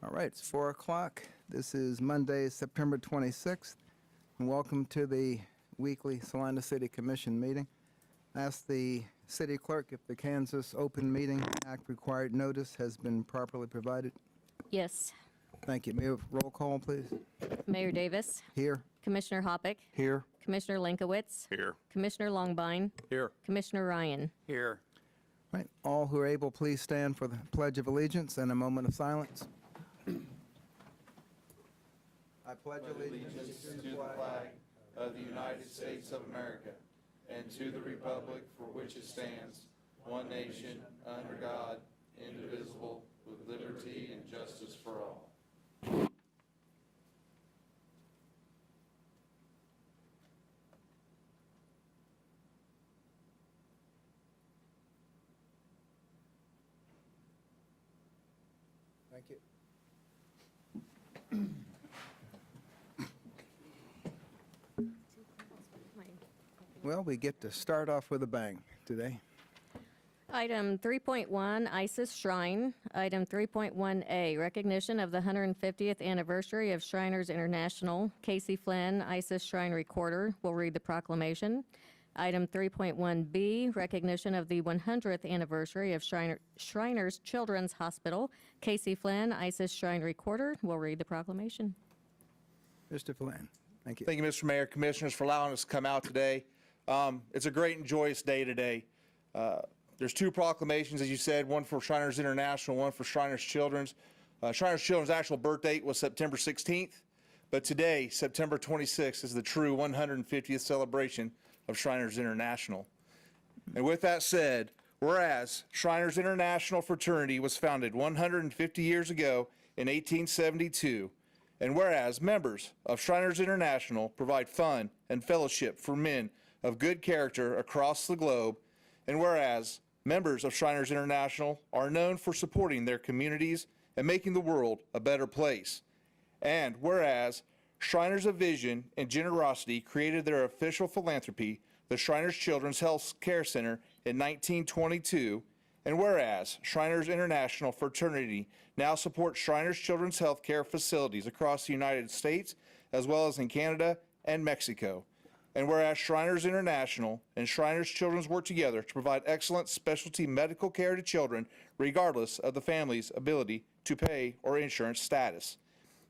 All right, it's 4 o'clock. This is Monday, September 26th, and welcome to the weekly Salina City Commission meeting. I ask the city clerk if the Kansas Open Meeting Act required notice has been properly provided. Yes. Thank you. May we have roll call, please? Mayor Davis. Here. Commissioner Hoppick. Here. Commissioner Linkowitz. Here. Commissioner Longbine. Here. Commissioner Ryan. Here. All right, all who are able, please stand for the Pledge of Allegiance and a moment of silence. I pledge allegiance to the flag of the United States of America and to the republic for which it stands, one nation, under God, indivisible, with liberty and justice for all. Thank you. Well, we get to start off with a bang today. Item 3.1, ISIS Shrine. Item 3.1A, recognition of the 150th anniversary of Shriners International. Casey Flynn, ISIS Shrine Recorder, will read the proclamation. Item 3.1B, recognition of the 100th anniversary of Shriners Children's Hospital. Casey Flynn, ISIS Shrine Recorder, will read the proclamation. Mr. Flynn, thank you. Thank you, Mr. Mayor, Commissioners, for allowing us to come out today. It's a great and joyous day today. There's two proclamations, as you said, one for Shriners International, one for Shriners Children's. Shriners Children's actual birth date was September 16th, but today, September 26th, is the true 150th celebration of Shriners International. And with that said, whereas Shriners International Fraternity was founded 150 years ago in 1872, and whereas members of Shriners International provide fun and fellowship for men of good character across the globe, and whereas members of Shriners International are known for supporting their communities and making the world a better place, and whereas Shriners of Vision and Generosity created their official philanthropy, the Shriners Children's Health Care Center, in 1922, and whereas Shriners International Fraternity now supports Shriners Children's Health Care facilities across the United States, as well as in Canada and Mexico, and whereas Shriners International and Shriners Children's work together to provide excellent specialty medical care to children, regardless of the family's ability to pay or insurance status.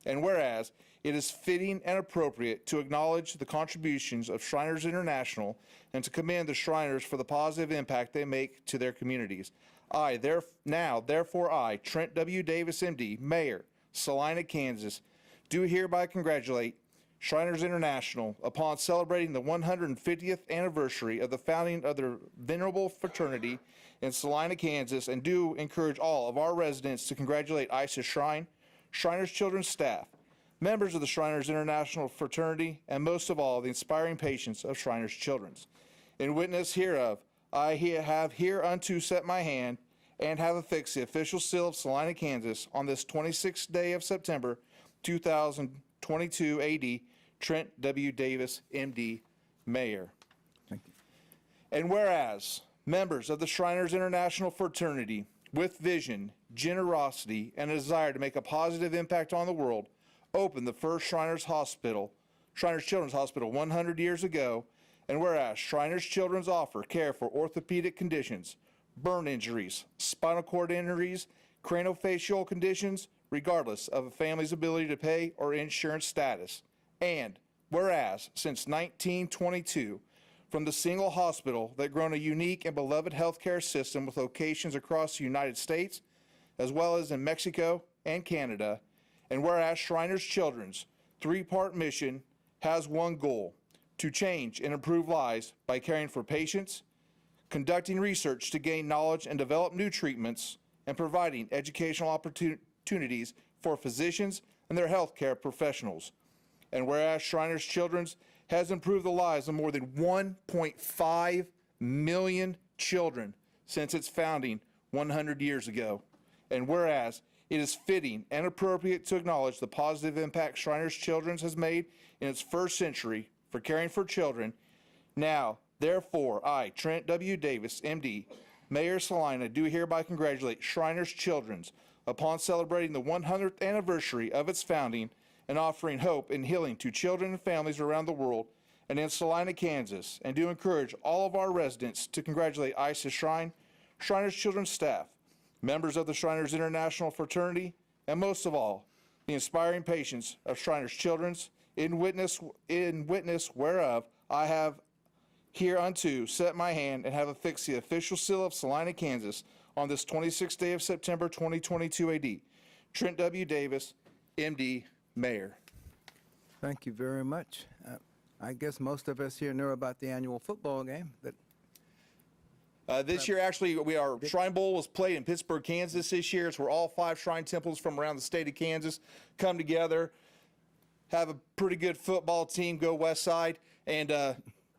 And whereas it is fitting and appropriate to acknowledge the contributions of Shriners International and to commend the Shriners for the positive impact they make to their communities. Therefore I, Trent W. Davis, MD, Mayor, Salina, Kansas, do hereby congratulate Shriners International upon celebrating the 150th anniversary of the founding of their venerable fraternity in Salina, Kansas, and do encourage all of our residents to congratulate ISIS Shrine, Shriners Children's staff, members of the Shriners International Fraternity, and most of all, the inspiring patients of Shriners Children's. In witness hereof, I have hereunto set my hand and have affixed the official seal of Salina, Kansas, on this 26th day of September, 2022 AD, Trent W. Davis, MD, Mayor. Thank you. And whereas members of the Shriners International Fraternity, with vision, generosity, and a desire to make a positive impact on the world, opened the first Shriners Children's Hospital 100 years ago, and whereas Shriners Children's offer care for orthopedic conditions, burn injuries, spinal cord injuries, craniofacial conditions, regardless of a family's ability to pay or insurance status. And whereas since 1922, from the single hospital that grown a unique and beloved healthcare system with locations across the United States, as well as in Mexico and Canada, and whereas Shriners Children's three-part mission has one goal: to change and improve lives by caring for patients, conducting research to gain knowledge and develop new treatments, and providing educational opportunities for physicians and their healthcare professionals. And whereas Shriners Children's has improved the lives of more than 1.5 million children since its founding 100 years ago. And whereas it is fitting and appropriate to acknowledge the positive impact Shriners Children's has made in its first century for caring for children, now, therefore, I, Trent W. Davis, MD, Mayor Salina, do hereby congratulate Shriners Children's upon celebrating the 100th anniversary of its founding and offering hope and healing to children and families around the world and in Salina, Kansas, and to encourage all of our residents to congratulate ISIS Shrine, Shriners Children's staff, members of the Shriners International Fraternity, and most of all, the inspiring patience of Shriners Children's, in witness whereof I have hereunto set my hand and have affixed the official seal of Salina, Kansas, on this 26th day of September 2022 AD. Trent W. Davis, MD, Mayor. Thank you very much. I guess most of us here know about the annual football game that This year, actually, our Shrine Bowl was played in Pittsburgh, Kansas this year. It's where all 5 shrine temples from around the state of Kansas come together, have a pretty good football team, go West Side, and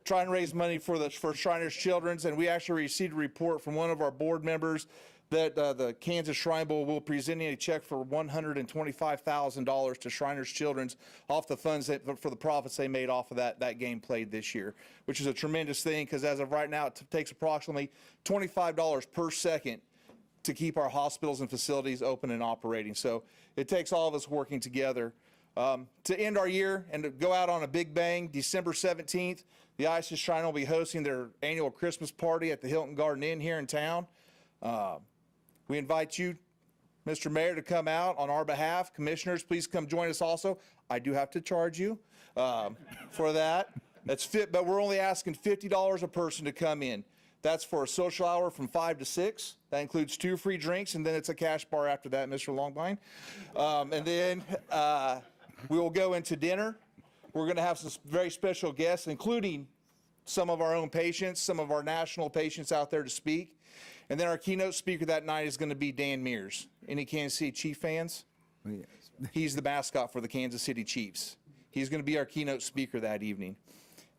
try and raise money for Shriners Children's. And we actually received a report from one of our board members that the Kansas Shrine Bowl will be presenting a check for $125,000 to Shriners Children's off the funds for the profits they made off of that game played this year, which is a tremendous thing because as of right now, it takes approximately $25 per second to keep our hospitals and facilities open and operating. So it takes all of us working together. To end our year and to go out on a big bang, December 17th, the ISIS Shrine will be hosting their annual Christmas party at the Hilton Garden Inn here in town. We invite you, Mr. Mayor, to come out on our behalf. Commissioners, please come join us also. I do have to charge you for that. That's fit, but we're only asking $50 a person to come in. That's for a social hour from 5 to 6. That includes 2 free drinks, and then it's a cash bar after that, Mr. Longvine. And then we will go into dinner. We're going to have some very special guests, including some of our own patients, some of our national patients out there to speak. And then our keynote speaker that night is going to be Dan Mears. Any Kansas City Chief fans? yes. He's the mascot for the Kansas City Chiefs. He's going to be our keynote speaker that evening.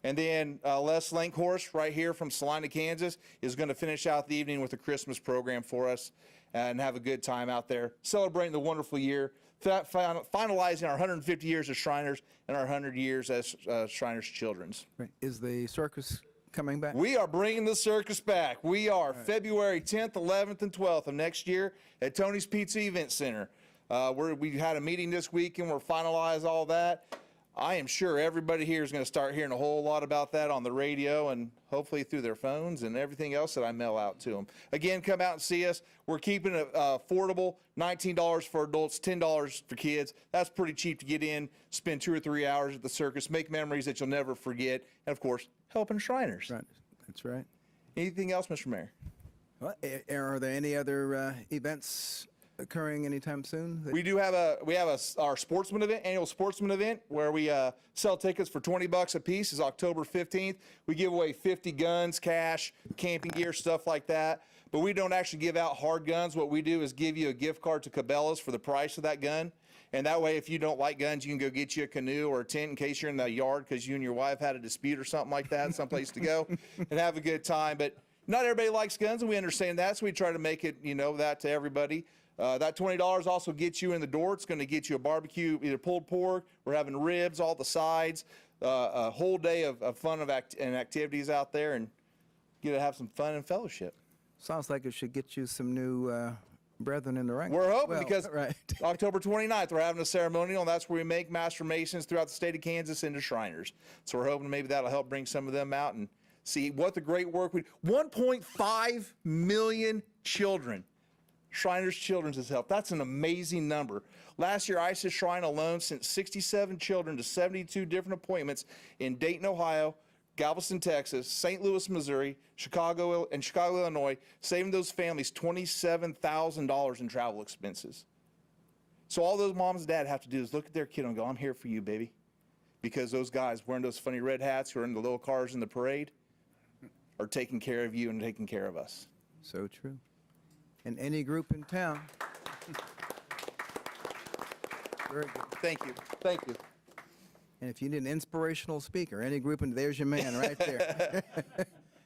And then Les Lankhorst, right here from Salina, Kansas, is going to finish out the evening with a Christmas program for us and have a good time out there, celebrating the wonderful year, finalizing our 150 years as Shriners and our 100 years as Shriners Children's. Right. Is the circus coming back? We are bringing the circus back. We are February 10th, 11th, and 12th of next year at Tony's Pizza Event Center. We had a meeting this week and we're finalizing all that. I am sure everybody here is going to start hearing a whole lot about that on the radio and hopefully through their phones and everything else that I mail out to them. Again, come out and see us. We're keeping it affordable, $19 for adults, $10 for kids. That's pretty cheap to get in, spend 2 or 3 hours at the circus, make memories that you'll never forget, and of course, helping Shriners. Right. That's right. Anything else, Mr. Mayor? Well, are there any other events occurring anytime soon? We do have our sportsman event, annual sportsman event, where we sell tickets for $20 a piece. Is October 15th. We give away 50 guns, cash, camping gear, stuff like that. But we don't actually give out hard guns. What we do is give you a gift card to Cabela's for the price of that gun. And that way, if you don't like guns, you can go get you a canoe or a tent in case you're in the yard because you and your wife had a dispute or something like that, someplace to go and have a good time. But not everybody likes guns, and we understand that, so we try to make it, that to everybody. That $20 also gets you in the door. It's going to get you a barbecue, either pulled pork, we're having ribs, all the sides, a whole day of fun and activities out there, and get to have some fun and fellowship. Sounds like it should get you some new brethren in the ranks. We're hoping Well, because right. October 29th, we're having a ceremonial, and that's where we make Master Masons throughout the state of Kansas into Shriners. So we're hoping maybe that'll help bring some of them out and see what the great work we 1.5 million children. Shriners Children's has helped. That's an amazing number. Last year, ISIS Shrine alone sent 67 children to 72 different appointments in Dayton, Ohio, Galveston, Texas, St. Louis, Missouri, Chicago, Illinois, saving those families $27,000 in travel expenses. So all those moms and dads have to do is look at their kid and go, I'm here for you, baby. Because those guys wearing those funny red hats who are in the little cars in the parade are taking care of you and taking care of us. So true. And any group in town. Very good. Thank you. Thank you. And if you need an inspirational speaker, any group, and there's your man right there.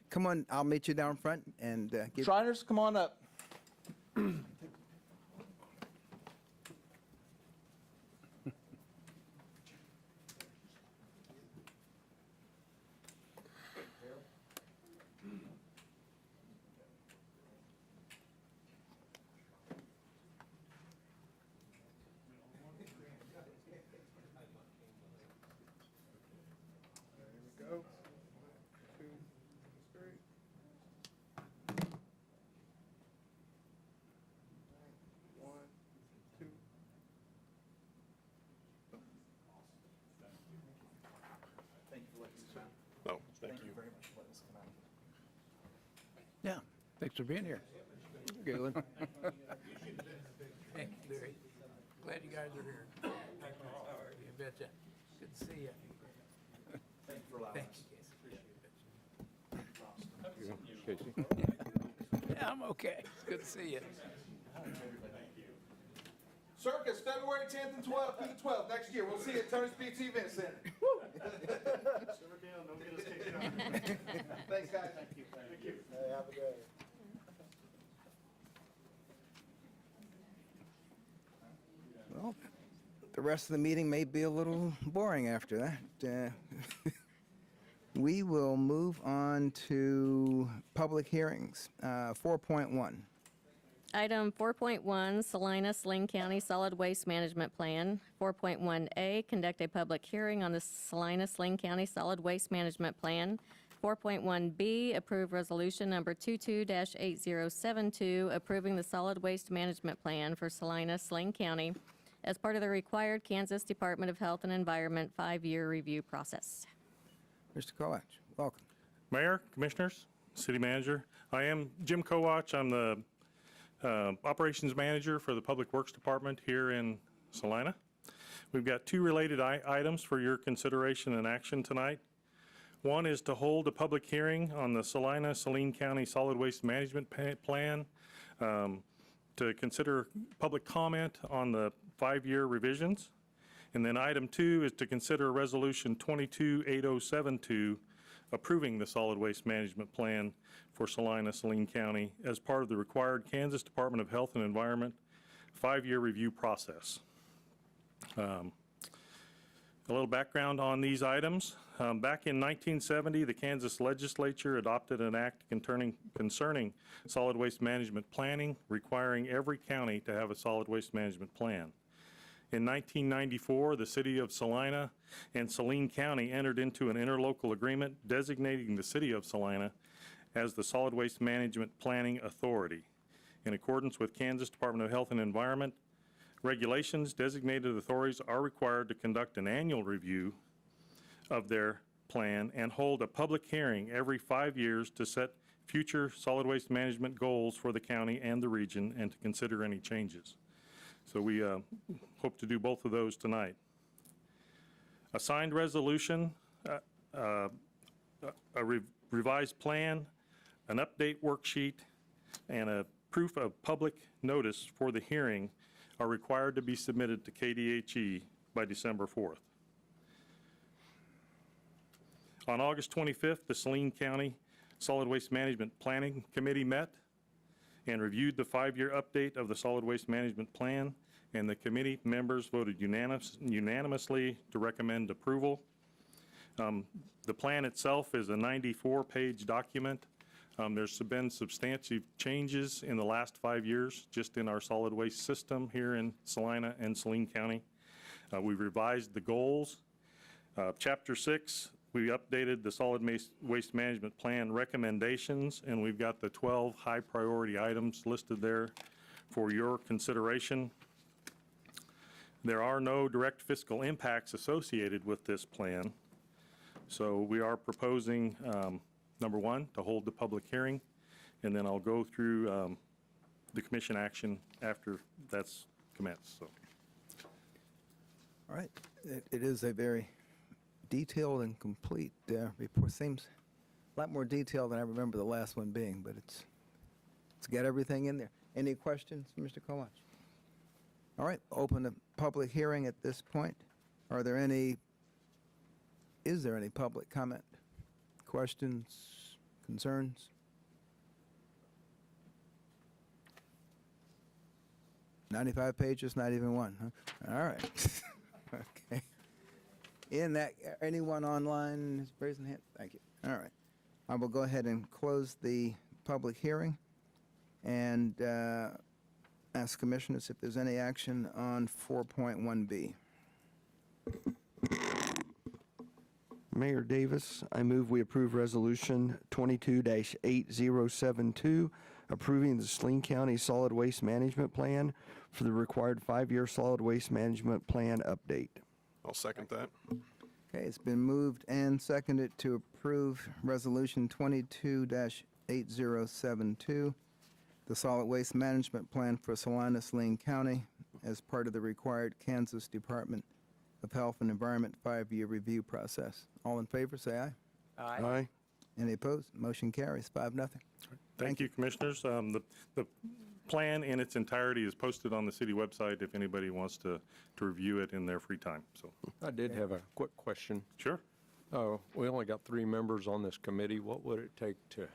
Come on, I'll meet you down front and give. Shriners, come on up. Thanks for being here. Good one. Thank you, Larry. Glad you guys are here. You betcha. Good to see you. Thanks for allowing us. Yeah, I'm okay. It's good to see you. Circus, February 10th and 12th through the 12th next year. We'll see you at Tony's Pizza Event Center. Thanks, guys. Thank you. Hey, have a good day. Well, the rest of the meeting may be a little boring after that. We will move on to public hearings. 4.1. Item 4.1, Salina, Saline County Solid Waste Management Plan. 4.1A, conduct a public hearing on the Salina, Saline County Solid Waste Management Plan. 4.1B, approve resolution number 22-8072, approving the solid waste management plan for Salina, Saline County as part of the required Kansas Department of Health and Environment 5-year review process. Mr. Koach, welcome. Mayor, Commissioners, City Manager, I am Jim Koach. I'm the Operations Manager for the Public Works Department here in Salina. We've got two related items for your consideration and action tonight. One is to hold a public hearing on the Salina, Saline County Solid Waste Management Plan to consider public comment on the 5-year revisions. And then item 2 is to consider Resolution 22-8072, approving the solid waste management plan for Salina, Saline County as part of the required Kansas Department of Health and Environment 5-year review process. A little background on these items. Back in 1970, the Kansas legislature adopted an act concerning solid waste management planning, requiring every county to have a solid waste management plan. In 1994, the city of Salina and Saline County entered into an interlocal agreement designating the city of Salina as the Solid Waste Management Planning Authority. In accordance with Kansas Department of Health and Environment regulations, designated authorities are required to conduct an annual review of their plan and hold a public hearing every 5 years to set future solid waste management goals for the county and the region and to consider any changes. So we hope to do both of those tonight. A signed resolution, a revised plan, an update worksheet, and a proof of public notice for the hearing are required to be submitted to KDHE by December 4th. On August 25th, the Saline County Solid Waste Management Planning Committee met and reviewed the 5-year update of the solid waste management plan, and the committee members voted unanimously to recommend approval. The plan itself is a 94-page document. There's been substantive changes in the last 5 years just in our solid waste system here in Salina and Saline County. We've revised the goals. Chapter 6, we updated the solid waste management plan recommendations, and we've got the 12 high priority items listed there for your consideration. There are no direct fiscal impacts associated with this plan. So we are proposing, number 1, to hold the public hearing, and then I'll go through the commission action after that's commenced. So. All right. It is a very detailed and complete report. Seems a lot more detailed than I remember the last one being, but it's got everything in there. Any questions, Mr. Koach? All right, open the public hearing at this point. Is there any public comment? Questions, concerns? "95 pages, not even one, huh? All right. Okay. In that, anyone online is raising hand? Thank you. All right. I will go ahead and close the public hearing and ask commissioners if there's any action on 4.1B. Mayor Davis, I move we approve Resolution 22-8072, approving the Saline County Solid Waste Management Plan for the required 5-year solid waste management plan update. I'll second that. Okay, it's been moved and seconded to approve Resolution 22-8072 2022-8072, the Solid Waste Management Plan for Salina, Saline County as part of the required Kansas Department of Health and Environment 5-year review process. All in favor, say aye. Aye. Any opposed? Motion carries 5-0. Thank you, Commissioners. The plan in its entirety is posted on the city website if anybody wants to review it in their free time, so, I did have a quick question. sure. We only got 3 members on this committee. What would it take to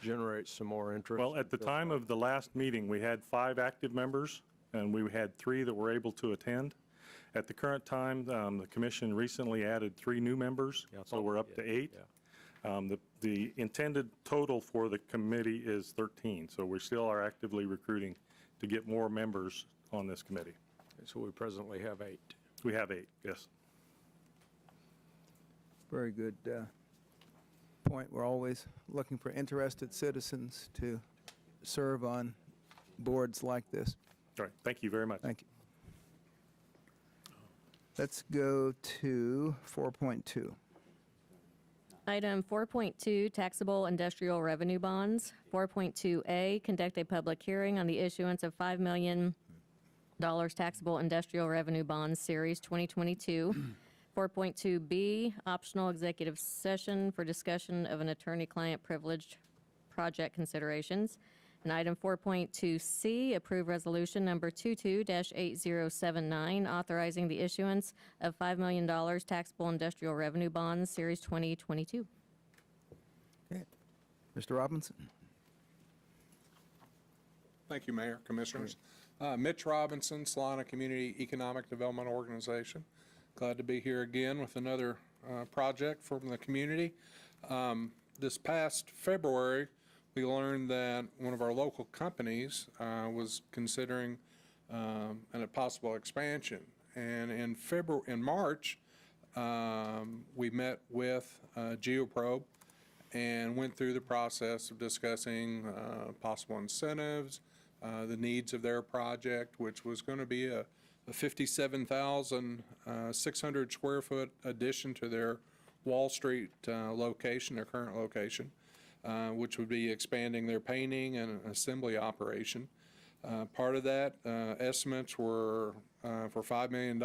generate some more interest? Well, at the time of the last meeting, we had 5 active members, and we had 3 that were able to attend. At the current time, the commission recently added 3 new members, Yeah, I so saw we're that, up to yeah, 8. The intended total for the committee is 13, so we still are actively recruiting to get more members on this committee. So we presently have 8. We have 8, yes. Very good point. We're always looking for interested citizens to serve on boards like this. All right, thank you very much. Thank you. Let's go to 4.2. Item 4.2, taxable industrial revenue bonds. 4.2A, conduct a public hearing on the issuance of $5 million taxable industrial revenue bonds, Series 2022. 4.2B, optional executive session for discussion of an attorney-client privileged project considerations. And item 4.2C, approve resolution number 22-8079, authorizing the issuance of $5 million taxable industrial revenue bonds, Series 2022. Okay. Mr. Robinson? Thank you, Mayor, Commissioners. Mitch Robinson, Salina Community Economic Development Organization. Glad to be here again with another project from the community. This past February, we learned that one of our local companies was considering a possible expansion. And in March, we met with Geoprobe and went through the process of discussing possible incentives, the needs of their project, which was going to be a 57,600 square foot addition to their Wall Street location, their current location, which would be expanding their painting and assembly operation. Part of that estimates were for $5 million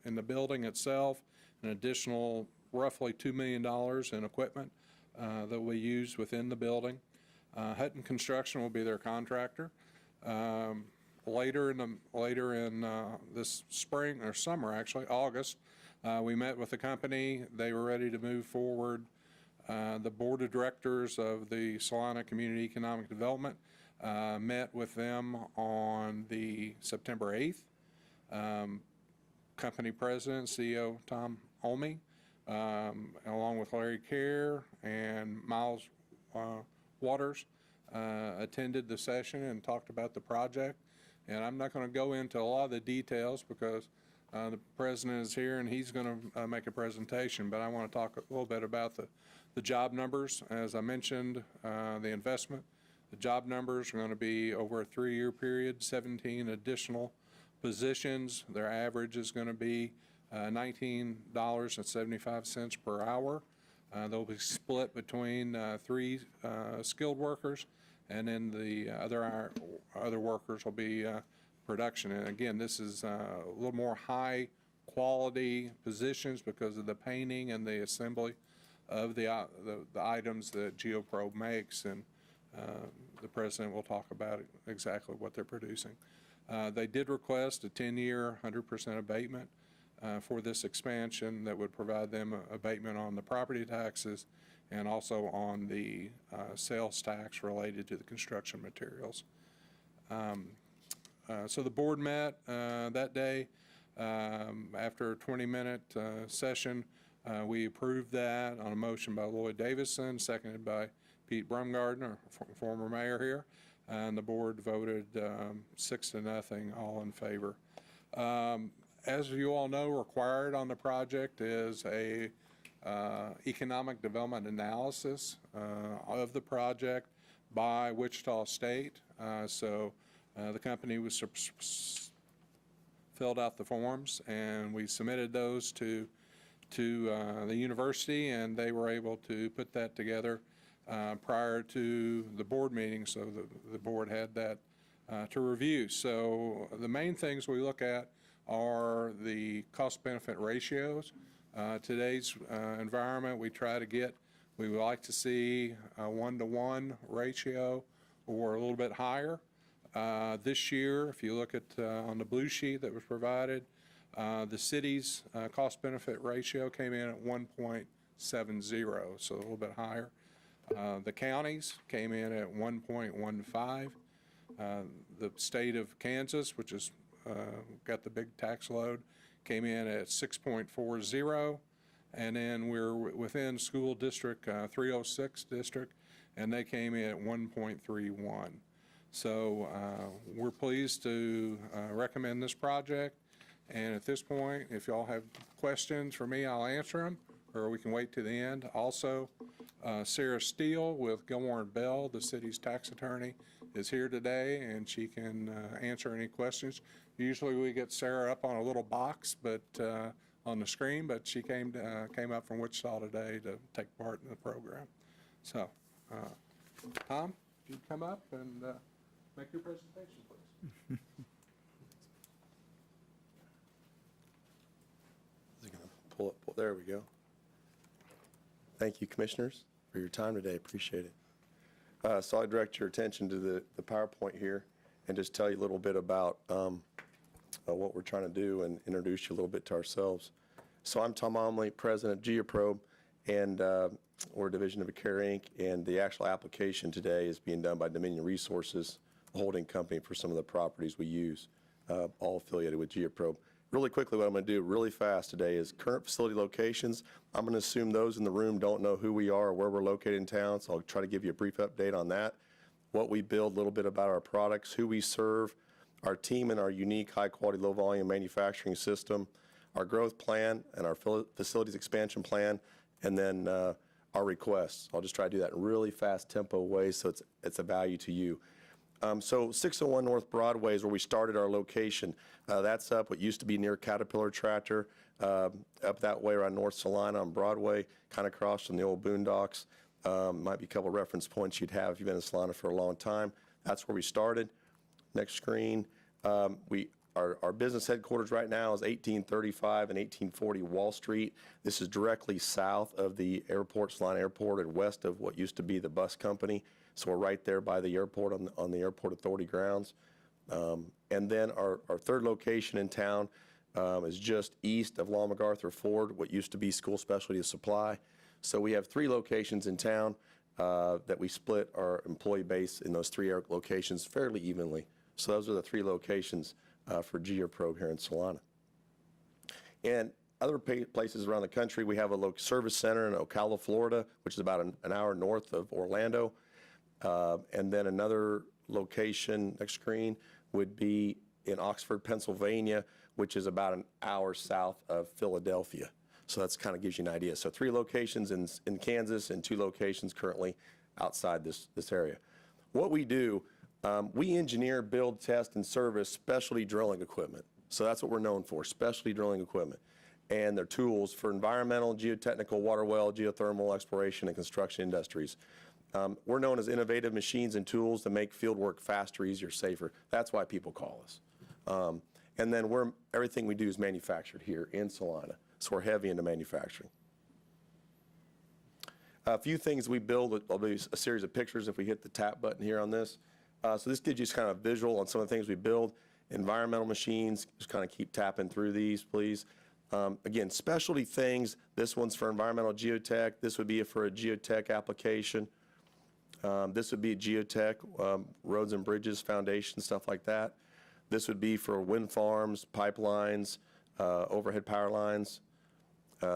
in the building itself, an additional roughly $2 million in equipment that we use within the building. Hutton Construction will be their contractor. Later in this spring or summer, actually August, we met with the company. They were ready to move forward. The board of directors of the Salina Community Economic Development met with them on the September 8th. Company president, CEO Tom Olney, along with Larry Kerr and Miles Waters, attended the session and talked about the project. And I'm not going to go into a lot of the details because the president is here and he's going to make a presentation, but I want to talk a little bit about the job numbers. As I mentioned, the investment, the job numbers are going to be over a 3-year period, 17 additional positions. Their average is going to be $19.75 per hour. They'll be split between 3 skilled workers, and then the other workers will be production. And again, this is a little more high quality positions because of the painting and the assembly of the items that Geoprobe makes, and the president will talk about exactly what they're producing. They did request a 10-year 100% abatement for this expansion that would provide them abatement on the property taxes and also on the sales tax related to the construction materials. So the board met that day. After a 20-minute session, we approved that on a motion by Lloyd Davison, seconded by Pete Brumgarden, our former mayor here, and the board voted 6-0, all in favor. As you all know, required on the project is a economic development analysis of the project by Wichita State. So the company was filled out the forms, and we submitted those to the university, and they were able to put that together prior to the board meeting, so the board had that to review. So the main things we look at are the cost-benefit ratios. Today's environment, we would like to see a 1-to-1 ratio or a little bit higher. This year, if you look at on the blue sheet that was provided, the city's cost-benefit ratio came in at 1.70, so a little bit higher. The counties came in at 1.15. The state of Kansas, which is got the big tax load, came in at 6.40. And then we're within school district 306 district, and they came in at 1.31. So we're pleased to recommend this project. And at this point, if y'all have questions for me, I'll answer them, or we can wait to the end. Also, Sarah Steele with Gilmore & Bell, the city's tax attorney, is here today, and she can answer any questions. Usually we get Sarah up on a little box, but on the screen, but she came up from Wichita today to take part in the program. So, Tom, if you'd come up and make your presentation, please. There we go. Thank you, Commissioners, for your time today. Appreciate it. So I direct your attention to the PowerPoint here and just tell you a little bit about what we're trying to do and introduce you a little bit to ourselves. So I'm Tom Omley, President of Geoprobe, and we're a division of Acare Inc., and the actual application today is being done by Dominion Resources, the holding company for some of the properties we use, all affiliated with Geoprobe. Really quickly, what I'm going to do really fast today is current facility locations. I'm going to assume those in the room don't know who we are or where we're located in town, so I'll try to give you a brief update on that. What we build, a little bit about our products, who we serve, our team and our unique high-quality, low-volume manufacturing system, our growth plan and our facilities expansion plan, and then our requests. I'll just try to do that in really fast tempo way so it's a value to you. So 601 North Broadway is where we started our location. That's up what used to be near Caterpillar Tractor, up that way around North Salina on Broadway, kind of across from the old boondocks. Might be a couple reference points you'd have if you've been in Salina for a long time. That's where we started. Next screen. Our business headquarters right now is 1835 and 1840 Wall Street. This is directly south of the airport, Salina Airport, and west of what used to be the bus company. So we're right there by the airport on the Airport Authority grounds. And then our third location in town is just east of Long MacArthur Ford, what used to be School Specialty Supply. So we have 3 locations in town that we split our employee base in those 3 locations fairly evenly. So those are the 3 locations for Geoprobe here in Salina. And other places around the country, we have a service center in Ocala, Florida, which is about an hour north of Orlando. And then another location, next screen, would be in Oxford, Pennsylvania, which is about an hour south of Philadelphia. So that's kind of gives you an idea. So 3 locations in Kansas and 2 locations currently outside this area. What we do, we engineer, build, test, and service specialty drilling equipment. So that's what we're known for, specialty drilling equipment. And their tools for environmental, geotechnical, water well, geothermal exploration, and construction industries. We're known as innovative machines and tools that make field work faster, easier, safer. That's why people call us. And then everything we do is manufactured here in Salina, so we're heavy into manufacturing. A few things we build, I'll be a series of pictures if we hit the tap button here on this. So this gives you kind of visual on some of the things we build. Environmental machines, just kind of keep tapping through these, please. Again, specialty things, this one's for environmental geotech, this would be for a geotech application. This would be geotech, roads and bridges, foundations, stuff like that. This would be for wind farms, pipelines, overhead power lines.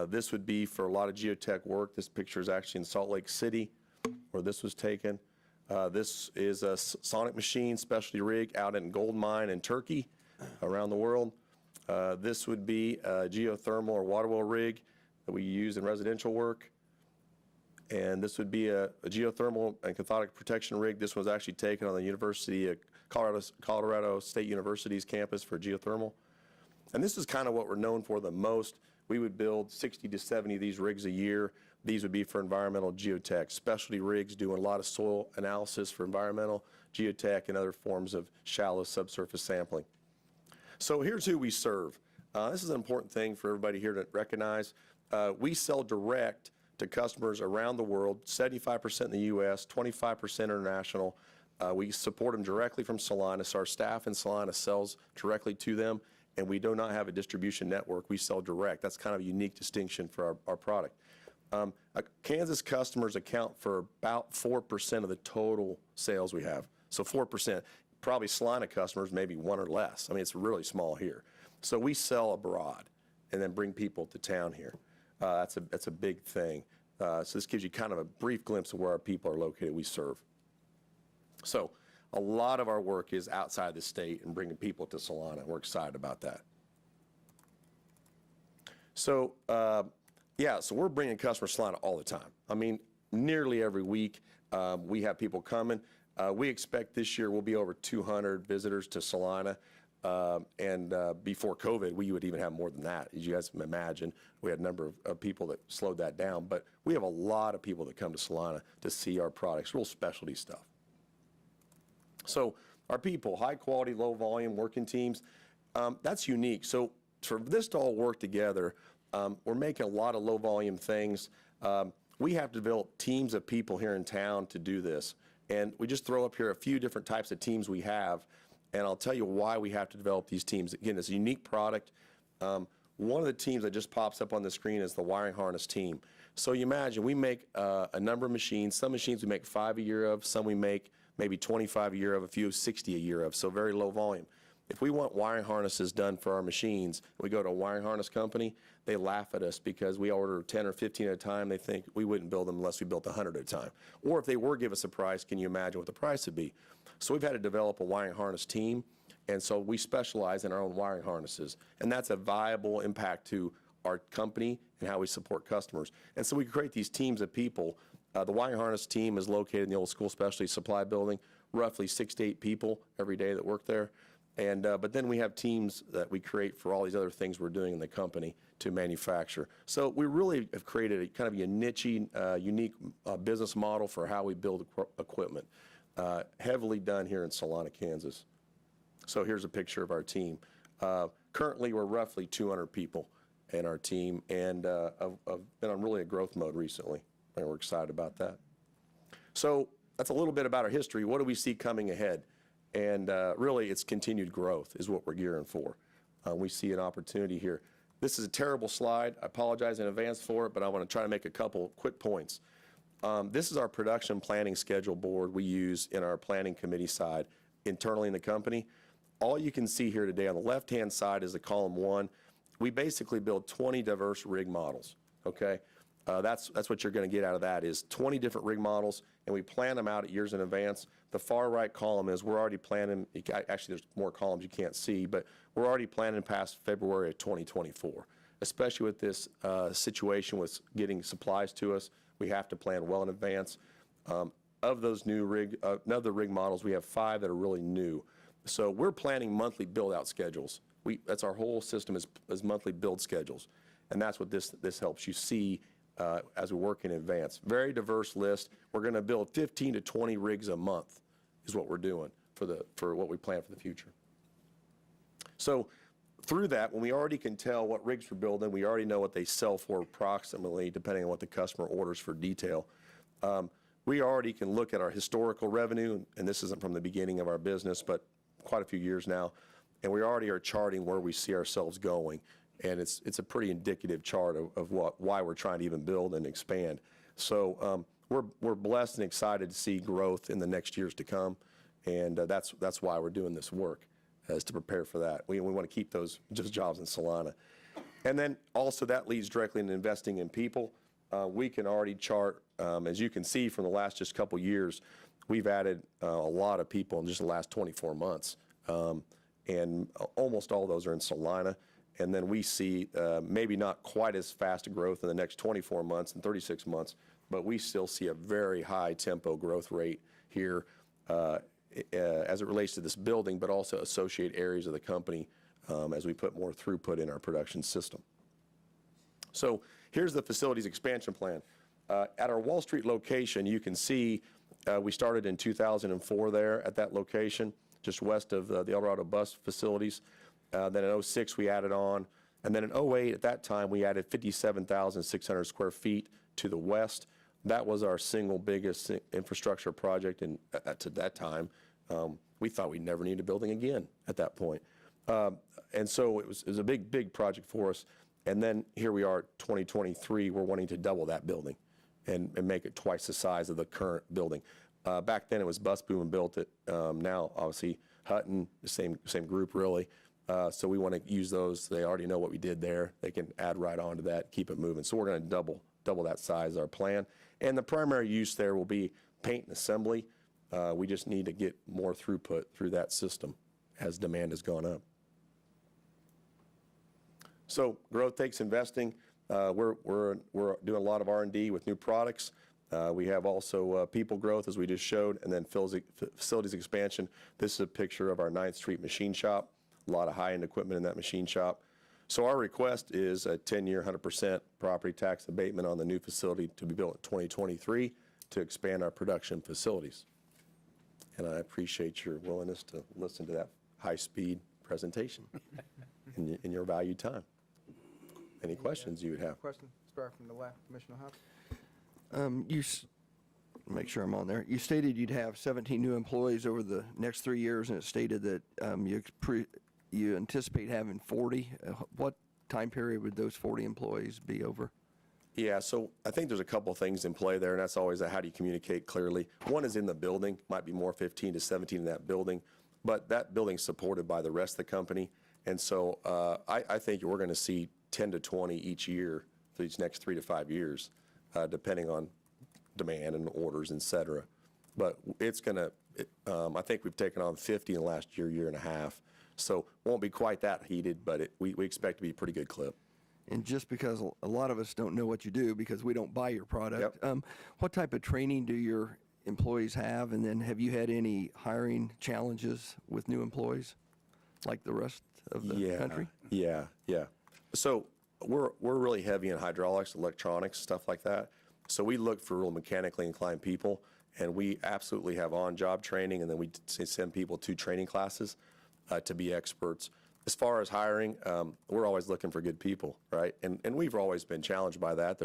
This would be for a lot of geotech work. This picture is actually in Salt Lake City, where this was taken. This is a sonic machine specialty rig out in gold mine in Turkey, around the world. This would be a geothermal or water well rig that we use in residential work. And this would be a geothermal and cathodic protection rig. This was actually taken on the University of Colorado State University's campus for geothermal. And this is kind of what we're known for the most. We would build 60 to 70 of these rigs a year. These would be for environmental geotech, specialty rigs doing a lot of soil analysis for environmental geotech and other forms of shallow subsurface sampling. So here's who we serve. This is an important thing for everybody here to recognize. We sell direct to customers around the world, 75% in the U.S., 25% international. We support them directly from Salina, so our staff in Salina sells directly to them, and we do not have a distribution network. We sell direct. That's kind of a unique distinction for our product. Kansas customers account for about 4% of the total sales we have. So 4%. Probably Salina customers, maybe 1 or less. I mean, it's really small here. So we sell abroad and then bring people to town here. That's a big thing. So this gives you kind of a brief glimpse of where our people are located, we serve. So a lot of our work is outside the state and bringing people to Salina. We're excited about that. So, yeah, so we're bringing customers to Salina all the time. I mean, nearly every week we have people coming. We expect this year we'll be over 200 visitors to Salina. And before COVID, we would even have more than that. As you guys can imagine, we had a number of people that slowed that down. But we have a lot of people that come to Salina to see our products, real specialty stuff. So our people, high quality, low volume working teams, that's unique. So for this to all work together, we're making a lot of low volume things. We have to develop teams of people here in town to do this. And we just throw up here a few different types of teams we have. And I'll tell you why we have to develop these teams. Again, it's a unique product. One of the teams that just pops up on the screen is the wiring harness team. So you imagine we make a number of machines. Some machines we make 5 a year of, some we make maybe 25 a year of, a few 60 a year of, so very low volume. If we want wiring harnesses done for our machines, we go to a wiring harness company, they laugh at us because we order 10 or 15 at a time. They think we wouldn't build them unless we built 100 at a time. Or if they were give us a price, can you imagine what the price would be? So we've had to develop a wiring harness team, and so we specialize in our own wiring harnesses. And that's a viable impact to our company and how we support customers. And so we create these teams of people. The wiring harness team is located in the old school specialty supply building, roughly 6 to 8 people every day that work there. And but then we have teams that we create for all these other things we're doing in the company to manufacture. So we really have created a kind of a niche, unique business model for how we build equipment, heavily done here in Salina, Kansas. So here's a picture of our team. Currently, we're roughly 200 people in our team, and I've been on really a growth mode recently, and we're excited about that. So that's a little bit about our history. What do we see coming ahead? And really, it's continued growth is what we're gearing for. We see an opportunity here. This is a terrible slide. I apologize in advance for it, but I want to try to make a couple quick points. This is our production planning schedule board we use in our planning committee side internally in the company. All you can see here today on the left-hand side is the column 1. We basically build 20 diverse rig models, okay? That's what you're going to get out of that is 20 different rig models, and we plan them out years in advance. The far right column is we're already planning, actually there's more columns you can't see, but we're already planning past February of 2024, especially with this situation with getting supplies to us. We have to plan well in advance. Of those new rig models, we have 5 that are really new. So we're planning monthly build-out schedules. That's our whole system is monthly build schedules, and that's what this helps you see as we work in advance. Very diverse list. We're going to build 15 to 20 rigs a month is what we're doing for what we plan for the future. So through that, when we already can tell what rigs we're building, we already know what they sell for approximately, depending on what the customer orders for detail. We already can look at our historical revenue, and this isn't from the beginning of our business, but quite a few years now, and we already are charting where we see ourselves going. And it's a pretty indicative chart of why we're trying to even build and expand. So we're blessed and excited to see growth in the next years to come, and that's why we're doing this work, is to prepare for that. We want to keep those just jobs in Salina. And then also that leads directly into investing in people. We can already chart, as you can see from the last just couple years, we've added a lot of people in just the last 24 months, and almost all of those are in Salina. And then we see maybe not quite as fast a growth in the next 24 months and 36 months, but we still see a very high tempo growth rate here as it relates to this building, but also associated areas of the company as we put more throughput in our production system. So here's the facilities expansion plan. At our Wall Street location, you can see we started in 2004 there at that location, just west of the El Dorado bus facilities. Then in 06, we added on. And then in 08, at that time, we added 57,600 square feet to the west. That was our single biggest infrastructure project, and to that time, we thought we'd never need a building again at that point. And so it was a big project for us. And then here we are, 2023, we're wanting to double that building and make it twice the size of the current building. Back then, it was Bus Boom and built it. Now, obviously, Hutton, the same group, really. So we want to use those. They already know what we did there. They can add right on to that, keep it moving. So we're going to double that size, our plan. And the primary use there will be paint and assembly. We just need to get more throughput through that system as demand has gone up. So growth takes investing. We're doing a lot of R&D with new products. We have also people growth, as we just showed, and then facilities expansion. This is a picture of our 9th Street machine shop. A lot of high-end equipment in that machine shop. So our request is a 10-year, 100% property tax abatement on the new facility to be built in 2023 to expand our production facilities. And I appreciate your willingness to listen to that high-speed presentation in your valued time. Any questions you would have? Question, start from the left, Commissioner Hobbs. Make sure I'm on there. You stated you'd have 17 new employees over the next 3 years, and it stated that you anticipate having 40. What time period would those 40 employees be over? Yeah, so I think there's a couple of things in play there, and that's always how do you communicate clearly. One is in the building, might be more 15 to 17 in that building, but that building's supported by the rest of the company. And so I think we're going to see 10 to 20 each year for these next 3 to 5 years, depending on demand and orders, et cetera. But it's going to, I think we've taken on 50 in the last year and a half. So won't be quite that heated, but we expect to be a pretty good clip. And just because a lot of us don't know what you do because we don't buy your product, Yep. What type of training do your employees have? And then have you had any hiring challenges with new employees like the rest of the country? Yeah. So we're really heavy in hydraulics, electronics, stuff like that. So we look for real mechanically inclined people, and we absolutely have on-job training, and then we send people to training classes to be experts. As far as hiring, we're always looking for good people, right? And we've always been challenged by that.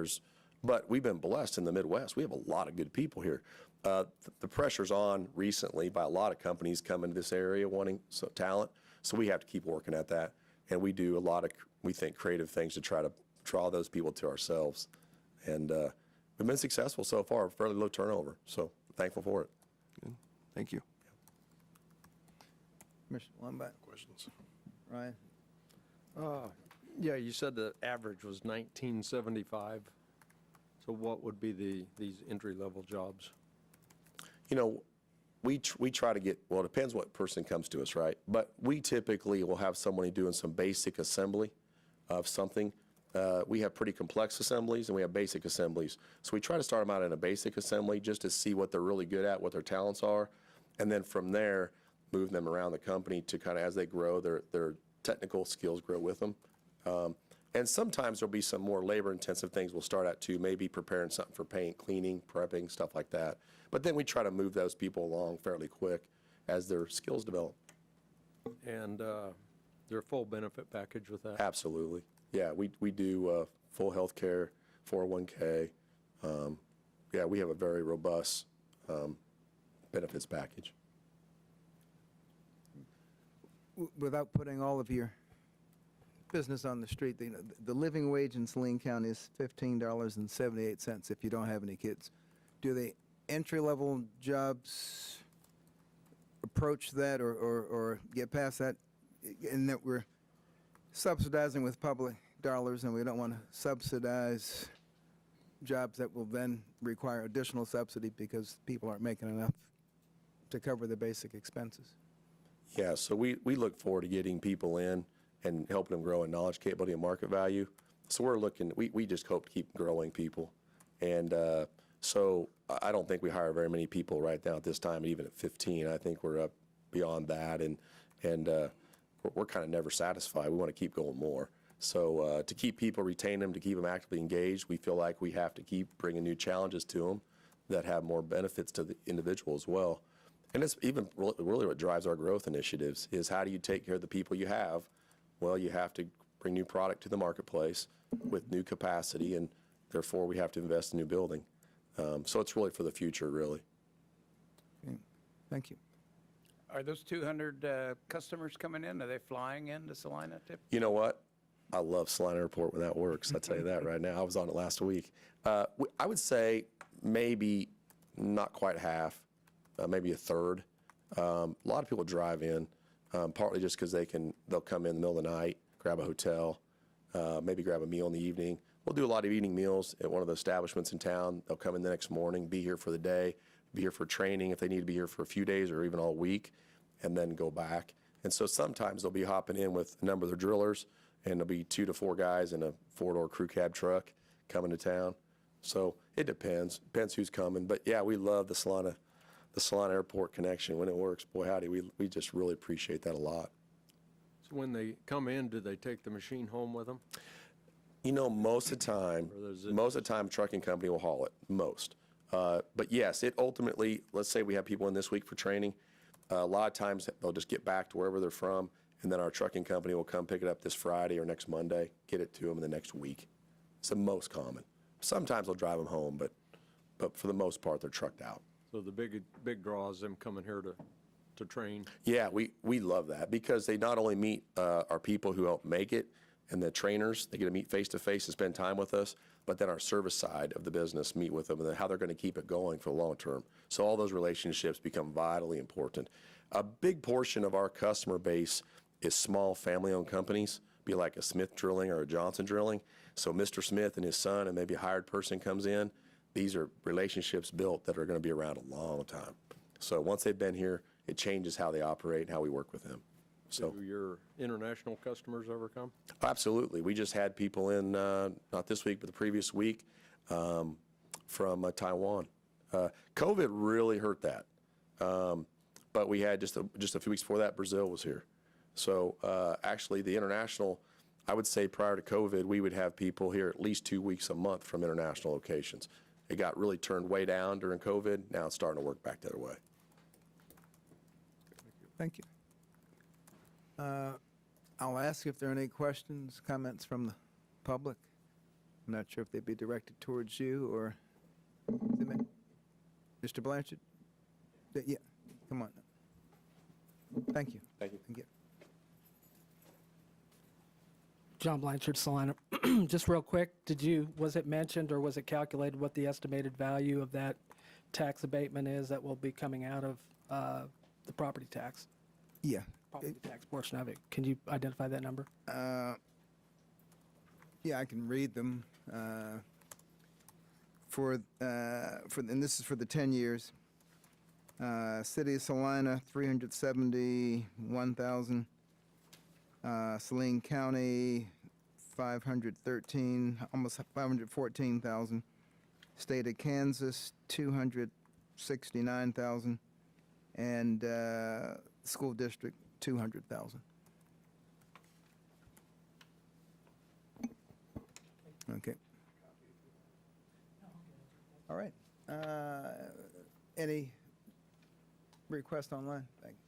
But we've been blessed in the Midwest. We have a lot of good people here. The pressure's on recently by a lot of companies coming to this area wanting some talent, so we have to keep working at that. And we do a lot of, we think, creative things to try to draw those people to ourselves. And we've been successful so far, fairly low turnover, so thankful for it. Good. Thank you. Commissioner Wambach. Questions? Ryan? Yeah, you said the average was 1975. So what would be these entry-level jobs? You know, we try to get, well, it depends what person comes to us, right? But we typically will have somebody doing some basic assembly of something. We have pretty complex assemblies and we have basic assemblies. So we try to start them out in a basic assembly just to see what they're really good at, what their talents are. And then from there, move them around the company to kind of, as they grow, their technical skills grow with them. And sometimes there'll be some more labor-intensive things we'll start at too, maybe preparing something for paint, cleaning, prepping, stuff like that. But then we try to move those people along fairly quick as their skills develop. And their full benefit package with that? Absolutely. Yeah, we do full health care, 401k. Yeah, we have a very robust benefits package. Without putting all of your business on the street, the living wage in Saline County is $15.78 if you don't have any kids. Do the entry-level jobs approach that or get past that, in that we're subsidizing with public dollars and we don't want to subsidize jobs that will then require additional subsidy because people aren't making enough to cover the basic expenses? Yeah, so we look forward to getting people in and helping them grow in knowledge, capability, and market value. So we're looking, we just hope to keep growing people. And so I don't think we hire very many people right now at this time, even at 15. I think we're up beyond that, and we're kind of never satisfied. We want to keep going more. So to keep people, retain them, to keep them actively engaged, we feel like we have to keep bringing new challenges to them that have more benefits to the individual as well. And it's even really what drives our growth initiatives is how do you take care of the people you have? Well, you have to bring new product to the marketplace with new capacity, and therefore we have to invest in new building. So it's really for the future, really. Okay, thank you. Are those 200 customers coming in? Are they flying into Salina typically? You know what? I love Salina Airport when that works. I'll tell you that right now. I was on it last week. I would say maybe not quite half, maybe a third. A lot of people drive in, partly just because they'll come in the middle of the night, grab a hotel, maybe grab a meal in the evening. We'll do a lot of evening meals at one of the establishments in town. They'll come in the next morning, be here for the day, be here for training if they need to be here for a few days or even all week, and then go back. And so sometimes they'll be hopping in with a number of their drillers, and there'll be 2 to 4 guys in a 4-door crew cab truck coming to town. So it depends who's coming. But yeah, we love the Salina Airport connection. When it works, boy howdy, we just really appreciate that a lot. So when they come in, do they take the machine home with them? You know, most of the time, trucking company will haul it, most. But yes, it ultimately, let's say we have people in this week for training, a lot of times they'll just get back to wherever they're from, and then our trucking company will come pick it up this Friday or next Monday, get it to them in the next week. It's the most common. Sometimes they'll drive them home, but for the most part, they're trucked out. So the big draw is them coming here to train? Yeah, we love that because they not only meet our people who help make it and the trainers, they get to meet face-to-face and spend time with us, but then our service side of the business meet with them and then how they're going to keep it going for the long term. So all those relationships become vitally important. A big portion of our customer base is small family-owned companies, be like a Smith Drilling or a Johnson Drilling. So Mr. Smith and his son and maybe a hired person comes in. These are relationships built that are going to be around a long time. So once they've been here, it changes how they operate and how we work with them. So Do your international customers ever come? absolutely. We just had people in, not this week, but the previous week from Taiwan. COVID really hurt that. But we had just a few weeks before that, Brazil was here. So actually the international, I would say prior to COVID, we would have people here at least 2 weeks a month from international locations. It got really turned way down during COVID. Now it's starting to work back the other way. Thank you. I'll ask if there are any questions, comments from the public. I'm not sure if they'd be directed towards you or Mr. Blanchard. Yeah, come on. Thank you. Thank you. Thank you. John Blanchard, Salina. Just real quick, was it mentioned or was it calculated what the estimated value of that tax abatement is that will be coming out of the property tax? Yeah. Property tax portion of it. Can you identify that number? Yeah, I can read them. And this is for the 10 years. City of Salina, $371,000. Saline County, $513,000, almost $514,000. State of Kansas, $269,000. And school district, $200,000. Okay. All right. Any request online? Thank you.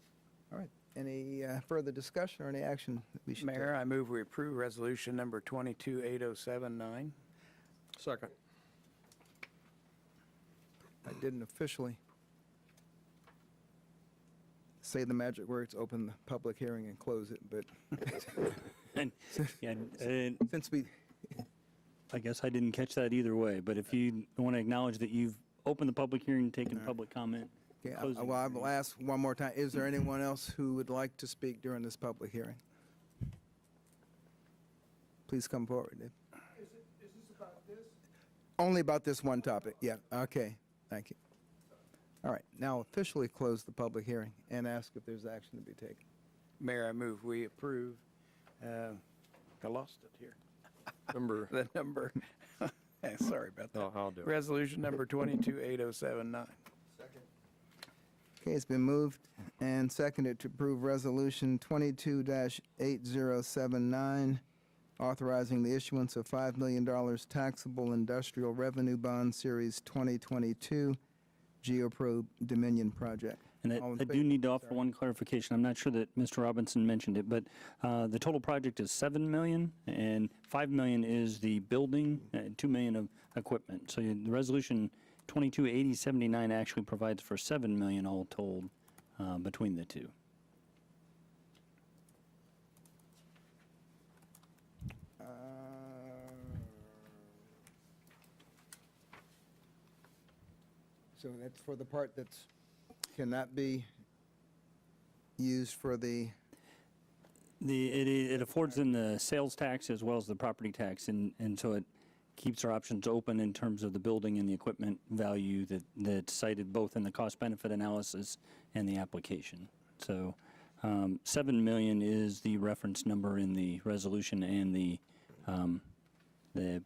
All right. Any further discussion or any action that we should take? Mayor, I move we approve resolution number 228079. Second. I didn't officially say the magic words, open the public hearing and close it, but since we, I guess I didn't catch that either way, but if you want to acknowledge that you've opened the public hearing, taken public comment, okay, closing well, I the will ask one more time, is there anyone else who would like to speak during this public hearing? Please come forward. Is this about this? Only about this one topic, yeah, okay, thank you. All right, now officially close the public hearing and ask if there's action to be taken. Mayor, I move we approve, I lost it here. Number, The number, sorry about that. oh, I'll do it. Resolution number 228079. Okay, it's been moved and seconded to approve Resolution 22-8079, authorizing the issuance of $5 million taxable industrial revenue bond series 2022 Geoprobe Dominion project. And All in I do favor? need to offer one clarification. I'm not sure that Mr. Robinson mentioned it, but the total project is $7 million, and $5 million is the building, $2 million of equipment. So the resolution 228079 actually provides for $7 million all told between the two. So that's for the part that's cannot be used for the, It affords them the sales tax as well as the property tax, and so it keeps our options open in terms of the building and the equipment value that's cited both in the cost-benefit analysis and the application. So 7 million is the reference number in the resolution and the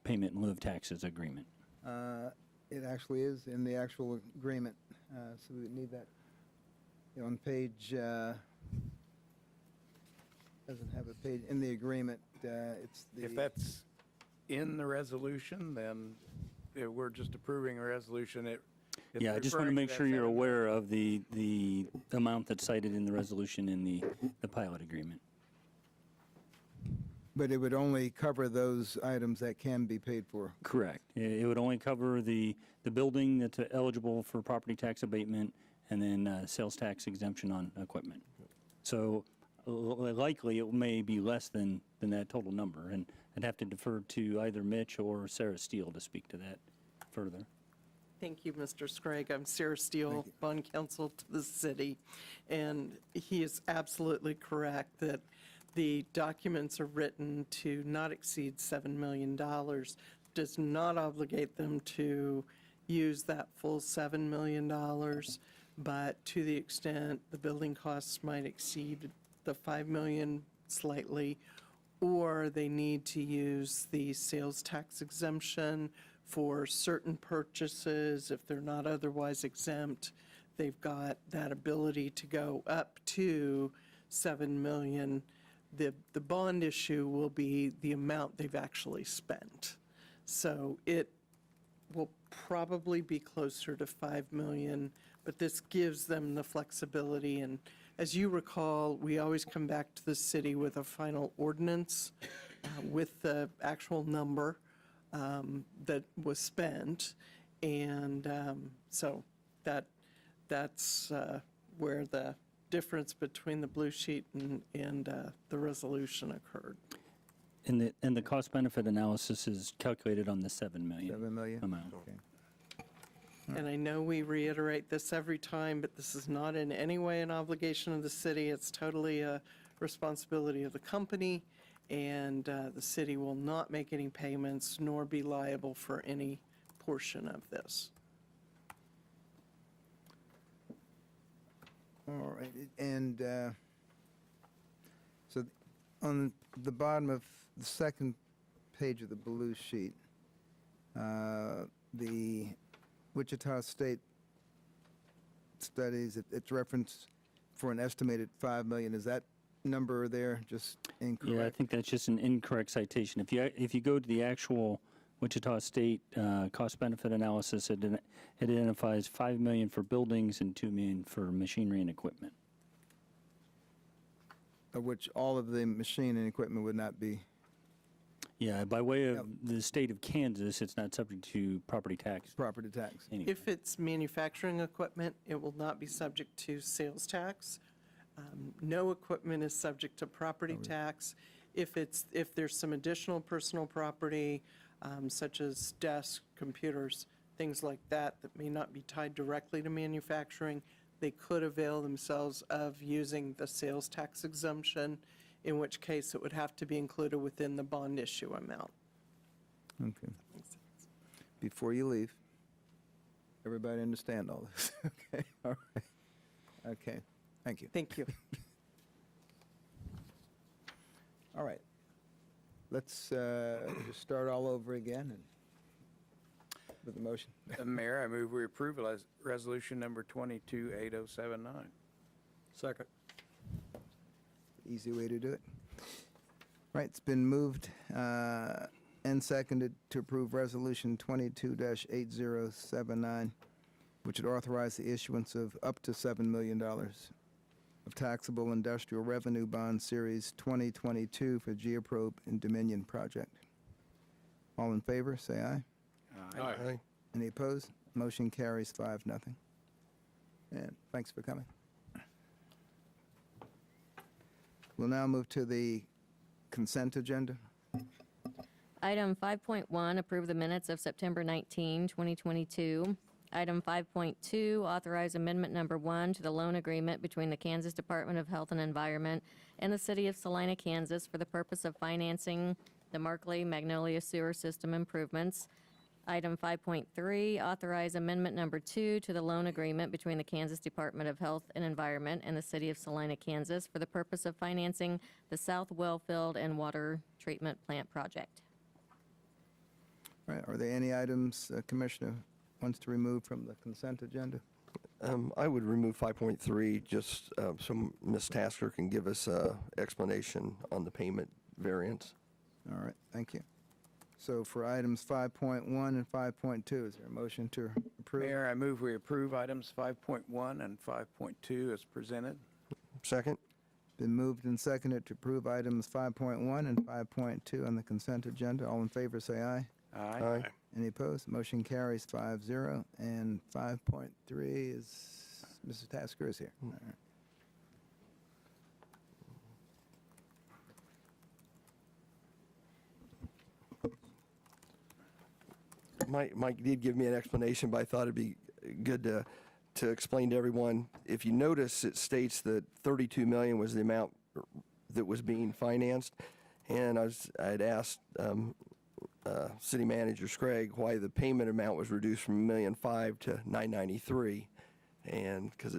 payment in lieu of taxes agreement. it actually is in the actual agreement, so we need that. On page, doesn't have a page, in the agreement, it's the. If that's in the resolution, then we're just approving a resolution. It's Yeah, I just want to referring make that sure you're 7 aware of the amount that's cited in the resolution in the pilot agreement. But it would only cover those items that can be paid for. Correct. It would only cover the building that's eligible for property tax abatement and then sales tax exemption on equipment. So likely it may be less than that total number, and I'd have to defer to either Mitch or Sarah Steele to speak to that further. Thank you, Mr. Scragg. I'm Sarah Steele, bond counsel to the city, and he is absolutely correct that the documents are written to not exceed $7 million, does not obligate them to use that full $7 million, but to the extent the building costs might exceed the $5 million slightly, or they need to use the sales tax exemption for certain purchases, if they're not otherwise exempt, they've got that ability to go up to $7 million. The bond issue will be the amount they've actually spent. So it will probably be closer to $5 million, but this gives them the flexibility. And as you recall, we always come back to the city with a final ordinance with the actual number that was spent. And so that's where the difference between the blue sheet and the resolution occurred. And the cost-benefit analysis is calculated on the $7 million 7 million? amount. Okay. And I know we reiterate this every time, but this is not in any way an obligation of the city. It's totally a responsibility of the company, and the city will not make any payments nor be liable for any portion of this. All right, and so on the bottom of the second page of the blue sheet, the Wichita State studies, it's referenced for an estimated $5 million. Is that number there just incorrect? Yeah, I think that's just an incorrect citation. If you go to the actual Wichita State cost-benefit analysis, it identifies $5 million for buildings and $2 million for machinery and equipment. Of which all of the machine and equipment would not be. Yeah, by way of the state of Kansas, it's not subject to property tax. Property tax. Anyway. If it's manufacturing equipment, it will not be subject to sales tax. No equipment is subject to property tax. If there's some additional personal property, such as desks, computers, things like that, that may not be tied directly to manufacturing, they could avail themselves of using the sales tax exemption, in which case it would have to be included within the bond issue amount. Okay. Before you leave, everybody understand all this? Okay, all right. Okay, thank you. Thank you. All right. Let's just start all over again and with the motion. Mayor, I move we approve resolution number 228079. Second. Easy way to do it. Right, it's been moved and seconded to approve Resolution 22-8079, which would authorize the issuance of up to $7 million of taxable industrial revenue bond series 2022 for Geoprobe and Dominion project. All in favor, say aye. Aye. Any opposed? Motion carries 5-0. And thanks for coming. We'll now move to the consent agenda. Item 5.1, approve the minutes of September 19, 2022. Item 5.2, authorize Amendment No. 1 to the loan agreement between the Kansas Department of Health and Environment and the City of Salina, Kansas for the purpose of financing the Markley Magnolia Sewer System improvements. Item 5.3, authorize Amendment No. 2 to the loan agreement between the Kansas Department of Health and Environment and the City of Salina, Kansas for the purpose of financing the South Wellfield and Water Treatment Plant project. All right, are there any items Commissioner wants to remove from the consent agenda? I would remove 5.3, just so Ms. Tasker can give us an explanation on the payment variance. All right, thank you. So for items 5.1 and 5.2, is there a motion to approve? Mayor, I move we approve items 5.1 and 5.2 as presented. Second? Been moved and seconded to approve items 5.1 and 5.2 on the consent agenda. All in favor, say aye. Aye. Any opposed? Motion carries 5-0. And 5.3 is, Mrs. Tasker is here. All right. Mike did give me an explanation, but I thought it'd be good to explain to everyone. If you notice, it states that 32 million was the amount that was being financed, and I had asked City Manager Scragg why the payment amount was reduced from $1.5 million to $993, and because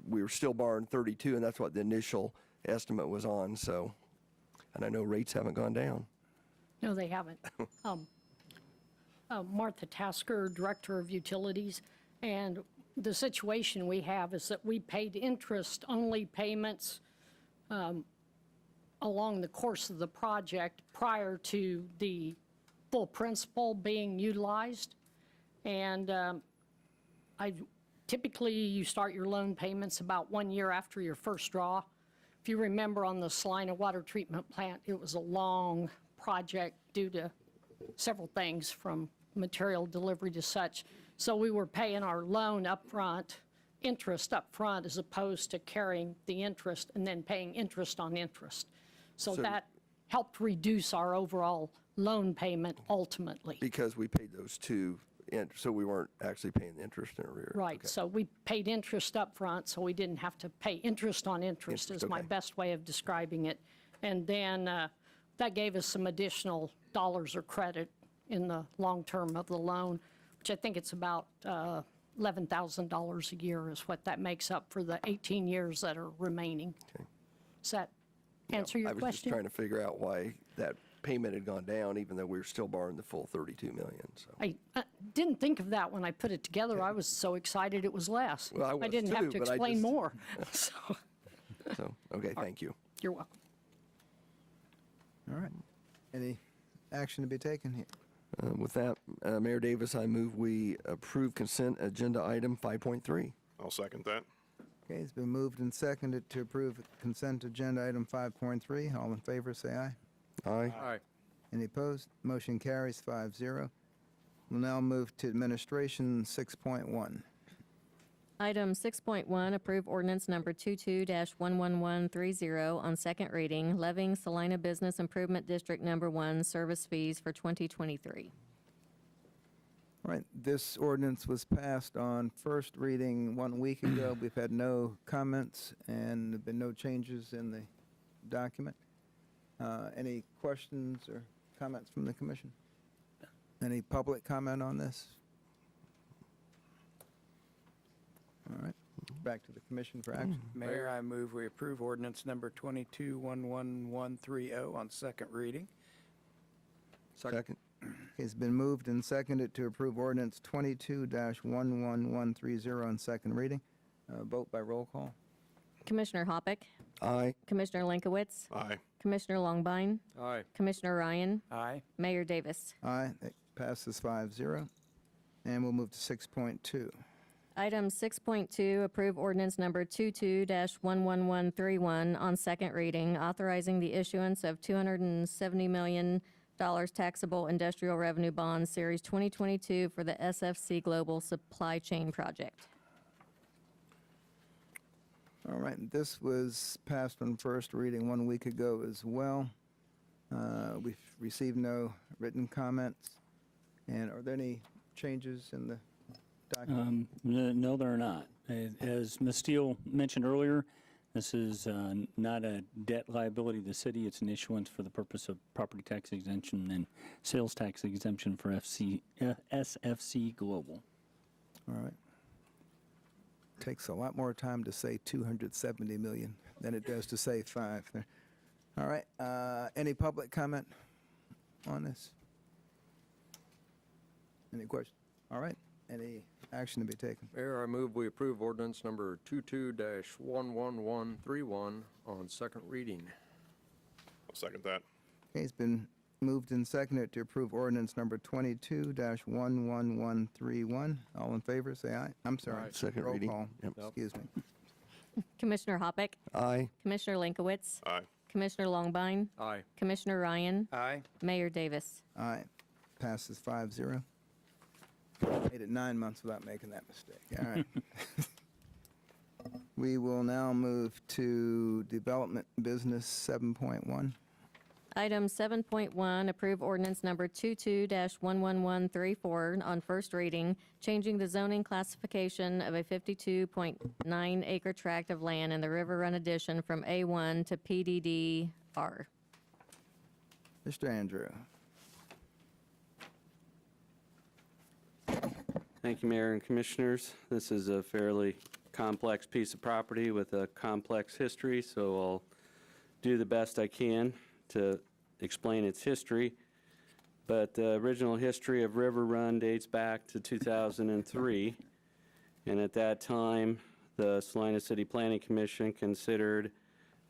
we were still borrowing 32, and that's what the initial estimate was on. So, and I know rates haven't gone down. No, they haven't. Martha Tasker, Director of Utilities, and the situation we have is that we paid interest-only payments along the course of the project prior to the full principal being utilized. And typically, you start your loan payments about 1 year after your first draw. If you remember on the Salina Water Treatment Plant, it was a long project due to several things from material delivery to such. So we were paying our loan upfront, interest upfront, as opposed to carrying the interest and then paying interest on interest. So that helped reduce our overall loan payment ultimately. Because we paid those two, so we weren't actually paying the interest in arrears. Right, Okay. so we paid interest upfront, so we didn't have to pay interest on interest is my okay. best way of describing it. And then that gave us some additional dollars or credit in the long term of the loan, which I think it's about $11,000 a year is what that makes up for the 18 years that are remaining. Okay. Does that answer your I was just question? trying to figure out why that payment had gone down, even though we were still borrowing the full 32 million, so. I didn't think of that when I put it together. I was so excited it was less. Well, I was didn't have too, to but I explain just- more. So, So, okay, thank you. you're welcome. All right. Any action to be taken here? With that, Mayor Davis, I move we approve consent agenda item 5.3. I'll second that. Okay, it's been moved and seconded to approve consent agenda item 5.3. All in favor, say aye. Aye. Aye. Any opposed? Motion carries 5-0. We'll now move to administration 6.1. Item 6.1, approve ordinance number 22-11130 on second reading, levying Salina Business Improvement District Number 1 service fees for 2023. All right, this ordinance was passed on first reading 1 week ago. We've had no comments and there have been no changes in the document. Any questions or comments from the commission? Any public comment on this? All right, back to the commission for action. Mayor, I move we approve ordinance number 22-11130 on second reading. Second. Okay, it's been moved and seconded to approve ordinance 22-11130 on second reading. Vote by roll call. Commissioner Hoppick, Aye. Commissioner Linkowitz, Aye. Commissioner Longbine, Aye. Commissioner Ryan, Aye. Mayor Davis. Aye, that passes 5-0. And we'll move to 6.2. Item 6.2, approve ordinance number 22-11131 on second reading, authorizing the issuance of $270 million taxable industrial revenue bonds, Series 2022, for the SFC Global Supply Chain Project. All right, this was passed on first reading 1 week ago as well. We've received no written comments. And are there any changes in the document? No, there are not. As Ms. Steele mentioned earlier, this is not a debt liability of the city. It's an issuance for the purpose of property tax exemption and sales tax exemption for SFC Global. All right. Takes a lot more time to say 270 million than it does to say 5. All right, any public comment on this? Any questions? All right, any action to be taken? Mayor, I move we approve ordinance number 22-11131 on second reading. I'll second that. Okay, it's been moved and seconded to approve ordinance number 22-11131. All in favor, say aye. I'm sorry. Aye. Second Roll reading. call. Yep. Excuse me. Commissioner Hoppick, Aye. Commissioner Linkowitz, Aye. Commissioner Longbine, Aye. Commissioner Ryan, Aye. Mayor Davis. Aye. Passes 5-0. Made it 9 months without making that mistake. All right. We will now move to development business 7.1. Item 7.1, approve ordinance number 22-11134 on first reading, changing the zoning classification of a 52.9 acre tract of land in the River Run Addition from A1 to PDD-R. Mr. Andrew. Thank you, Mayor and Commissioners. This is a fairly complex piece of property with a complex history, so I'll do the best I can to explain its history. But the original history of River Run dates back to 2003, and at that time, the Salina City Planning Commission considered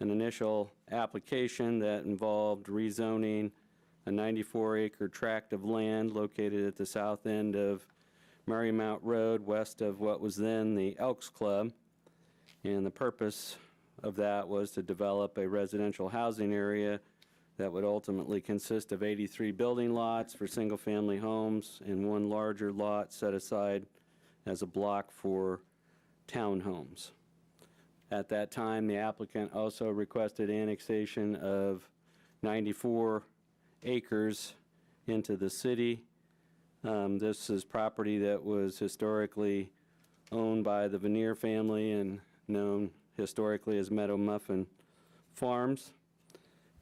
an initial application that involved rezoning a 94-acre tract of land located at the south end of Marymount Road, west of what was then the Elks Club. And the purpose of that was to develop a residential housing area that would ultimately consist of 83 building lots for single-family homes and one larger lot set aside as a block for townhomes. At that time, the applicant also requested annexation of 94 acres into the city. This is property that was historically owned by the Veneer family and known historically as Meadow Muffin Farms.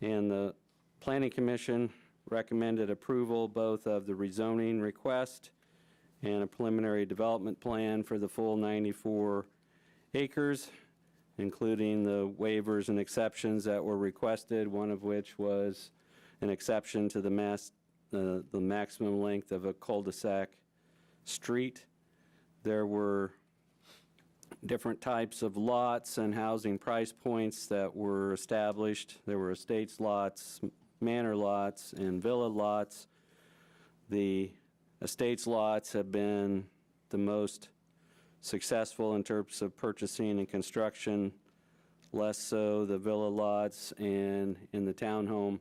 And the Planning Commission recommended approval both of the rezoning request and a preliminary development plan for the full 94 acres, including the waivers and exceptions that were requested, one of which was an exception to the maximum length of a cul-de-sac street. There were different types of lots and housing price points that were established. There were estates lots, manor lots, and villa lots. The estates lots have been the most successful in terms of purchasing and construction, less so the villa lots, and in the townhome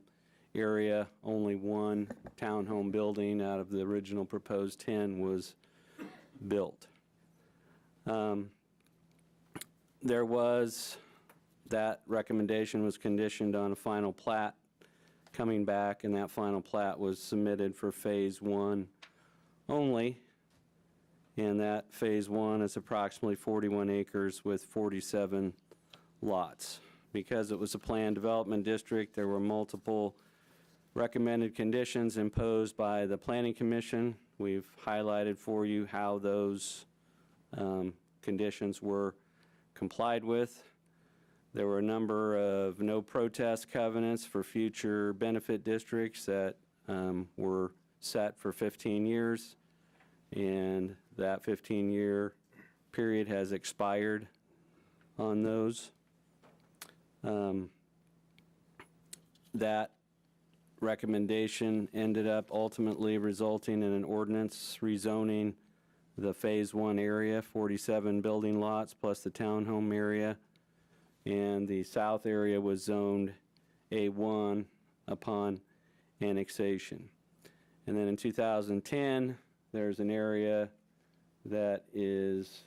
area, only one townhome building out of the original proposed 10 was built. That recommendation was conditioned on a final plat coming back, and that final plat was submitted for Phase 1 only. And that Phase 1 is approximately 41 acres with 47 lots. Because it was a planned development district, there were multiple recommended conditions imposed by the Planning Commission. We've highlighted for you how those conditions were complied with. There were a number of no protest covenants for future benefit districts that were set for 15 years, and that 15-year period has expired on those. that recommendation ended up ultimately resulting in an ordinance rezoning the Phase 1 area, 47 building lots plus the townhome area, and the south area was zoned A1 upon annexation. And then in 2010, there's an area that is,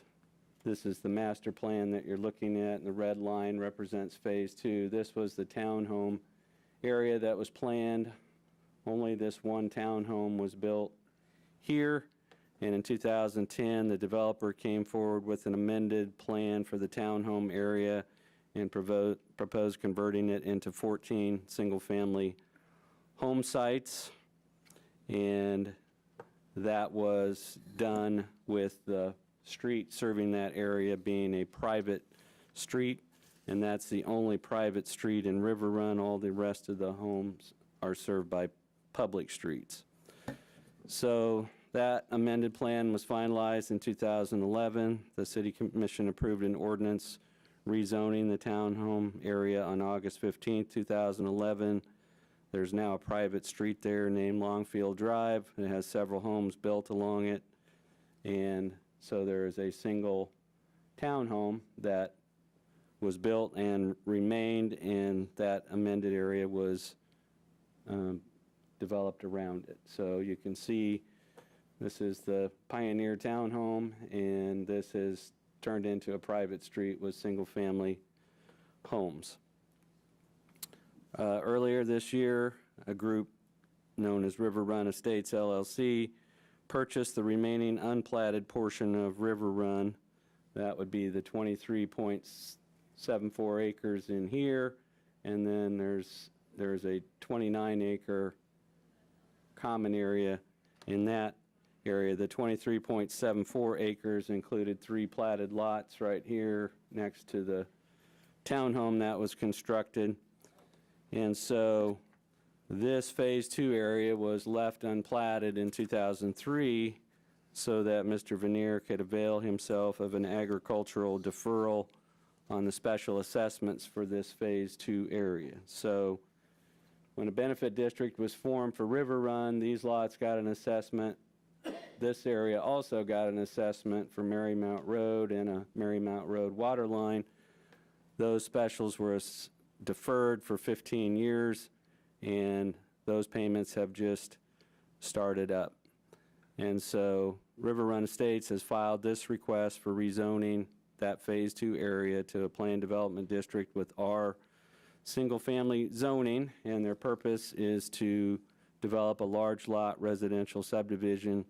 this is the master plan that you're looking at, and the red line represents Phase 2. This was the townhome area that was planned. Only this one townhome was built here. And in 2010, the developer came forward with an amended plan for the townhome area and proposed converting it into 14 single-family home sites. And that was done with the street serving that area being a private street, and that's the only private street in River Run. All the rest of the homes are served by public streets. So that amended plan was finalized in 2011. The City Commission approved an ordinance rezoning the townhome area on August 15, 2011. There's now a private street there named Longfield Drive. It has several homes built along it. And so there is a single townhome that was built and remained, and that amended area was developed around it. So you can see this is the Pioneer Townhome, and this is turned into a private street with single-family homes. Earlier this year, a group known as River Run Estates LLC purchased the remaining unplatted portion of River Run. That would be the 23.74 acres in here, and then there's a 29-acre common area in that area. The 23.74 acres included 3 platted lots right here next to the townhome that was constructed. And so this Phase 2 area was left unplatted in 2003 so that Mr. Vanier could avail himself of an agricultural deferral on the special assessments for this Phase 2 area. So when a benefit district was formed for River Run, these lots got an assessment. This area also got an assessment for Marymount Road and a Marymount Road water line. Those specials were deferred for 15 years, and those payments have just started up. And so River Run Estates has filed this request for rezoning that Phase 2 area to a planned development district with R single-family zoning, and their purpose is to develop a large lot residential subdivision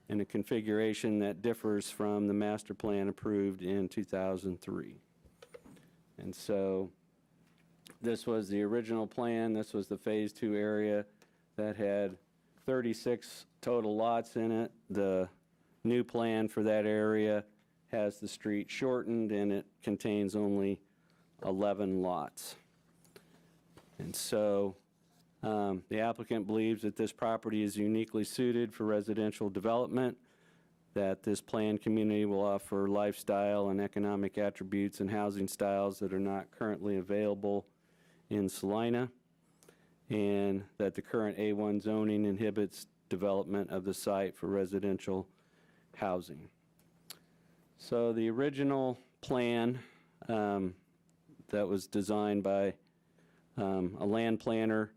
in a configuration that differs from the master plan approved in 2003. And so this was the original plan. This was the Phase 2 area that had 36 total lots in it. The new plan for that area has the street shortened, and it contains only 11 lots. And so the applicant believes that this property is uniquely suited for residential development, that this planned community will offer lifestyle and economic attributes and housing styles that are not currently available in Salina, and that the current A1 zoning inhibits development of the site for residential housing. So the original plan that was designed by a land planner,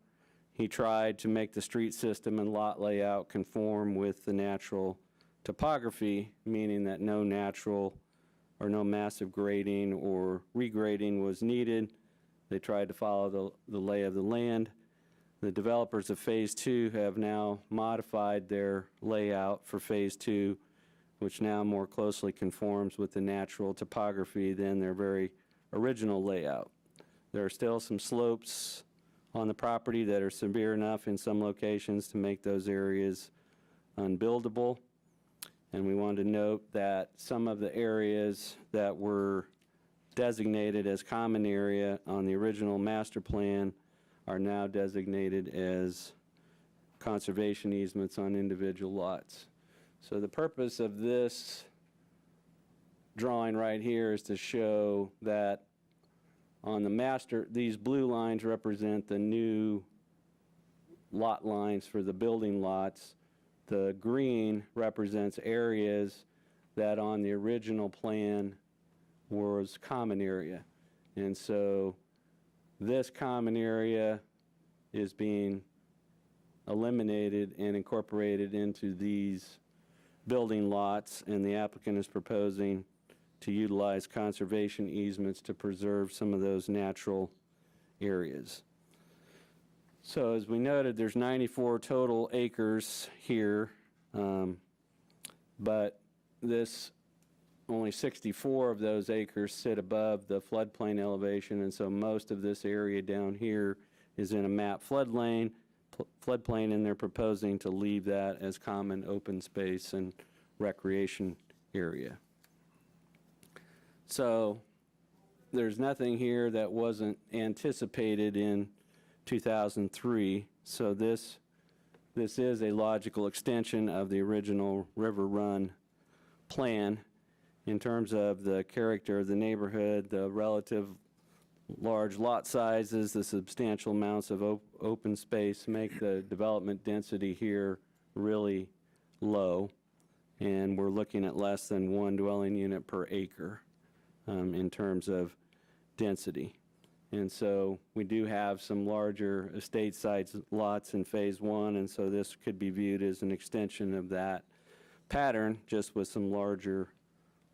he tried to make the street system and lot layout conform with the natural topography, meaning that no natural or no massive grading or regrading was needed. They tried to follow the lay of the land. The developers of Phase 2 have now modified their layout for Phase 2, which now more closely conforms with the natural topography than their very original layout. There are still some slopes on the property that are severe enough in some locations to make those areas unbuildable. And we wanted to note that some of the areas that were designated as common area on the original master plan are now designated as conservation easements on individual lots. So the purpose of this drawing right here is to show that On the master, these blue lines represent the new lot lines for the building lots. The green represents areas that on the original plan was common area. And so this common area is being eliminated and incorporated into these building lots, and the applicant is proposing to utilize conservation easements to preserve some of those natural areas. So as we noted, there's 94 total acres here, but only 64 of those acres sit above the floodplain elevation, and so most of this area down here is in a map floodplain, and they're proposing to leave that as common open space and recreation area. So there's nothing here that wasn't anticipated in 2003, so this is a logical extension of the original River Run plan in terms of the character of the neighborhood, the relative large lot sizes, the substantial amounts of open space make the development density here really low, and we're looking at less than 1 dwelling unit per acre in terms of density. And so we do have some larger estate sites lots in phase 1, and so this could be viewed as an extension of that pattern, just with some larger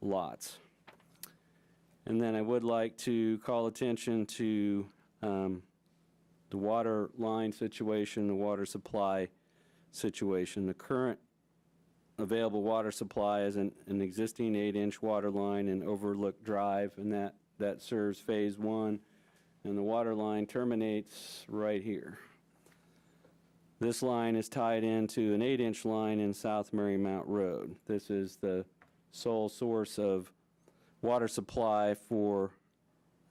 lots. And then I would like to call attention to the water line situation, the water supply situation. The current available water supply is an existing 8-inch water line in Overlook Drive, and that serves phase 1, and the water line terminates right here. This line is tied into an 8-inch line in South Marymount Road. This is the sole source of water supply for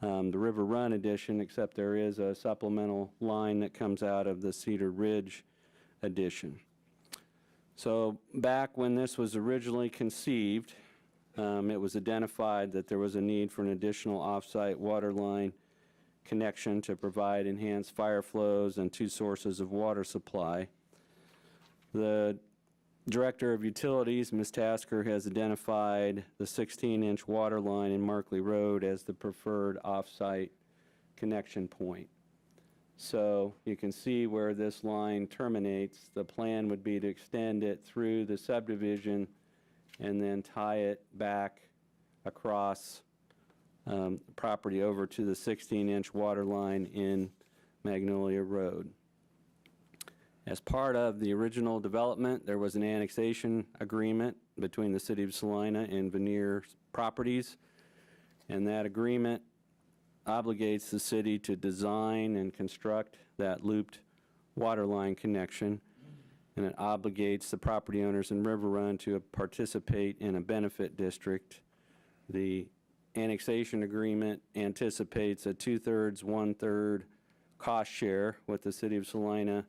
the River Run addition, except there is a supplemental line that comes out of the Cedar Ridge addition. So back when this was originally conceived, it was identified that there was a need for an additional off-site water line connection to provide enhanced fire flows and 2 sources of water supply. The Director of Utilities, Ms. Tasker, has identified the 16-inch water line in Markley Road as the preferred off-site connection point. So you can see where this line terminates. The plan would be to extend it through the subdivision and then tie it back across property over to the 16-inch water line in Magnolia Road. As part of the original development, there was an annexation agreement between the City of Salina and Veneer Properties, and that agreement obligates the city to design and construct that looped water line connection, and it obligates the property owners in River Run to participate in a benefit district. The annexation agreement anticipates a 2/3, 1/3 cost share, with the City of Salina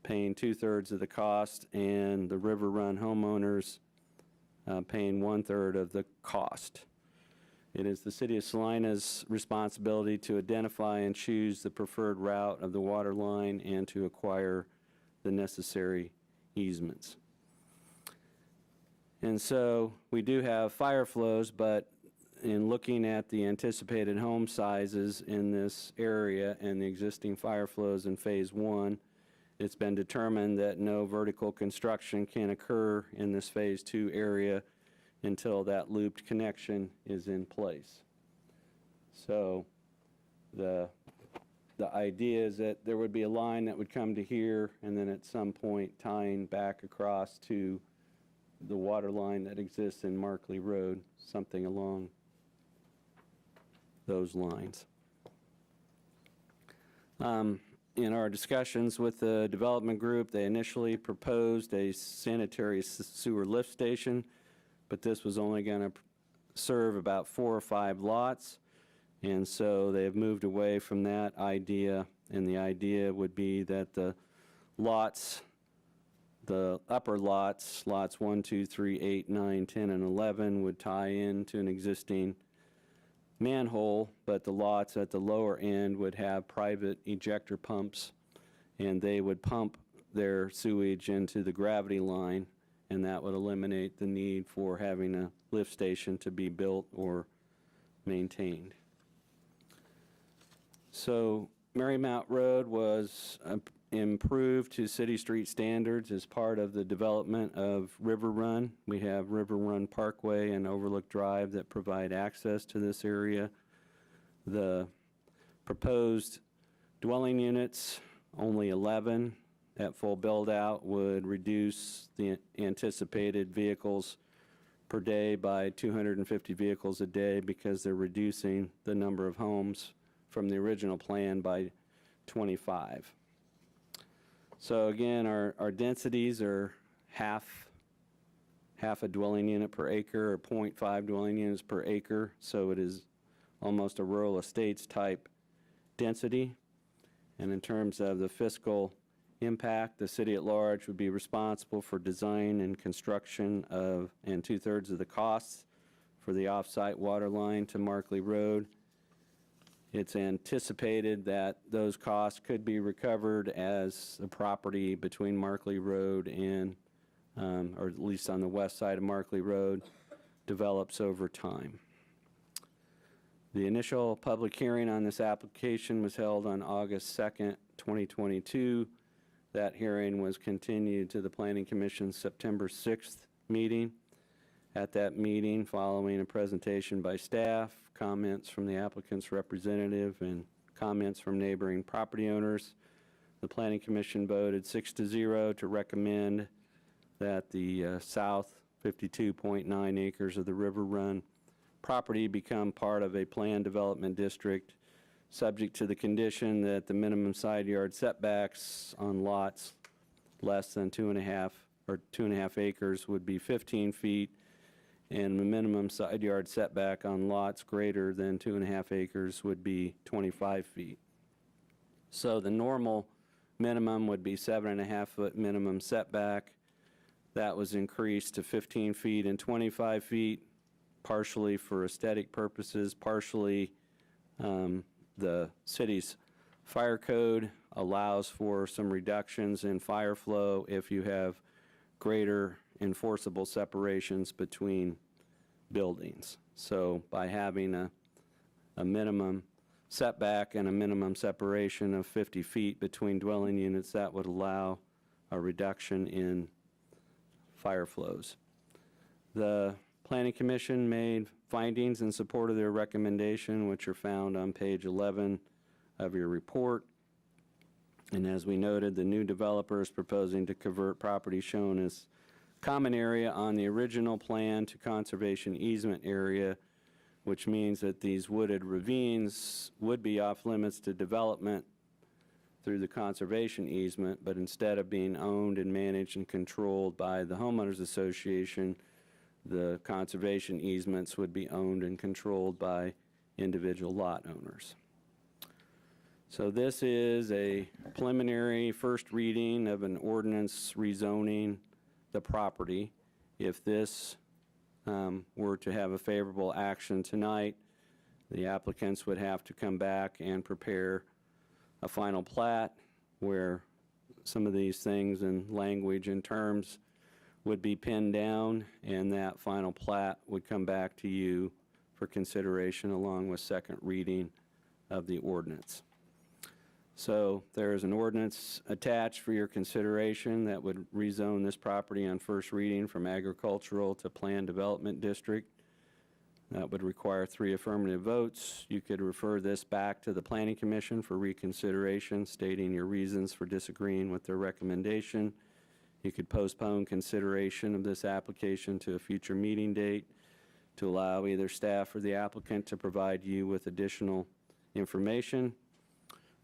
paying 2/3 of the cost and the River Run homeowners paying 1/3 of the cost. It is the City of Salina's responsibility to identify and choose the preferred route of the water line and to acquire the necessary easements. And so we do have fire flows, but in looking at the anticipated home sizes in this area and the existing fire flows in phase 1, it's been determined that no vertical construction can occur in this phase 2 area until that looped connection is in place. So the idea is that there would be a line that would come to here and then at some point tying back across to the water line that exists in Markley Road, something along those lines. In our discussions with the development group, they initially proposed a sanitary sewer lift station, but this was only going to serve about 4 or 5 lots, and so they have moved away from that idea, and the idea would be that the lots, the upper lots, lots 1, 2, 3, 8, 9, 10, and 11, would tie into an existing manhole, but the lots at the lower end would have private ejector pumps, and they would pump their sewage into the gravity line, and that would eliminate the need for having a lift station to be built or maintained. So Marymount Road was improved to city street standards as part of the development of River Run. We have River Run Parkway and Overlook Drive that provide access to this area. The proposed dwelling units, only 11 at full build-out, would reduce the anticipated vehicles per day by 250 vehicles a day because they're reducing the number of homes from the original plan by 25. So again, our densities are half a dwelling unit per acre, or 0.5 dwelling units per acre, so it is almost a rural estates type density. And in terms of the fiscal impact, the city at large would be responsible for design and construction of, and 2/3 of the costs for the off-site water line to Markley Road. It's anticipated that those costs could be recovered as the property between Markley Road and, or at least on the west side of Markley Road, develops over time. The initial public hearing on this application was held on August 2nd, 2022. That hearing was continued to the Planning Commission's September 6th meeting. At that meeting, following a presentation by staff, comments from the applicant's representative, and comments from neighboring property owners, the Planning Commission voted 6-0 to recommend that the south 52.9 acres of the River Run property become part of a planned development district, subject to the condition that the minimum side yard setbacks on lots less than 2.5 acres would be 15 feet, and the minimum side yard setback on lots greater than 2.5 acres would be 25 feet. So the normal minimum would be 7.5-foot minimum setback. That was increased to 15 feet and 25 feet, partially for aesthetic purposes, partially the city's fire code allows for some reductions in fire flow if you have greater enforceable separations between buildings. So by having a minimum setback and a minimum separation of 50 feet between dwelling units, that would allow a reduction in fire flows. The Planning Commission made findings in support of their recommendation, which are found on page 11 of your report. And as we noted, the new developer is proposing to convert property shown as common area on the original plan to conservation easement area, which means that these wooded ravines would be off limits to development through the conservation easement, but instead of being owned and managed and controlled by the homeowners association, the conservation easements would be owned and controlled by individual lot owners. So this is a preliminary first reading of an ordinance rezoning the property. If this were to have a favorable action tonight, the applicants would have to come back and prepare a final plat where some of these things and language and terms would be pinned down, and that final plat would come back to you for consideration along with second reading of the ordinance. So there is an ordinance attached for your consideration that would rezone this property on first reading from agricultural to planned development district. That would require 3 affirmative votes. You could refer this back to the Planning Commission for reconsideration, stating your reasons for disagreeing with their recommendation. You could postpone consideration of this application to a future meeting date to allow either staff or the applicant to provide you with additional information.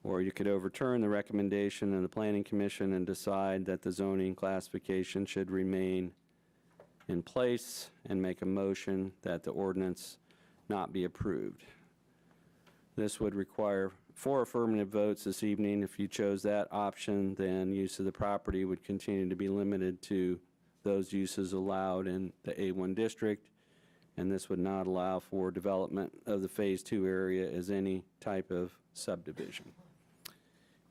Or you could overturn the recommendation of the Planning Commission and decide that the zoning classification should remain in place and make a motion that the ordinance not be approved. This would require 4 affirmative votes this evening. If you chose that option, then use of the property would continue to be limited to those uses allowed in the A1 district, and this would not allow for development of the Phase 2 area as any type of subdivision.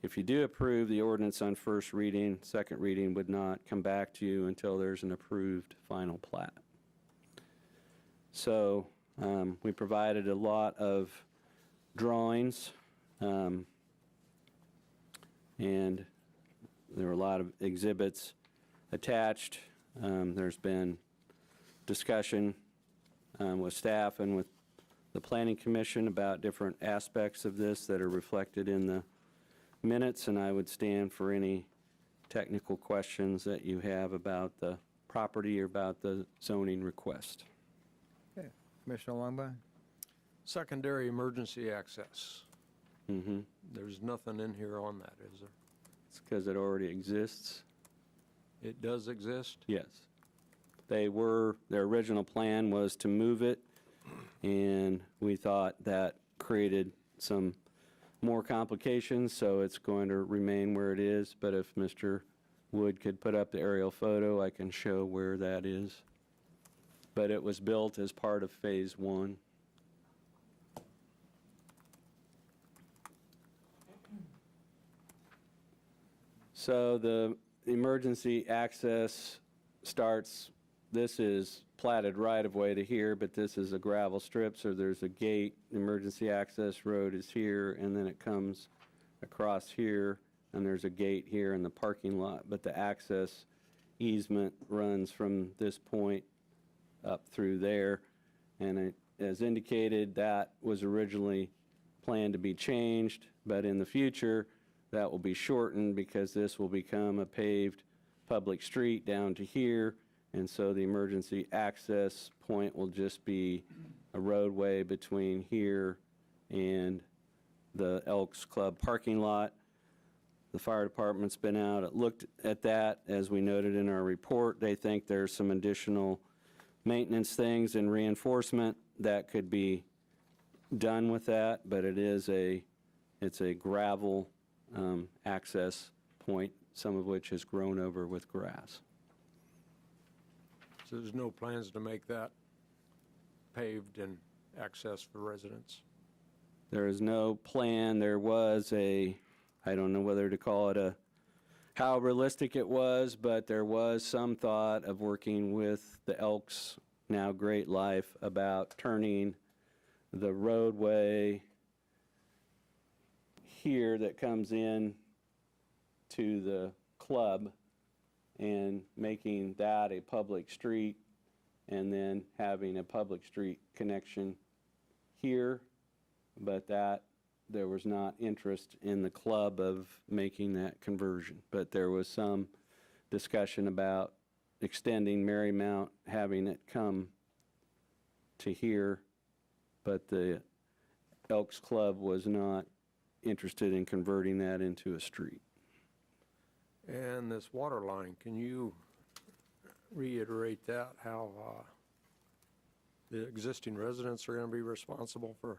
If you do approve the ordinance on first reading, second reading would not come back to you until there's an approved final plat. So we provided a lot of drawings, and there were a lot of exhibits attached. There's been discussion with staff and with the Planning Commission about different aspects of this that are reflected in the minutes, and I would stand for any technical questions that you have about the property or about the zoning request. Okay. Commissioner Longbine? Secondary emergency access. Mm-hmm. There's nothing in here on that, is there? It's because it already exists. It does exist? Yes. Their original plan was to move it, and we thought that created some more complications, so it's going to remain where it is. But if Mr. Wood could put up the aerial photo, I can show where that is. But it was built as part of Phase 1. So the emergency access starts, this is platted right-of-way to here, but this is a gravel strip, so there's a gate. Emergency access road is here, and then it comes across here, and there's a gate here in the parking lot. But the access easement runs from this point up through there, and as indicated, that was originally planned to be changed, but in the future, that will be shortened because this will become a paved public street down to here. And so the emergency access point will just be a roadway between here and the Elks Club parking lot. The fire department's been out, it looked at that, as we noted in our report. They think there's some additional maintenance things and reinforcement that could be done with that, but it's a gravel access point, some of which has grown over with grass. So there's no plans to make that paved and access for residents? There is no plan. There was I don't know whether to call it how realistic it was, but there was some thought of working with the Elks, now Great Life, about turning the roadway here that comes in to the club and making that a public street, and then having a public street connection here, but that there was not interest in the club of making that conversion. But there was some discussion about extending Marymount, having it come to here, but the Elks Club was not interested in converting that into a street. And this water line, can you reiterate that, how the existing residents are going to be responsible for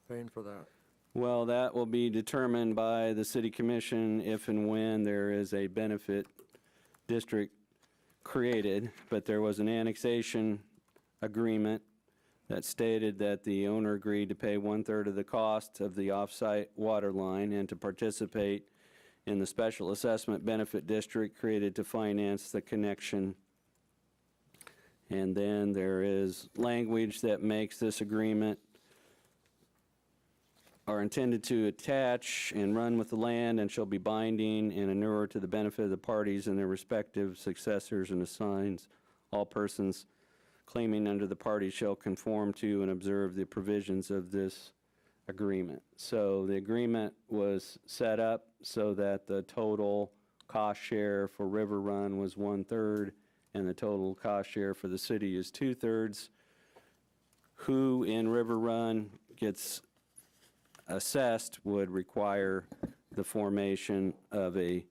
paying for that? Well, that will be determined by the city commission if and when there is a benefit district created, but there was an annexation agreement that stated that the owner agreed to pay 1/3 of the cost of the off-site water line and to participate in the special assessment benefit district created to finance the connection. And then there is language that makes this agreement are intended to attach and run with the land and shall be binding and inure to the benefit of the parties and their respective successors, and assigns all persons claiming under the party shall conform to and observe the provisions of this agreement. So the agreement was set up so that the total cost share for River Run was 1/3 and the total cost share for the city is 2/3. Who in River Run gets assessed would require the formation of a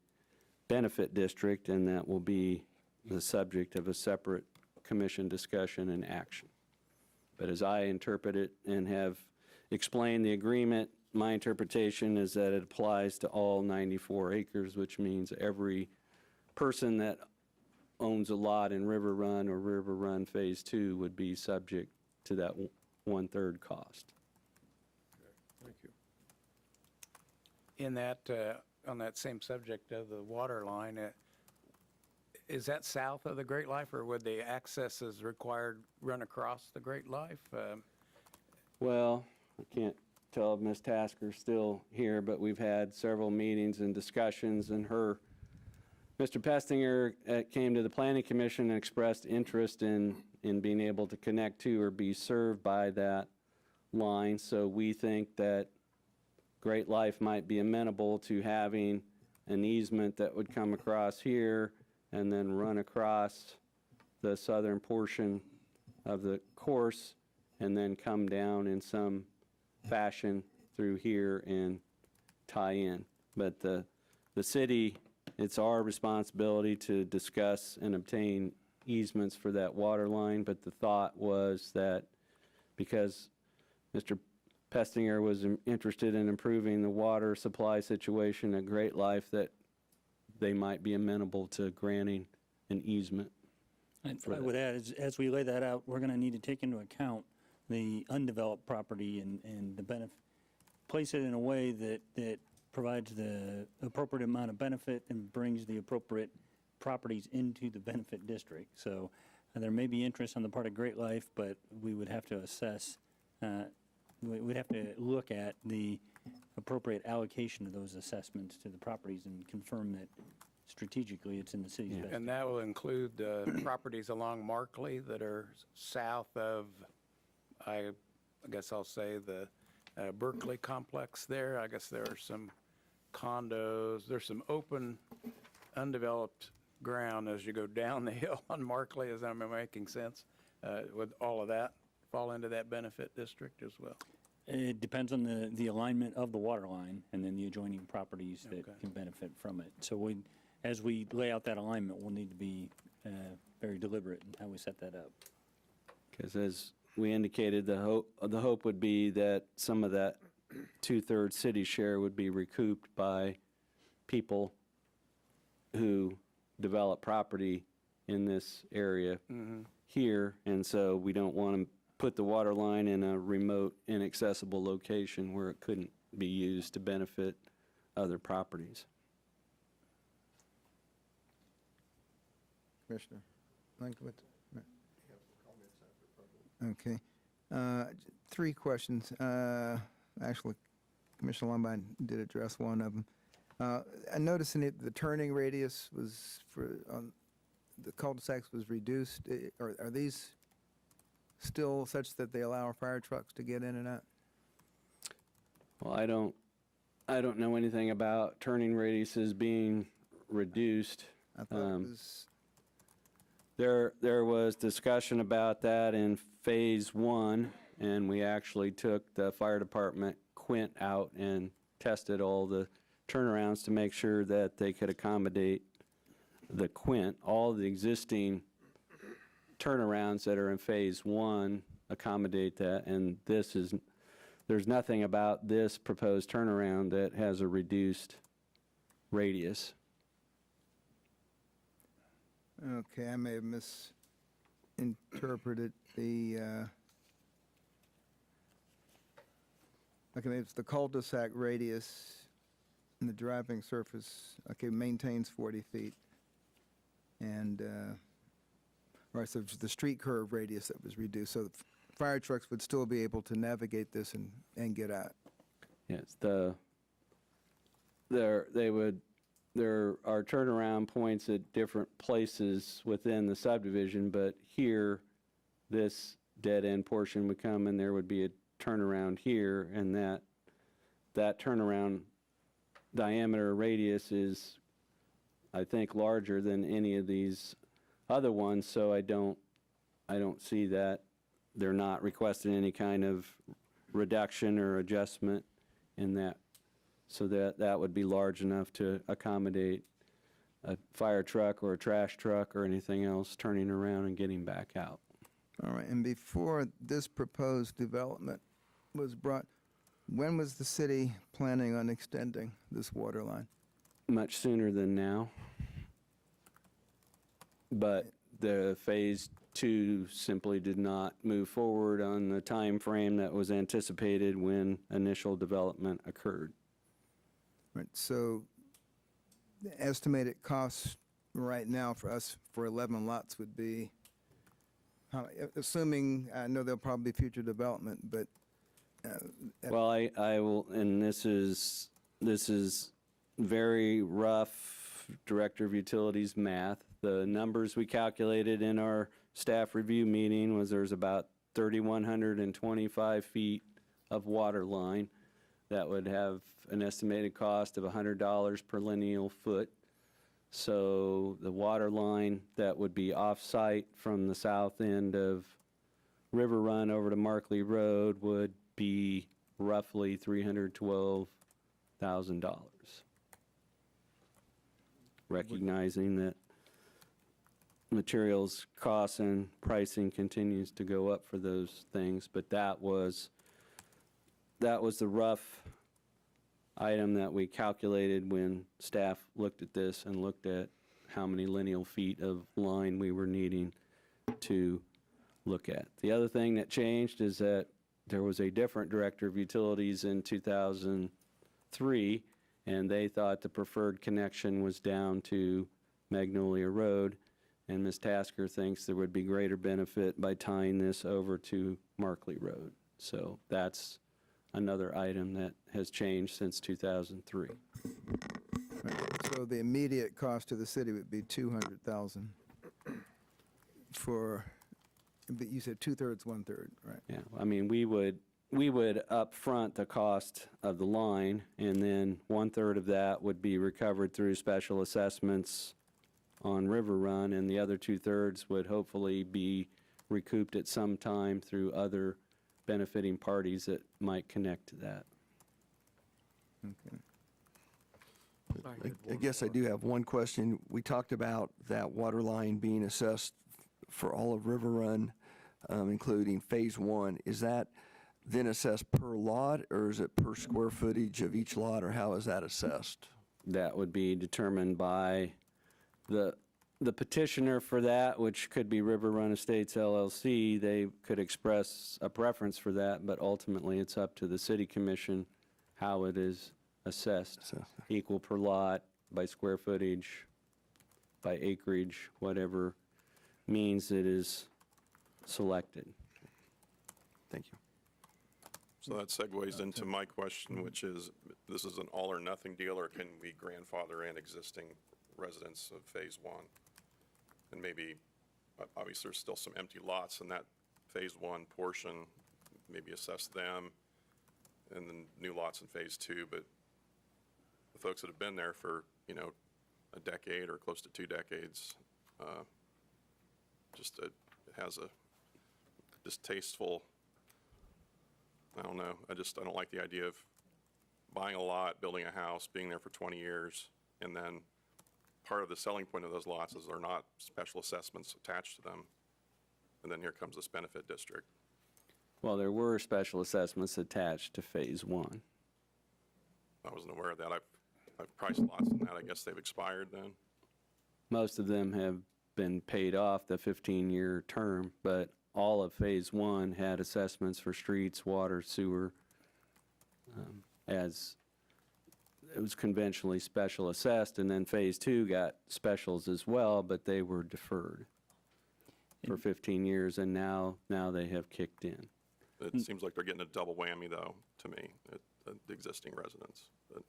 benefit district, and that will be the subject of a separate commission discussion and action. But as I interpret it and have explained the agreement, my interpretation is that it applies to all 94 acres, which means every person that owns a lot in River Run or River Run Phase 2 would be subject to that one-third cost. Thank you. In that, on that same subject of the water line, is that south of the Great Life, or would the access as required run across the Great Life? Well, I can't tell if Ms. Tasker's still here, but we've had several meetings and discussions, and Mr. Pestinger came to the Planning Commission and expressed interest in being able to connect to or be served by that line. So we think that Great Life might be amenable to having an easement that would come across here and then run across the southern portion of the course and then come down in some fashion through here and tie in. But the city, it's our responsibility to discuss and obtain easements for that water line, but the thought was that because Mr. Pestinger was interested in improving the water supply situation at Great Life, that they might be amenable to granting an easement. I would add, as we lay that out, we're going to need to take into account the undeveloped property and the benefit, place it in a way that provides the appropriate amount of benefit and brings the appropriate properties into the benefit district. So there may be interest on the part of Great Life, but we would have to assess, we'd have to look at the appropriate allocation of those assessments to the properties and confirm that strategically it's in the city's best. And that will include properties along Markley that are south of, I guess I'll say, the Berkeley complex there. I guess there are some condos, there's some open, undeveloped ground as you go down the hill on Markley, as I'm making sense. Would all of that fall into that benefit district as well? It depends on the alignment of the water line and then the adjoining properties that can benefit from it. So as we lay out that alignment, we'll need to be very deliberate in how we set that up. Because as we indicated, the hope would be that some of that two-thirds city share would be recouped by people who develop property in this area here. And so we don't want to put the water line in a remote, inaccessible location where it couldn't be used to benefit other properties. Commissioner Lankiewicz? Okay. 3 questions. Actually, Commissioner Lombard did address one of them. I noticed in it the turning radius was on the cul-de-sacs was reduced. Are these still such that they allow fire trucks to get in and out? Well, I don't know anything about turning radiuses being reduced. I thought it was. There was discussion about that in phase 1, and we actually took the fire department quint out and tested all the turnarounds to make sure that they could accommodate the quint. All the existing turnarounds that are in phase 1 accommodate that, and there's nothing about this proposed turnaround that has a reduced radius. Okay, I may have misinterpreted the, okay, maybe it's the cul-de-sac radius and the driving surface, okay, maintains 40 feet. And, all right, so it's the street curve radius that was reduced, so the fire trucks would still be able to navigate this and get out. Yes, there are turnaround points at different places within the subdivision, but here, this dead-end portion would come and there would be a turnaround here, and that turnaround diameter radius is, I think, larger than any of these other ones, so I don't see that they're not requesting any kind of reduction or adjustment in that. So that would be large enough to accommodate a fire truck or a trash truck or anything else turning around and getting back out. All right, and before this proposed development was brought, when was the city planning on extending this water line? Much sooner than now. But the phase 2 simply did not move forward on the time frame that was anticipated when initial development occurred. Right, so the estimated cost right now for us for 11 lots would be, assuming, I know there'll probably be future development, but Well, I will, and this is very rough Director of Utilities math. The numbers we calculated in our staff review meeting was there's about 3,125 feet of water line that would have an estimated cost of $100 per lineal foot. So the water line that would be off-site from the south end of River Run over to Markley Road would be roughly $312,000. Recognizing that materials costs and pricing continues to go up for those things, but that was the rough item that we calculated when staff looked at this and looked at how many lineal feet of line we were needing to look at. The other thing that changed is that there was a different Director of Utilities in 2003, and they thought the preferred connection was down to Magnolia Road, and Ms. Tasker thinks there would be greater benefit by tying this over to Markley Road. So that's another item that has changed since 2003. so the immediate cost to the city would be $200,000 for, but you said 2/3, 1/3, right? Yeah, I mean, we would upfront the cost of the line, and then 1/3 of that would be recovered through special assessments on River Run, and the other 2/3 would hopefully be recouped at some time through other benefiting parties that might connect to that. Okay. I guess I do have one question. We talked about that water line being assessed for all of River Run, including Phase 1. Is that then assessed per lot, or is it per square footage of each lot, or how is that assessed? That would be determined by the petitioner for that, which could be River Run Estates LLC. They could express a preference for that, but ultimately it's up to the city commission how it is assessed. Equal per lot, by square footage, by acreage, whatever means it is selected. Thank you. So that segues into my question, which is, this is an all or nothing deal, or can we grandfather in existing residents of Phase 1? And maybe, obviously, there's still some empty lots in that Phase 1 portion, maybe assess them, and then new lots in Phase 2, but the folks that have been there for, a decade or close to 2 decades, it has a distasteful, I don't know, I don't like the idea of buying a lot, building a house, being there for 20 years, and then part of the selling point of those lots is they're not special assessments attached to them, and then here comes this benefit district. Well, there were special assessments attached to Phase 1. I wasn't aware of that. I've priced lots in that. I guess they've expired then. Most of them have been paid off the 15-year term, but all of Phase 1 had assessments for streets, water, sewer, as it was conventionally special assessed, and then Phase 2 got specials as well, but they were deferred for 15 years, and now they have kicked in. It seems like they're getting a double whammy, though, to me, the existing residents. But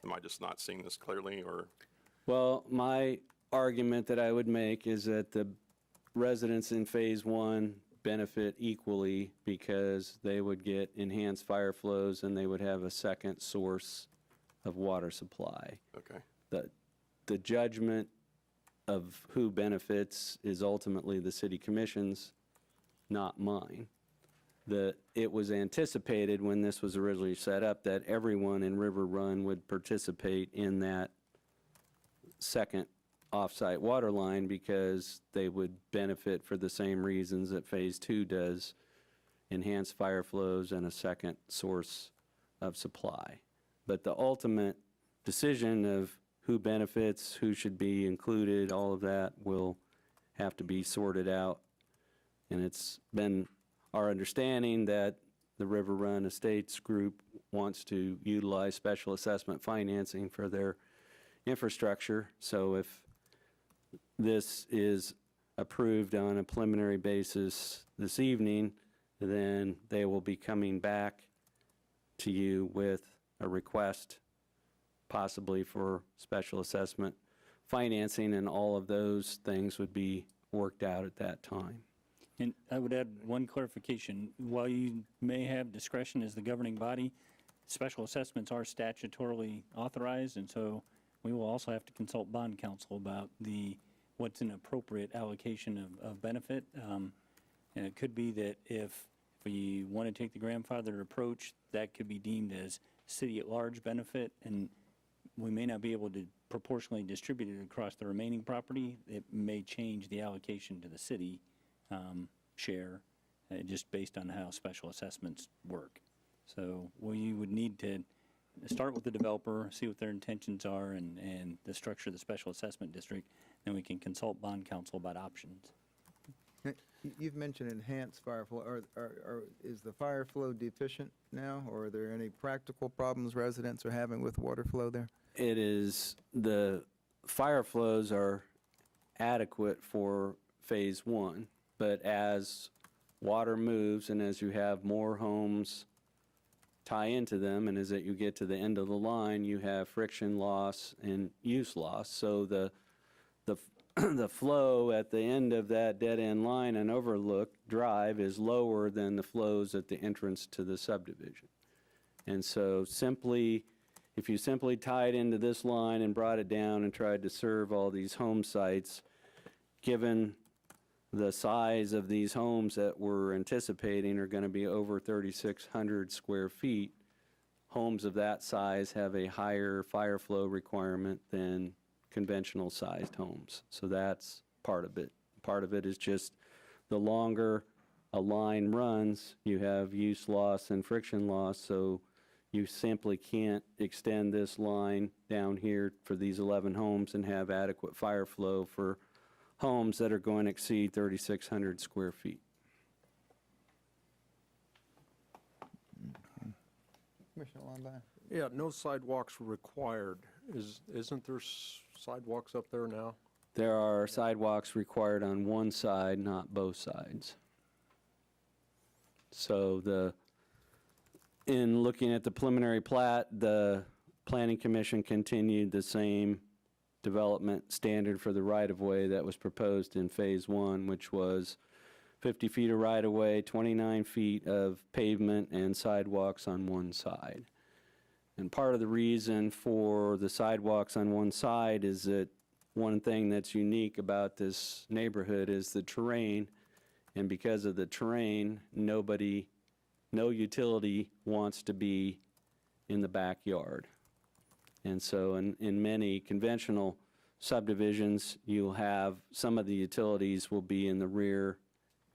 am I just not seeing this clearly, or? Well, my argument that I would make is that the residents in Phase 1 benefit equally because they would get enhanced fire flows and they would have a second source of water supply. Okay. The judgment of who benefits is ultimately the city commission's, not mine. It was anticipated when this was originally set up that everyone in River Run would participate in that second off-site water line because they would benefit for the same reasons that Phase 2 does, enhanced fire flows and a second source of supply. But the ultimate decision of who benefits, who should be included, all of that will have to be sorted out And it's been our understanding that the River Run Estates Group wants to utilize special assessment financing for their infrastructure. So if this is approved on a preliminary basis this evening, then they will be coming back to you with a request possibly for special assessment financing, and all of those things would be worked out at that time. And I would add one clarification. While you may have discretion as the governing body, special assessments are statutorily authorized, and so we will also have to consult bond counsel about what's an appropriate allocation of benefit. And it could be that if we want to take the grandfathered approach, that could be deemed as city at large benefit, and we may not be able to proportionally distribute it across the remaining property. It may change the allocation to the city share, just based on how special assessments work. So we would need to start with the developer, see what their intentions are, and the structure of the special assessment district. Then we can consult bond counsel about options. You've mentioned enhanced fire flow. Is the fire flow deficient now, or are there any practical problems residents are having with water flow there? It is, the fire flows are adequate for phase one, but as water moves and as you have more homes tie into them, and as that you get to the end of the line, you have friction loss and use loss. So the flow at the end of that dead-end line and Overlook Drive is lower than the flows at the entrance to the subdivision. And so if you simply tied into this line and brought it down and tried to serve all these home sites, given the size of these homes that we're anticipating are going to be over 3,600 square feet, homes of that size have a higher fire flow requirement than conventional sized homes. So that's part of it. Part of it is just the longer a line runs, you have use loss and friction loss, so you simply can't extend this line down here for these 11 homes and have adequate fire flow for homes that are going to exceed 3,600 square feet. Commissioner Lombard? Yeah, no sidewalks required. Isn't there sidewalks up there now? There are sidewalks required on one side, not both sides. So in looking at the preliminary plat, the Planning Commission continued the same development standard for the right-of-way that was proposed in phase one, which was 50 feet of right-of-way, 29 feet of pavement, and sidewalks on one side. And part of the reason for the sidewalks on one side is that one thing that's unique about this neighborhood is the terrain, and because of the terrain, no utility wants to be in the backyard. And so in many conventional subdivisions, you'll have some of the utilities will be in the rear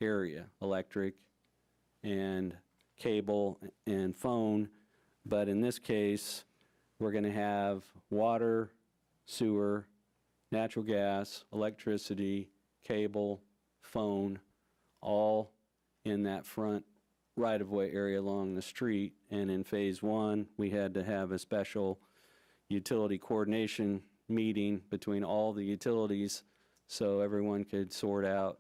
area, electric and cable and phone. But in this case, we're going to have water, sewer, natural gas, electricity, cable, phone, all in that front right-of-way area along the street. And in phase one, we had to have a special utility coordination meeting between all the utilities so everyone could sort out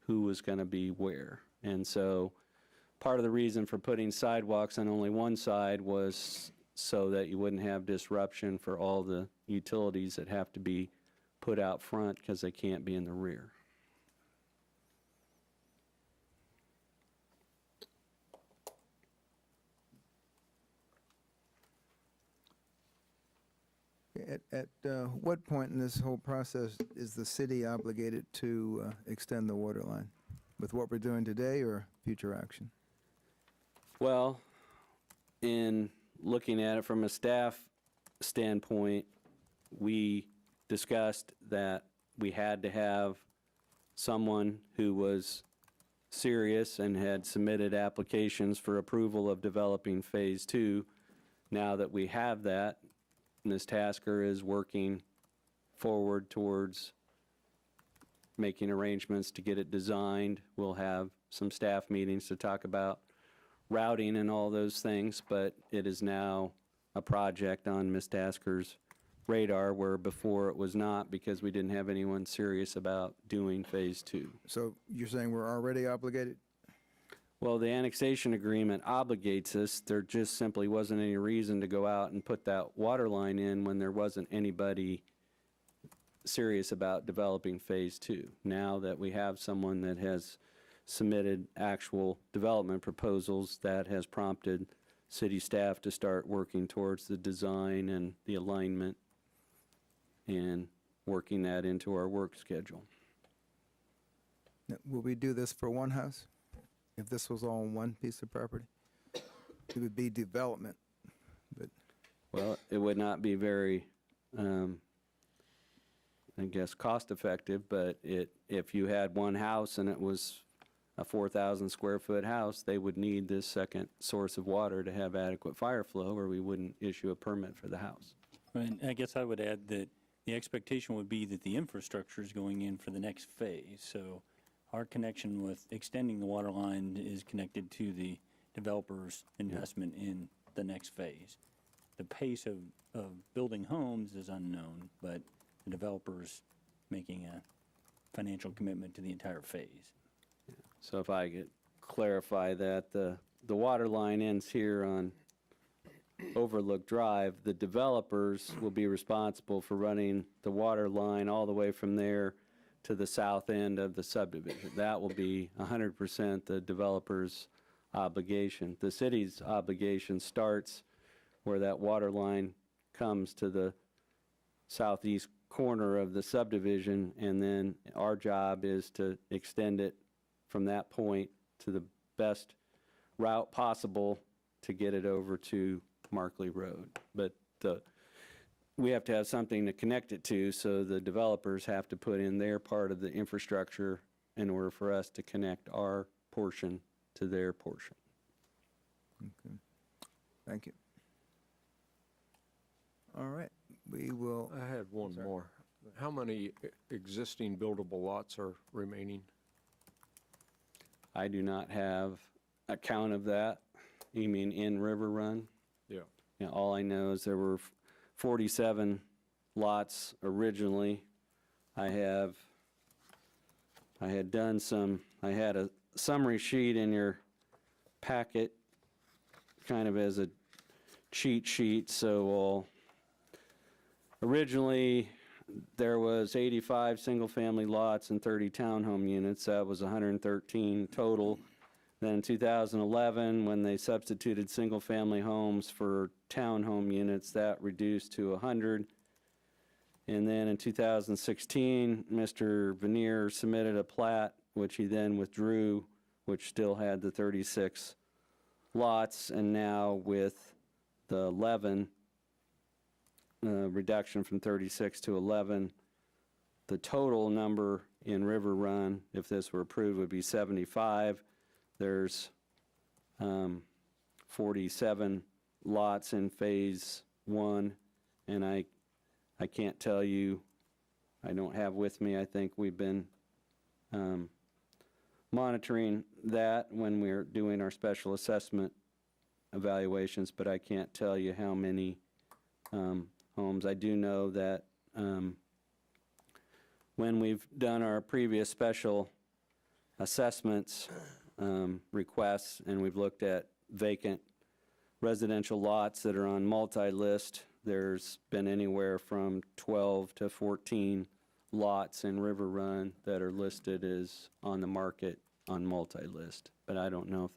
who was going to be where. And so part of the reason for putting sidewalks on only one side was so that you wouldn't have disruption for all the utilities that have to be put out front because they can't be in the rear. At what point in this whole process is the city obligated to extend the water line? With what we're doing today or future action? Well, in looking at it from a staff standpoint, we discussed that we had to have someone who was serious and had submitted applications for approval of developing phase two. Now that we have that, Ms. Tasker is working forward towards making arrangements to get it designed. We'll have some staff meetings to talk about routing and all those things, but it is now a project on Ms. Dasker's radar, where before it was not, because we didn't have anyone serious about doing Phase 2. So you're saying we're already obligated? Well, the annexation agreement obligates us. There just simply wasn't any reason to go out and put that water line in when there wasn't anybody serious about developing Phase 2. Now that we have someone that has submitted actual development proposals, that has prompted city staff to start working towards the design and the alignment and working that into our work schedule. Now, will we do this for one house? If this was all on one piece of property? It would be development, but Well, it would not be very, I guess, cost-effective, but if you had one house and it was a 4,000 square foot house, they would need this second source of water to have adequate fire flow, or we wouldn't issue a permit for the house. And I guess I would add that the expectation would be that the infrastructure is going in for the next phase. So our connection with extending the water line is connected to the developer's investment in the next phase. The pace of building homes is unknown, but the developer's making a financial commitment to the entire phase. So if I could clarify that, the water line ends here on Overlook Drive. The developers will be responsible for running the water line all the way from there to the south end of the subdivision. That will be 100% the developer's obligation. The city's obligation starts where that water line comes to the southeast corner of the subdivision, and then our job is to extend it from that point to the best route possible to get it over to Markley Road. But we have to have something to connect it to, so the developers have to put in their part of the infrastructure in order for us to connect our portion to their portion. okay. Thank you. All right, we will. I had one more. How many existing buildable lots are remaining? I do not have a count of that. You mean in River Run? Yeah. Yeah, all I know is there were 47 lots originally. I had a summary sheet in your packet, kind of as a cheat sheet. So originally there was 85 single-family lots and 30 townhome units. That was 113 total. Then in 2011, when they substituted single-family homes for townhome units, that reduced to 100. And then in 2016, Mr. Veneer submitted a plat, which he then withdrew, which still had the 36 lots. And now with the 11, reduction from 36 to 11, the total number in River Run, if this were approved, would be 75. There's 47 lots in Phase 1, and I can't tell you, I don't have with me, I think we've been monitoring that when we're doing our special assessment evaluations, but I can't tell you how many homes. I do know that when we've done our previous special assessments requests, and we've looked at vacant residential lots that are on multi-list, there's been anywhere from 12 to 14 lots in River Run that are listed as on the market on multi-list. But I don't know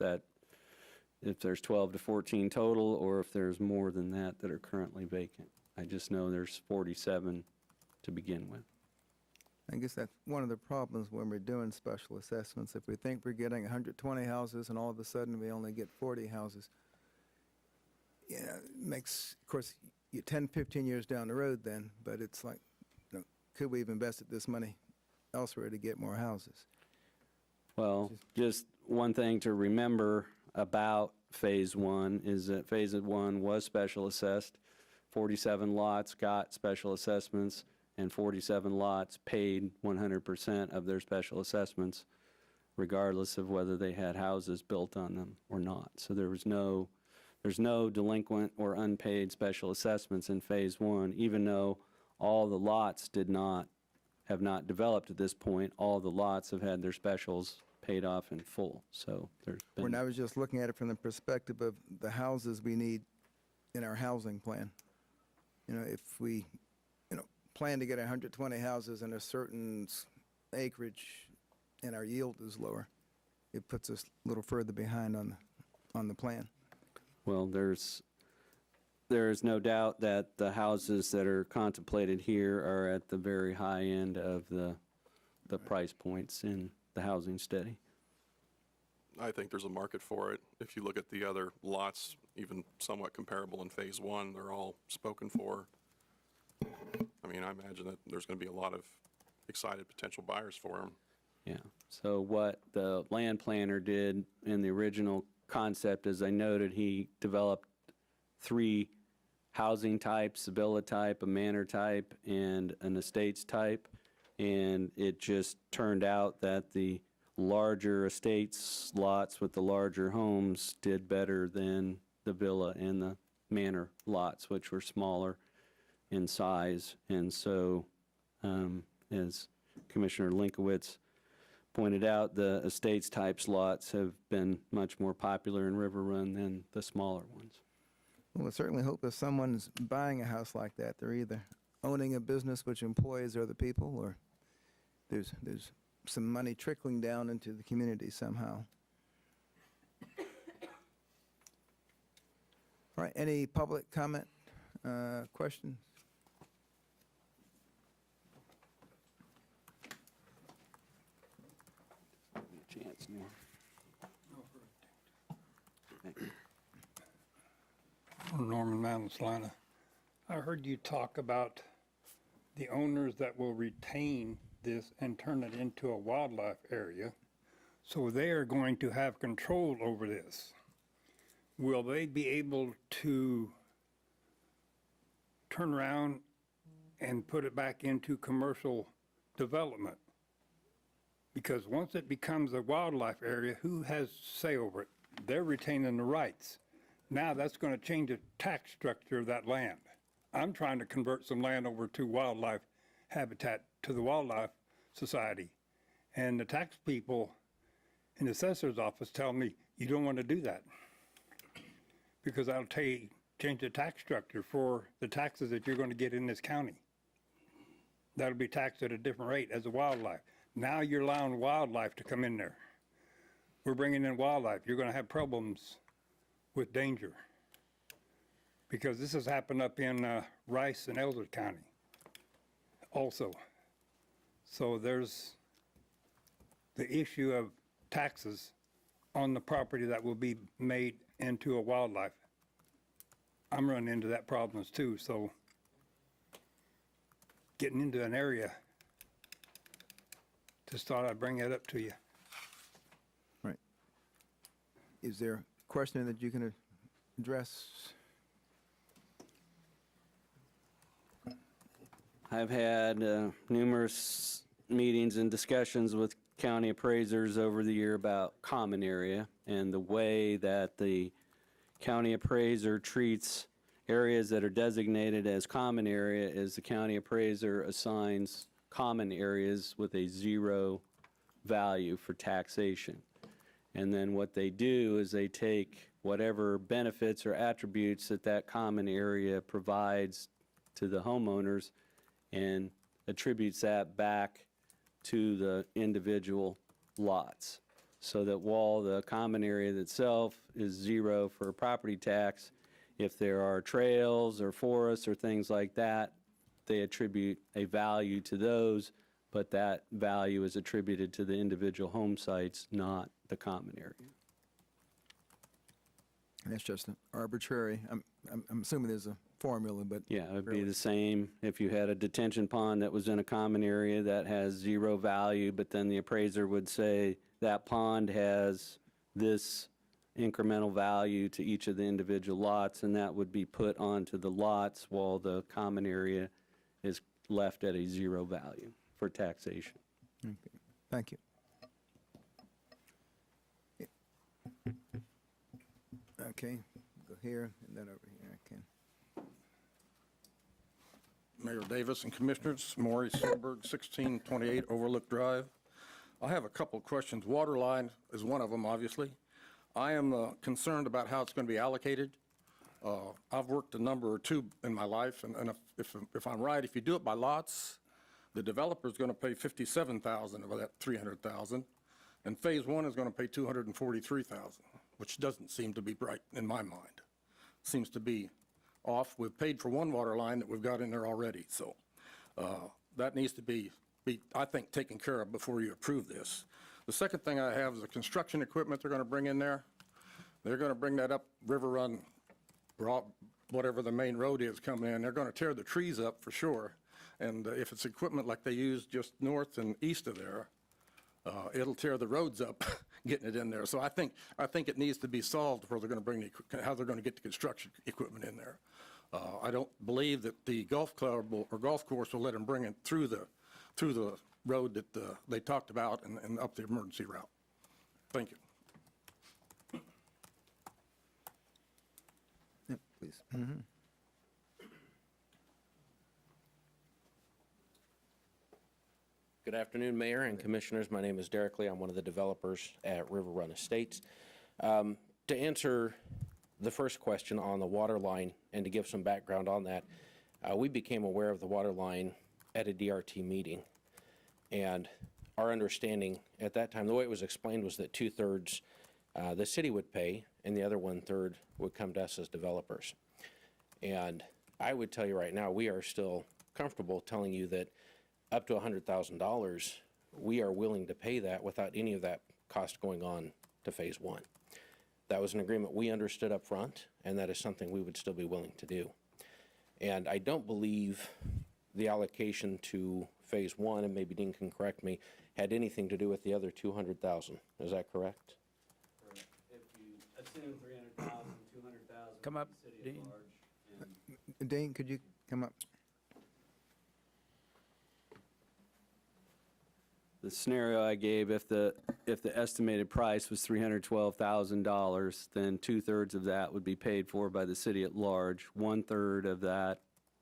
if there's 12 to 14 total, or if there's more than that that are currently vacant. I just know there's 47 to begin with. I guess that's one of the problems when we're doing special assessments. If we think we're getting 120 houses and all of a sudden we only get 40 houses, yeah, it makes, of course, you're 10, 15 years down the road then, but it's like, could we have invested this money elsewhere to get more houses? Well, just one thing to remember about Phase 1 is that Phase 1 was special assessed. 47 lots got special assessments, and 47 lots paid 100% of their special assessments, regardless of whether they had houses built on them or not. So there's no delinquent or unpaid special assessments in Phase 1, even though all the lots have not developed at this point. All the lots have had their specials paid off in full. So there's been... When I was just looking at it from the perspective of the houses we need in our housing plan. You know, if we, plan to get 120 houses in a certain acreage and our yield is lower, it puts us a little further behind on the plan. Well, there is no doubt that the houses that are contemplated here are at the very high end of the price points in the housing study. I think there's a market for it. If you look at the other lots, even somewhat comparable in Phase 1, they're all spoken for. I mean, I imagine that there's going to be a lot of excited potential buyers for them. Yeah. So what the land planner did in the original concept, as I noted, he developed 3 housing types: a villa type, a manor type, and an estates type. And it just turned out that the larger estates lots with the larger homes did better than the villa and the manor lots, which were smaller in size. And so, as Commissioner Linkowitz pointed out, the estates types lots have been much more popular in River Run than the smaller ones. Well, I certainly hope if someone's buying a house like that, they're either owning a business which employs other people, or there's some money trickling down into the community somehow. All right, any public comment, questions? Chance more. Norman Mountain, Salina. I heard you talk about the owners that will retain this and turn it into a wildlife area. So they are going to have control over this. Will they be able to turn around and put it back into commercial development? Because once it becomes a wildlife area, who has say over it? They're retaining the rights. Now that's going to change the tax structure of that land. I'm trying to convert some land over to wildlife habitat to the Wildlife Society. And the tax people in the assessor's office tell me, you don't want to do that. Because that'll change the tax structure for the taxes that you're going to get in this county. That'll be taxed at a different rate as a wildlife. Now you're allowing wildlife to come in there. We're bringing in wildlife. You're going to have problems with danger. Because this has happened up in Rice and Elder County also. So there's the issue of taxes on the property that will be made into a wildlife. I'm running into that problems too, so getting into an area, just thought I'd bring that up to you. Right. Is there a question that you can address? I've had numerous meetings and discussions with county appraisers over the year about common area and the way that the county appraiser treats areas that are designated as common area is the county appraiser assigns common areas with a 0 value for taxation. And then what they do is they take whatever benefits or attributes that that common area provides to the homeowners and attributes that back to the individual lots. So that while the common area itself is 0 for property tax, if there are trails or forests or things like that, they attribute a value to those, but that value is attributed to the individual home sites, not the common area. That's just an arbitrary, I'm assuming there's a formula, but. Yeah, it would be the same if you had a detention pond that was in a common area that has 0 value, but then the appraiser would say that pond has this incremental value to each of the individual lots, and that would be put onto the lots while the common area is left at a zero value for taxation. Okay. Thank you. Okay, go here and then over here. Okay. Mayor Davis and Commissioners, Maurice Silberg, 1628 Overlook Drive. I have a couple of questions. Water line is one of them, obviously. I am concerned about how it's going to be allocated. I've worked a number or two in my life, and if I'm right, if you do it by lots, the developer is going to pay $57,000 of that $300,000, and Phase 1 is going to pay $243,000, which doesn't seem to be right in my mind. Seems to be off. We've paid for one water line that we've got in there already, so that needs to be, I think, taken care of before you approve this. The second thing I have is the construction equipment they're going to bring in there. They're going to bring that up River Run, whatever the main road is coming in. They're going to tear the trees up for sure, and if it's equipment like they use just north and east of there, it'll tear the roads up getting it in there. So I think it needs to be solved where they're going to bring how they're going to get the construction equipment in there. I don't believe that the golf club or golf course will let them bring it through the road that they talked about and up the emergency route. Thank you. Yep, please. Good afternoon, Mayor and Commissioners. My name is Derek Lee. I'm one of the developers at River Run Estates. To answer the first question on the water line and to give some background on that, we became aware of the water line at a DRT meeting. And our understanding at that time, the way it was explained, was that 2/3 the city would pay and the other 1/3 would come to us as developers. And I would tell you right now, we are still comfortable telling you that up to $100,000, we are willing to pay that without any of that cost going on to Phase 1. That was an agreement we understood up front, and that is something we would still be willing to do. And I don't believe the allocation to Phase 1, and maybe Dean can correct me, had anything to do with the other $200,000. Is that correct? Correct. If you assume $300,000, $200,000. Come up, Dean. Dean, could you come up? The scenario I gave, if the estimated price was $312,000, then 2/3 of that would be paid for by the city at large. 1/3 of that,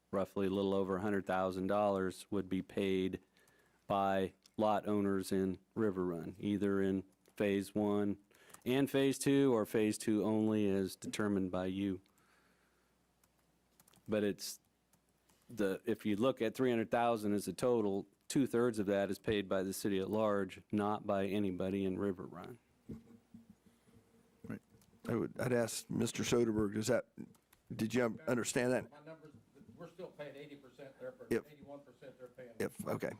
roughly a little over $100,000, would be paid by lot owners in River Run, either in Phase 1 and Phase 2, or Phase 2 only as determined by you. But if you look at $300,000 as a total, 2/3 of that is paid by the city at large, not by anybody in River Run. Right. I'd ask Mr. Soderberg, did you understand that? My numbers, we're still paying 80%, they're paying Yep. 81%, they're paying. Okay.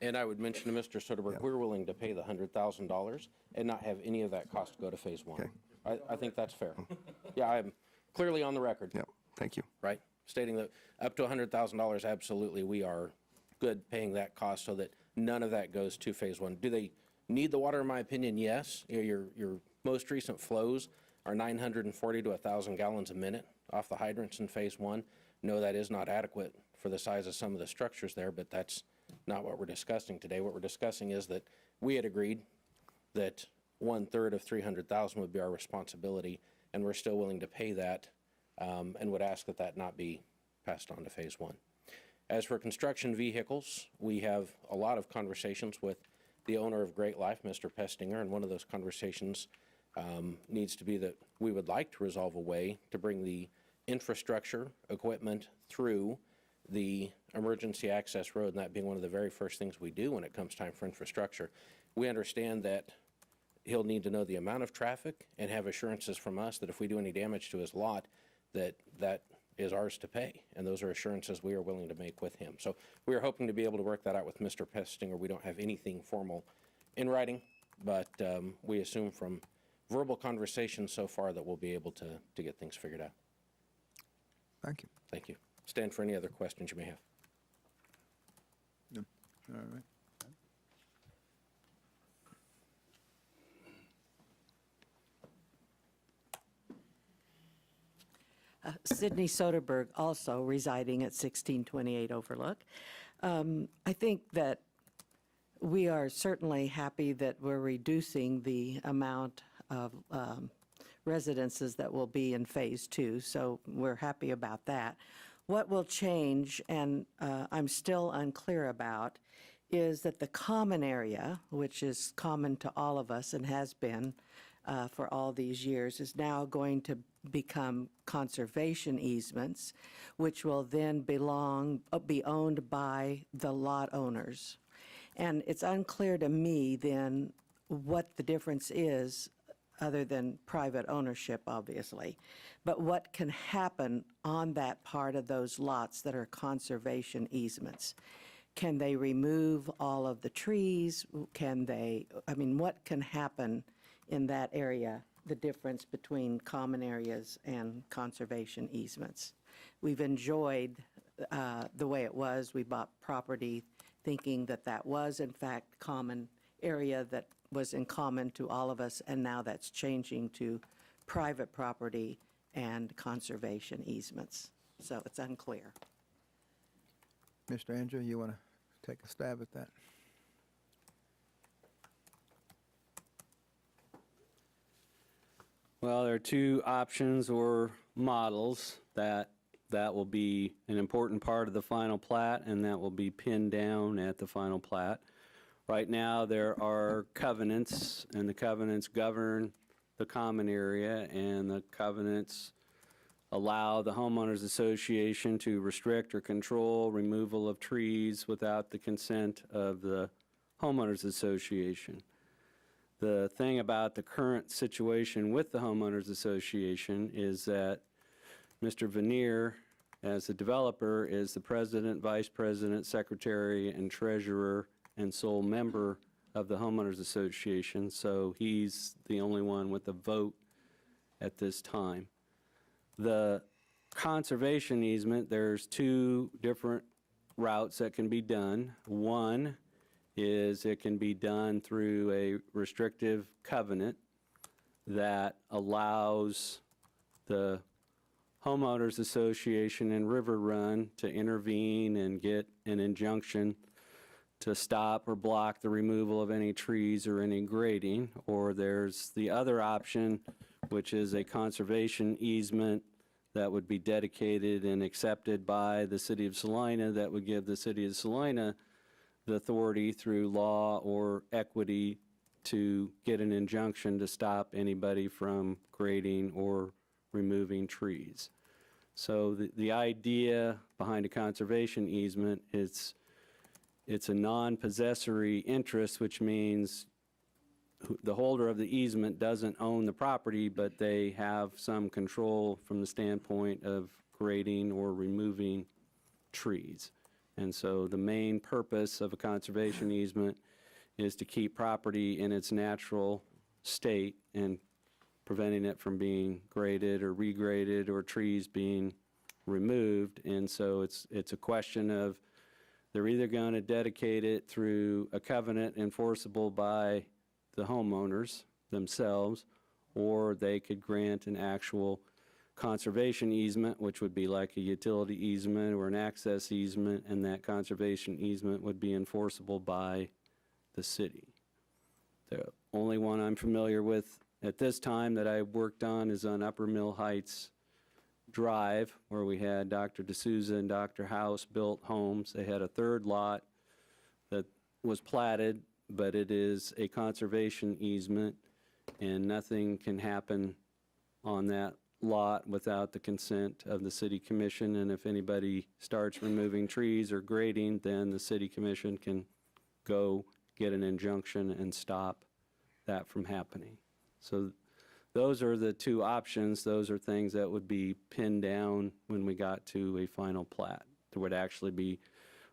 And I would mention to Mr. Soderberg, we're willing to pay the $100,000 and not have any of that cost go to Phase 1. Okay. I think that's fair. Yeah, I'm clearly on the record. Yeah, thank you. Right? Stating that up to $100,000, absolutely, we are good paying that cost so that none of that goes to Phase 1. Do they need the water? In my opinion, yes. Your most recent flows are 940 to 1,000 gallons a minute off the hydrants in Phase 1. No, that is not adequate for the size of some of the structures there, but that's not what we're discussing today. What we're discussing is that we had agreed that 1/3 of $300,000 would be our responsibility, and we're still willing to pay that, and would ask that that not be passed on to Phase 1. As for construction vehicles, we have a lot of conversations with the owner of Great Life, Mr. Pestinger, and one of those conversations needs to be that we would like to resolve a way to bring the infrastructure equipment through the emergency access road, and that being one of the very first things we do when it comes time for infrastructure. We understand that he'll need to know the amount of traffic and have assurances from us that if we do any damage to his lot, that is ours to pay, and those are assurances we are willing to make with him. So we are hoping to be able to work that out with Mr. Pestinger. We don't have anything formal in writing, but we assume from verbal conversations so far that we'll be able to get things figured out. Thank you. Thank you. Stand for any other questions you may have. No. All right. Sydney Soderberg, also residing at 1628 Overlook. I think that we are certainly happy that we're reducing the amount of residences that will be in Phase 2, so we're happy about that. What will change, and I'm still unclear about, is that the common area, which is common to all of us and has been for all these years, is now going to become conservation easements, which will then be owned by the lot owners. And it's unclear to me then what the difference is, other than private ownership, obviously, but what can happen on that part of those lots that are conservation easements. Can they remove all of the trees? Can they, I mean, what can happen in that area, the difference between common areas and conservation easements? We've enjoyed the way it was. We bought property thinking that that was, in fact, common area that was in common to all of us, and now that's changing to private property and conservation easements. So it's unclear. Mr. Andrew, you want to take a stab at that? Well, there are two options or models that will be an important part of the final plat, and that will be pinned down at the final plat. Right now, there are covenants, and the covenants govern the common area, and the covenants allow the homeowners association to restrict or control removal of trees without the consent of the homeowners association. The thing about the current situation with the homeowners association is that Mr. Veneer, as the developer, is the president, vice president, secretary, and treasurer, and sole member of the homeowners association, so he's the only one with a vote at this time. The conservation easement, there's two different routes that can be done. One is it can be done through a restrictive covenant that allows the homeowners association and River Run to intervene and get an injunction to stop or block the removal of any trees or any grading. Or there's the other option, which is a conservation easement that would be dedicated and accepted by the city of Salina, that would give the city of Salina the authority through law or equity to get an injunction to stop anybody from grading or removing trees. So the idea behind a conservation easement is it's a non-possessory interest, which means the holder of the easement doesn't own the property, but they have some control from the standpoint of grading or removing trees. And so the main purpose of a conservation easement is to keep property in its natural state and preventing it from being graded or regraded or trees being removed. And so it's a question of they're either going to dedicate it through a covenant enforceable by the homeowners themselves, or they could grant an actual conservation easement, which would be like a utility easement or an access easement, and that conservation easement would be enforceable by the city. The only one I'm familiar with at this time that I worked on is on Upper Mill Heights Drive, where we had Dr. D'Souza and Dr. House built homes. They had a third lot that was platted, but it is a conservation easement, and nothing can happen on that lot without the consent of the city commission. And if anybody starts removing trees or grading, then the city commission can go get an injunction and stop that from happening. So those are the two options. Those are things that would be pinned down when we got to a final plat. There would actually be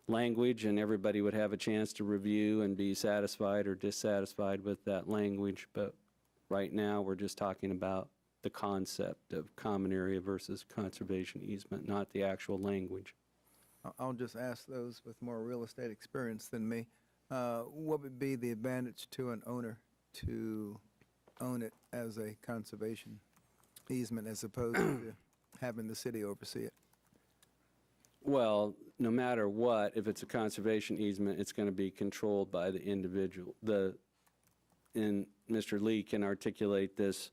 language, and everybody would have a chance to review and be satisfied or dissatisfied with that language. But right now, we're just talking about the concept of common area versus conservation easement, not the actual language. I'll just ask those with more real estate experience than me. What would be the advantage to an owner to own it as a conservation easement as opposed to having the city oversee it? Well, no matter what, if it's a conservation easement, it's going to be controlled by the individual. And Mr. Lee can articulate this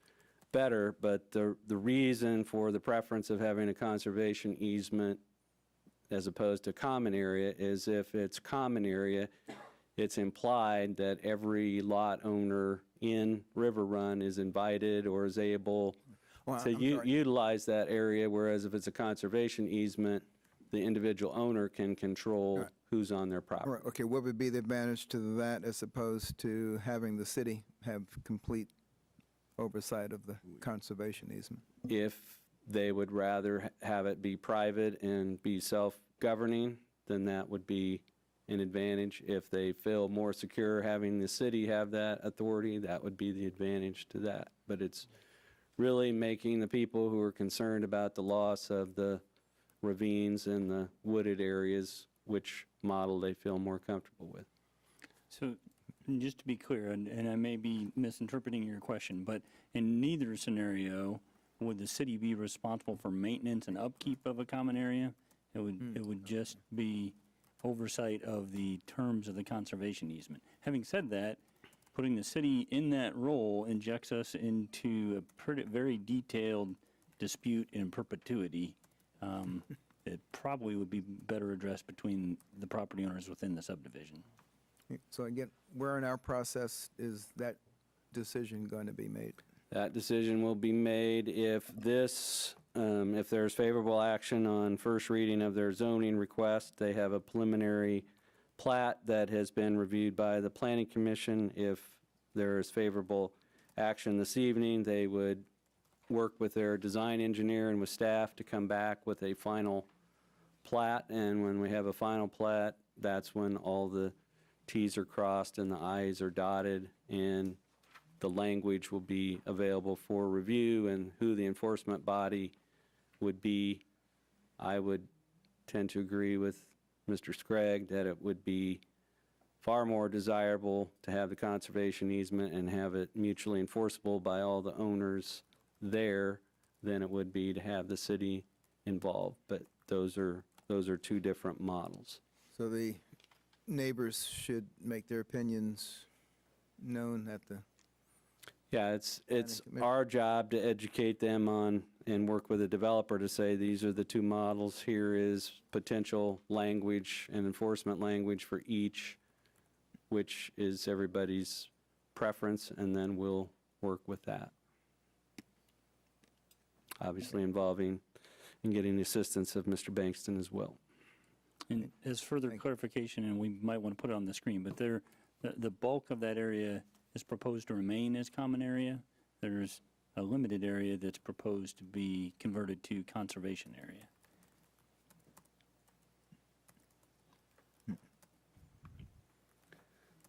better, but the reason for the preference of having a conservation easement as opposed to common area is if it's common area, it's implied that every lot owner in River Run is invited or is able to utilize that area, whereas if it's a conservation easement, the individual owner can control who's on their property. All right, okay, what would be the advantage to that as opposed to having the city have complete oversight of the conservation easement? If they would rather have it be private and be self-governing, then that would be an advantage. If they feel more secure having the city have that authority, that would be the advantage to that. But it's really making the people who are concerned about the loss of the ravines and the wooded areas, which model they feel more comfortable with. So just to be clear, and I may be misinterpreting your question, but in neither scenario would the city be responsible for maintenance and upkeep of a common area. It would just be oversight of the terms of the conservation easement. Having said that, putting the city in that role injects us into a very detailed dispute in perpetuity. It probably would be better addressed between the property owners within the subdivision. So again, where in our process is that decision going to be made? That decision will be made if if there's favorable action on first reading of their zoning request. They have a preliminary plat that has been reviewed by the Planning Commission. If there is favorable action this evening, they would work with their design engineer and with staff to come back with a final plat. And when we have a final plat, that's when all the Ts are crossed and the Is are dotted, and the language will be available for review and who the enforcement body would be. I would tend to agree with Mr. Scragg that it would be far more desirable to have the conservation easement and have it mutually enforceable by all the owners there than it would be to have the city involved. But those are two different models. So the neighbors should make their opinions known at the... Yeah, it's our job to educate them on and work with the developer to say these are the two models. Here is potential language and enforcement language for each, which is everybody's preference, and then we'll work with that. Obviously involving and getting the assistance of Mr. Bankston as well. And as further clarification, and we might want to put it on the screen, but the bulk of that area is proposed to remain as common area. There's a limited area that's proposed to be converted to conservation area.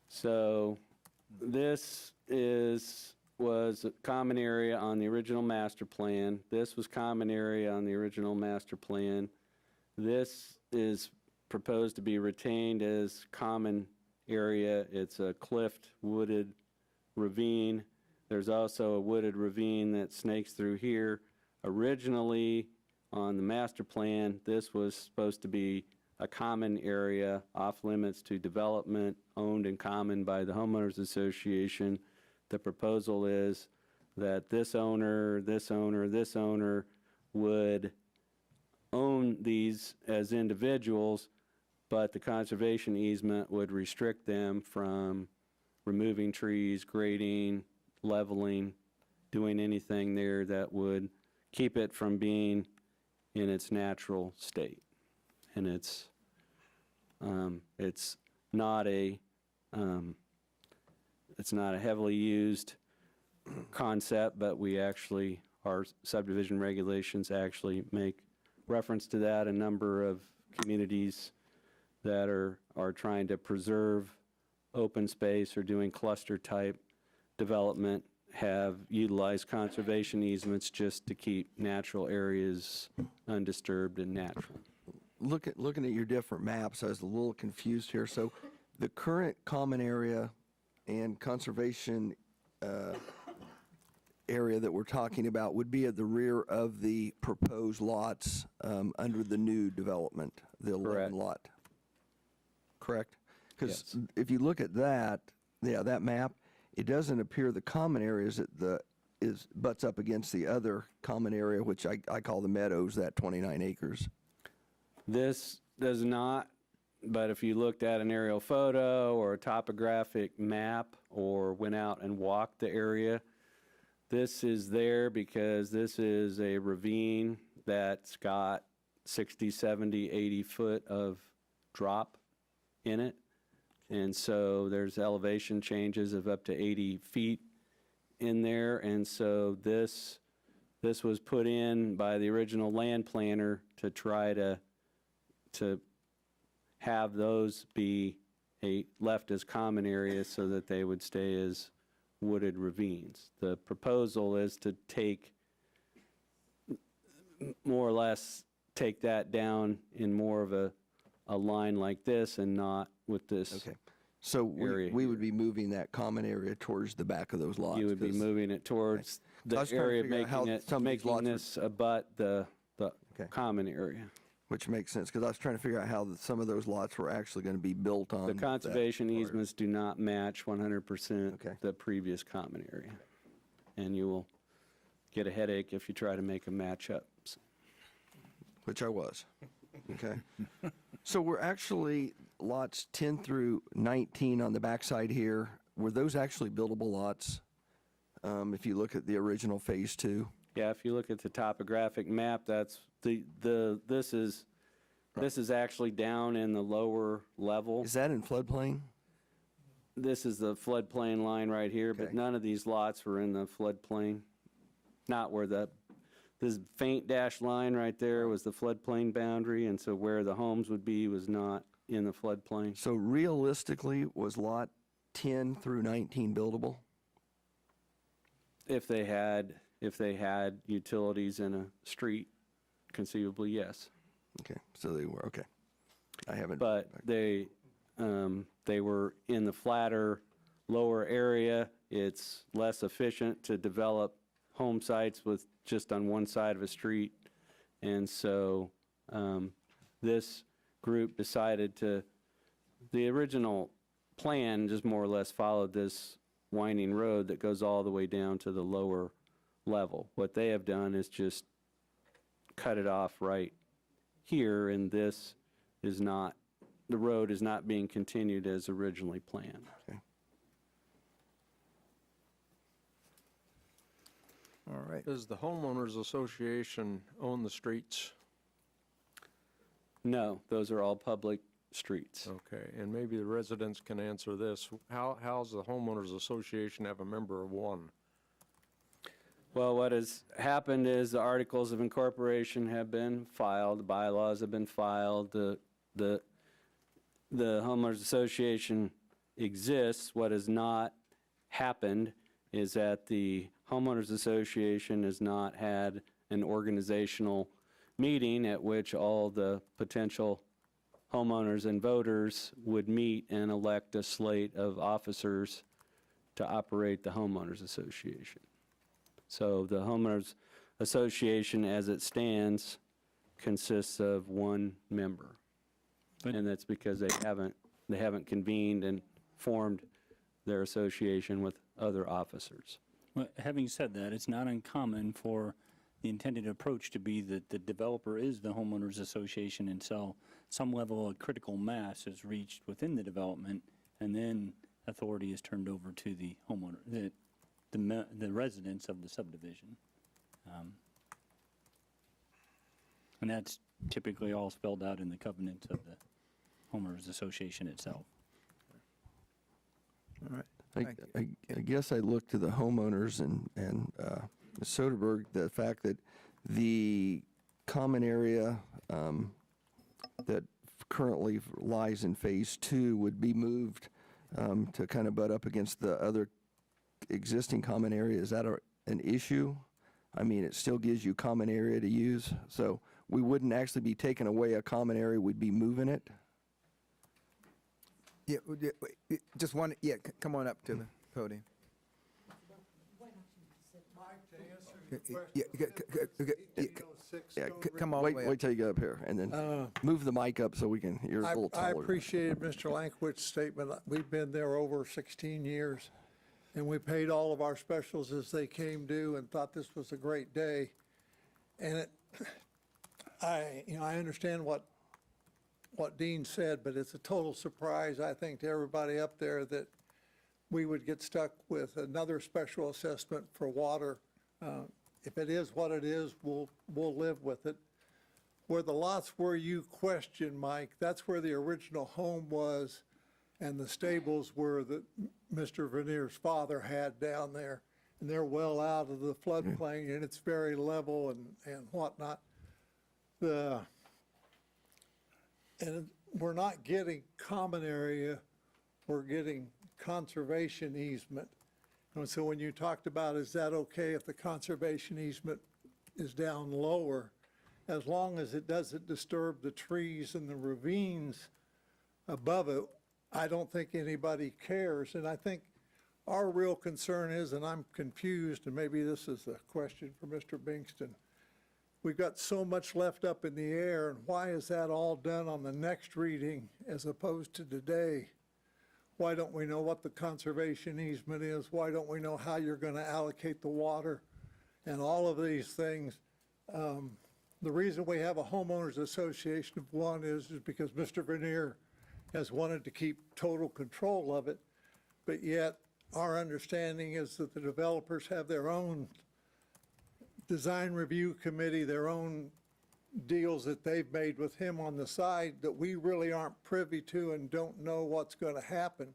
So this was a common area on the original master plan. This was common area on the original master plan. This is proposed to be retained as common area. It's a cliffed wooded ravine. There's also a wooded ravine that snakes through here. Originally, on the master plan, this was supposed to be a common area off limits to development, owned in common by the homeowners association. The proposal is that this owner, this owner, this owner would own these as individuals, but the conservation easement would restrict them from removing trees, grading, leveling, doing anything there that would keep it from being in its natural state. And it's not a heavily used concept, but we actually, our subdivision regulations actually make reference to that. A number of communities that are trying to preserve open space or doing cluster type development have utilized conservation easements just to keep natural areas undisturbed and natural. Looking at your different maps, I was a little confused here. So the current common area and conservation area that we're talking about would be at the rear of the proposed lots under the new development, the 11 lot. Correct? Because if you look at that, that map, it doesn't appear the common areas that butts up against the other common area, which I call the meadows, that 29 acres. This does not, but if you looked at an aerial photo or a topographic map or went out and walked the area, this is there because this is a ravine that's got 60, 70, 80 foot of drop in it. And so there's elevation changes of up to 80 feet in there. And so this was put in by the original land planner to try to have those be left as common areas so that they would stay as wooded ravines. The proposal is to more or less take that down in more of a line like this and not with this. Okay. So we would be moving that common area towards the back of those lots. You would be moving it towards the area, making this abut the common area. Which makes sense, because I was trying to figure out how some of those lots were actually going to be built on. The conservation easements do not match 100% the previous common area. And you will get a headache if you try to make a match up. Which I was. Okay. So we're actually lots 10 through 19 on the backside here. Were those actually buildable lots? If you look at the original phase 2? Yeah, if you look at the topographic map, that's this is actually down in the lower level. Is that in floodplain? This is the floodplain line right here, but none of these lots were in the floodplain. Not where this faint dashed line right there was the floodplain boundary, and so where the homes would be was not in the floodplain. So realistically, was lot 10 through 19 buildable? If they had utilities in a street, conceivably, yes. Okay, so they were, okay. I haven't. But they were in the flatter, lower area. It's less efficient to develop home sites with just on one side of a street. And so this group decided the original plan just more or less followed this winding road that goes all the way down to the lower level. What they have done is just cut it off right here, and this is not, the road is not being continued as originally planned. Okay. All right. Does the homeowners association own the streets? No, those are all public streets. Okay, and maybe the residents can answer this. How's the homeowners association have a member of one? Well, what has happened is the articles of incorporation have been filed, the bylaws have been filed, the homeowners association exists. What has not happened is that the homeowners association has not had an organizational meeting at which all the potential homeowners and voters would meet and elect a slate of officers to operate the homeowners association. So the homeowners association as it stands consists of one member. And that's because they haven't convened and formed their association with other officers. Well, having said that, it's not uncommon for the intended approach to be that the developer is the homeowners association until some level of critical mass is reached within the development, and then authority is turned over to the homeowner, the residents of the subdivision. And that's typically all spelled out in the covenants of the homeowners association itself. All right. I guess I look to the homeowners and Ms. Soderberg, the fact that the common area that currently lies in phase 2 would be moved to kind of butt up against the other existing common area. Is that an issue? I mean, it still gives you common area to use, so we wouldn't actually be taking away a common area, we'd be moving it? Yeah, just one, come on up to the podium. Come all the way Wait up. till you get up here, and then move the mic up so we can hear a little I taller. appreciated Mr. Lankwitz's statement. We've been there over 16 years, and we paid all of our specials as they came due and thought this was a great day. And I understand what Dean said, but it's a total surprise, I think, to everybody up there that we would get stuck with another special assessment for water. If it is what it is, we'll live with it. Where the lots where you question, Mike, that's where the original home was, and the stables were that Mr. Venier's father had down there. And they're well out of the floodplain, and it's very level and whatnot. And we're not getting common area, we're getting conservation easement. And so when you talked about, is that okay if the conservation easement is down lower, as long as it doesn't disturb the trees and the ravines above it, I don't think anybody cares. And I think our real concern is, and I'm confused, and maybe this is a question for Mr. Bingston, we've got so much left up in the air, and why is that all done on the next reading as opposed to today? Why don't we know what the conservation easement is? Why don't we know how you're going to allocate the water? And all of these things. The reason we have a homeowners association of one is because Mr. Vernier has wanted to keep total control of it, but yet our understanding is that the developers have their own design review committee, their own deals that they've made with him on the side that we really aren't privy to and don't know what's going to happen.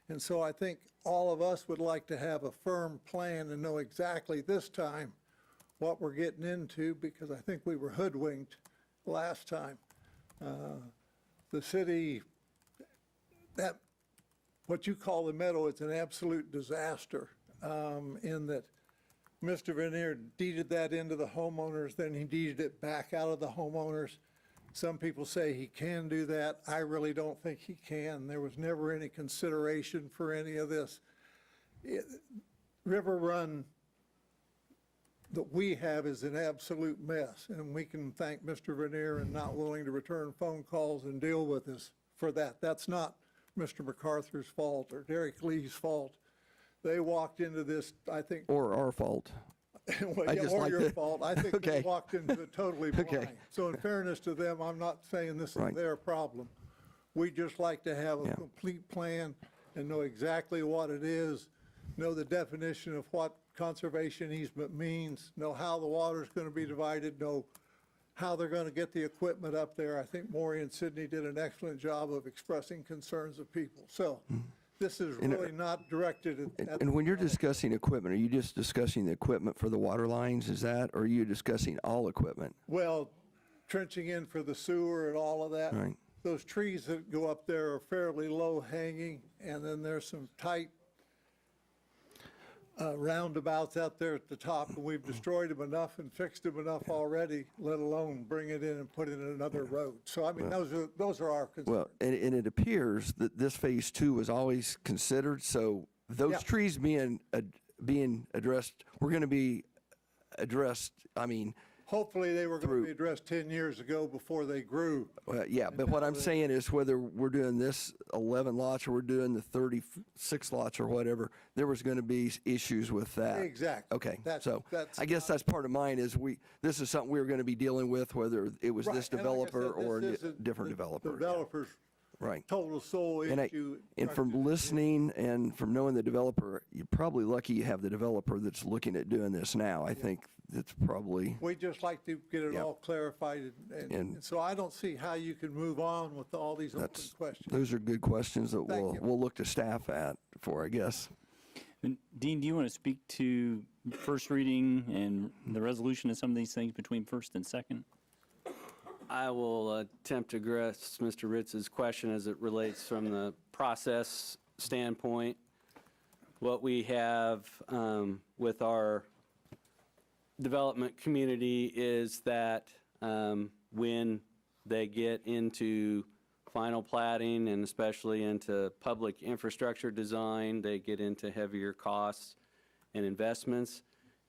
And so I think all of us would like to have a firm plan and know exactly this time what we're getting into, because I think we were hoodwinked last time. The city, that what you call the meadow, it's an absolute disaster in that Mr. Vernier deeded that into the homeowners, then he deeded it back out of the homeowners. Some people say he can do that. I really don't think he can. There was never any consideration for any of this. River Run that we have is an absolute mess, and we can thank Mr. Vernier and not willing to return phone calls and deal with us for that. That's not Mr. MacArthur's fault or Derek Lee's fault. They walked into this, I think. Or our fault. Well, I yeah, just or like your the- fault. I think Okay. they walked into it totally blind. Okay. So in fairness to them, I'm not saying this is Right. their problem. We just like to have a complete plan and know exactly what it is, know the definition of what conservation easement means, know how the water's going to be divided, know how they're going to get the equipment up there. I think Maury and Sydney did an excellent job of expressing concerns of people. So this is really not directed at. And when you're discussing equipment, are you just discussing the equipment for the water lines, is that, or are you discussing all equipment? Well, trenching in for the sewer and all of that. Right. Those trees that go up there are fairly low hanging, and then there's some tight roundabouts out there at the top, and we've destroyed them enough and fixed them enough already, let alone bring it in and put it in another road. So I mean, those are our concerns. Well, and it appears that this phase 2 was always considered, so those trees being addressed, were going to be addressed, I mean. Hopefully they were going to be addressed 10 years ago before they grew. Yeah, but what I'm saying is whether we're doing this 11 lots or we're doing the 36 lots or whatever, there was going to be issues with that. Exactly. Okay, That's I guess that's part of mine is this is something we were going to be dealing with, whether it was Right, this and like I developer said, or this a isn't different the developer. Developers. Right. Total sole issue. And from listening and from knowing the developer, you're probably lucky you have the developer that's looking at doing this now. I think that's probably. We just like to get it all clarified, and so I don't see how you can move on with all these open questions. Those are good questions that Thank you. we'll look to staff for, I guess. And Dean, do you want to speak to first reading and the resolution of some of these things between first and second? I will attempt to address Mr. Ritz's question as it relates from the process standpoint. What we have with our development community is that when they get into final plating and especially into public infrastructure design, they get into heavier costs and investments.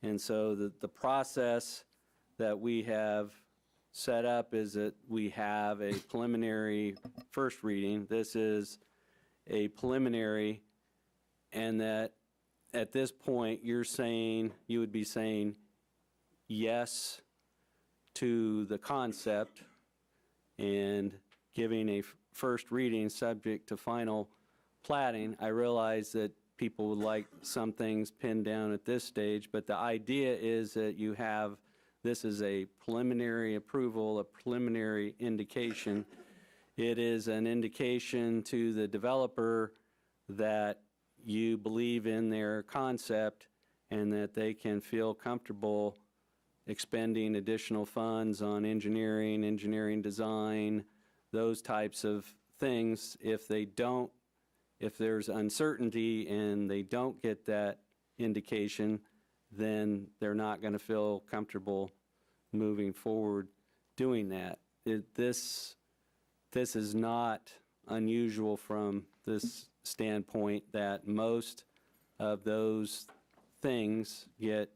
And so the process that we have set up is that we have a preliminary first reading. This is a preliminary, and that at this point, you would be saying yes to the concept and giving a first reading subject to final platting. I realize that people would like some things pinned down at this stage, but the idea is that this is a preliminary approval, a preliminary indication. It is an indication to the developer that you believe in their concept and that they can feel comfortable expending additional funds on engineering design, those types of things. If there's uncertainty and they don't get that indication, then they're not going to feel comfortable moving forward doing that. This is not unusual from this standpoint, that most of those things get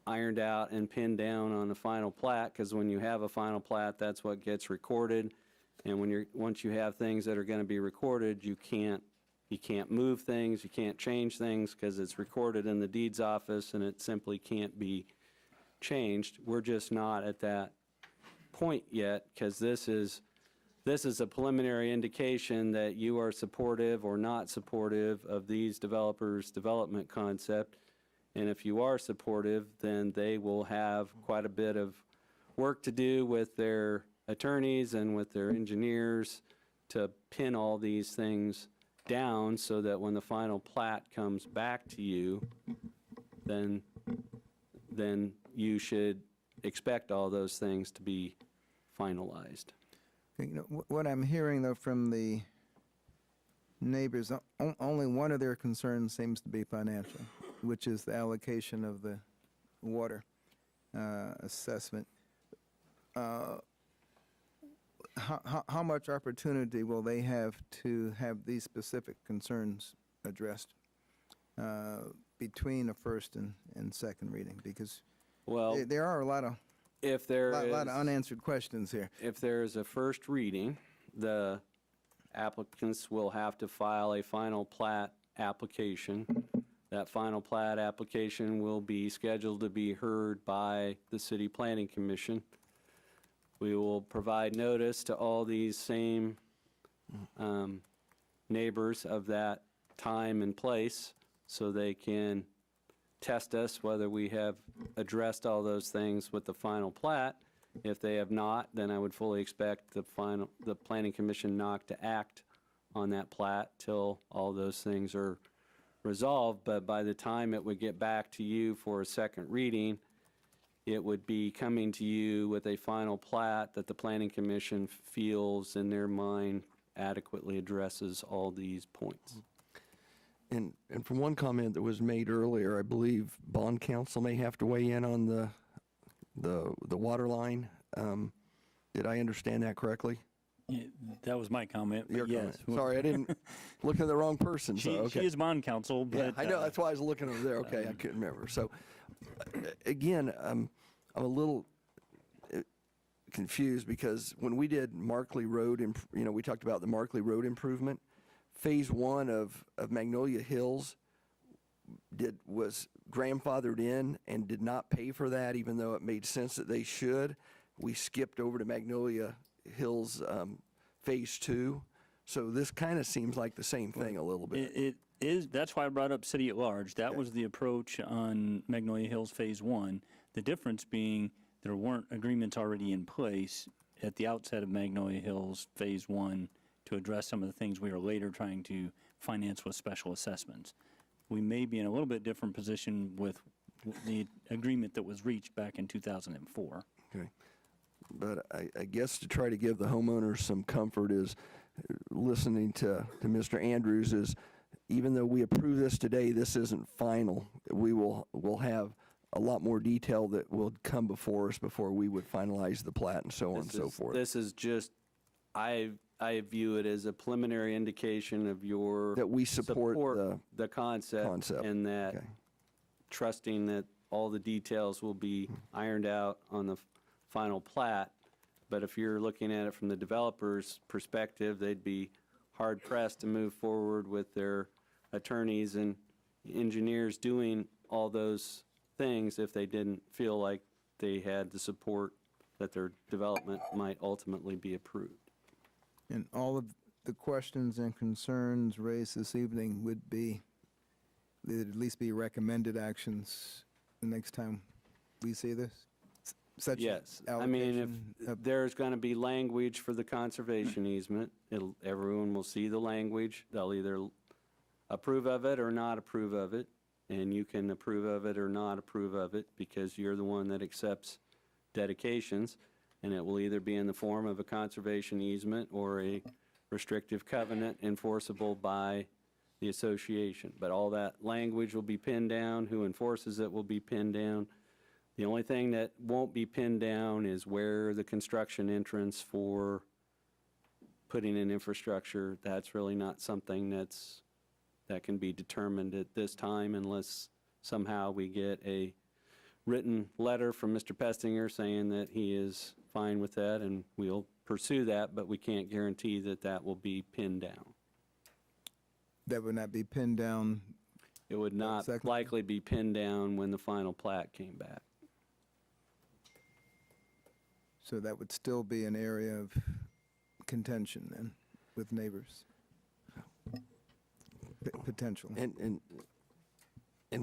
ironed out and pinned down on the final plat, because when you have a final plat, that's what gets recorded. And once you have things that are going to be recorded, you can't move things, you can't change things, because it's recorded in the deeds office and it simply can't be changed. We're just not at that point yet, because this is a preliminary indication that you are supportive or not supportive of these developers' development concept. And if you are supportive, then they will have quite a bit of work to do with their attorneys and with their engineers to pin all these things down, so that when the final plat comes back to you, then you should expect all those things to be finalized. What I'm hearing, though, from the neighbors, only one of their concerns seems to be financial, which is the allocation of the water assessment. How much opportunity will they have to have these specific concerns addressed between a first and second reading? Because there are a lot of unanswered questions here. If there is a first reading, the applicants will have to file a final plat application. That final plat application will be scheduled to be heard by the City Planning Commission. We will provide notice to all these same neighbors of that time and place, so they can test us whether we have addressed all those things with the final plat. If they have not, then I would fully expect the Planning Commission not to act on that plat till all those things are resolved. But by the time it would get back to you for a second reading, it would be coming to you with a final plat that the Planning Commission feels in their mind adequately addresses all these points. And from one comment that was made earlier, I believe bond counsel may have to weigh in on the water line. Did I understand that correctly? Yeah, that was my comment. Your Yes. comment. Sorry, I didn't look at the wrong person. She is bond counsel, but... Yeah, I know, that's why I was looking over there. Okay, I couldn't remember. So, again, I'm a little confused, because when we did Markley Road, we talked about the Markley Road improvement, Phase 1 of Magnolia Hills was grandfathered in and did not pay for that, even though it made sense that they should. We skipped over to Magnolia Hills Phase 2. So this kind of seems like the same thing a little bit. It is. That's why I brought up city at large. That was the approach on Magnolia Hills Phase 1. The difference being there weren't agreements already in place at the outset of Magnolia Hills Phase 1 to address some of the things we are later trying to finance with special assessments. We may be in a little bit different position with the agreement that was reached back in 2004. Okay. But I guess to try to give the homeowners some comfort is listening to Mr. Andrews is, even though we approve this today, this isn't final. We'll have a lot more detail that will come before us before we would finalize the plat and so on and so forth. This is just, I view it as a preliminary indication of your that we support the concept, and that trusting that all the details will be ironed out on the final plat. But if you're looking at it from the developer's perspective, they'd be hard pressed to move forward with their attorneys and engineers doing all those things if they didn't feel like they had the support that their development might ultimately be approved. And all of the questions and concerns raised this evening would be, they'd at least be recommended actions the next time we see this? Such Yes, I mean, if there's going to be language for the conservation easement, everyone will see the language. They'll either approve of it or not approve of it, and you can approve of it or not approve of it because you're the one that accepts dedications, and it will either be in the form of a conservation easement or a restrictive covenant enforceable by the association. But all that language will be pinned down, who enforces it will be pinned down. The only thing that won't be pinned down is where the construction entrance for putting in infrastructure, that's really not something that can be determined at this time unless somehow we get a written letter from Mr. Pestinger saying that he is fine with that, and we'll pursue that, but we can't guarantee that that will be pinned down. That would not be pinned down? It would not likely be pinned down when the final plat came back. So that would still be an area of contention then with neighbors? Potential. And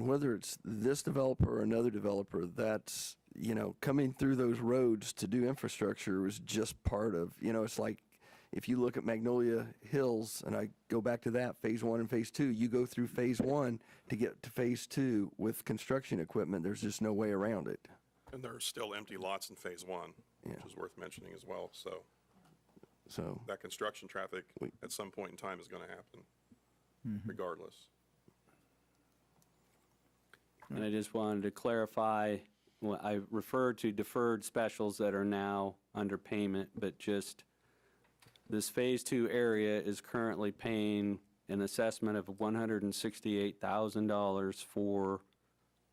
whether it's this developer or another developer, that's, coming through those roads to do infrastructure was just part of, it's like, if you look at Magnolia Hills, and I go back to that, Phase 1 and Phase 2, you go through Phase 1 to get to Phase 2 with construction equipment. There's just no way around it. And there are still empty lots in Phase 1, which is worth mentioning as well. So that construction traffic at some point in time is going to happen, regardless. And I just wanted to clarify, I referred to deferred specials that are now under payment, but just this Phase 2 area is currently paying an assessment of $168,000 for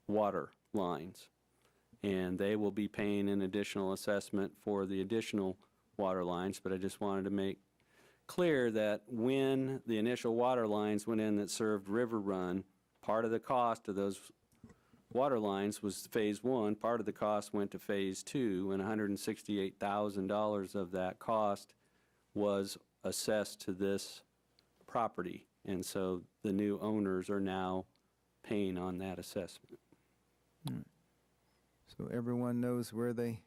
water lines. And they will be paying an additional assessment for the additional water lines, but I just wanted to make clear that when the initial water lines went in that served River Run, part of the cost of those water lines was Phase 1, part of the cost went to Phase 2, and $168,000 of that cost was assessed to this property. And so the new owners are now paying on that assessment. So everyone knows where they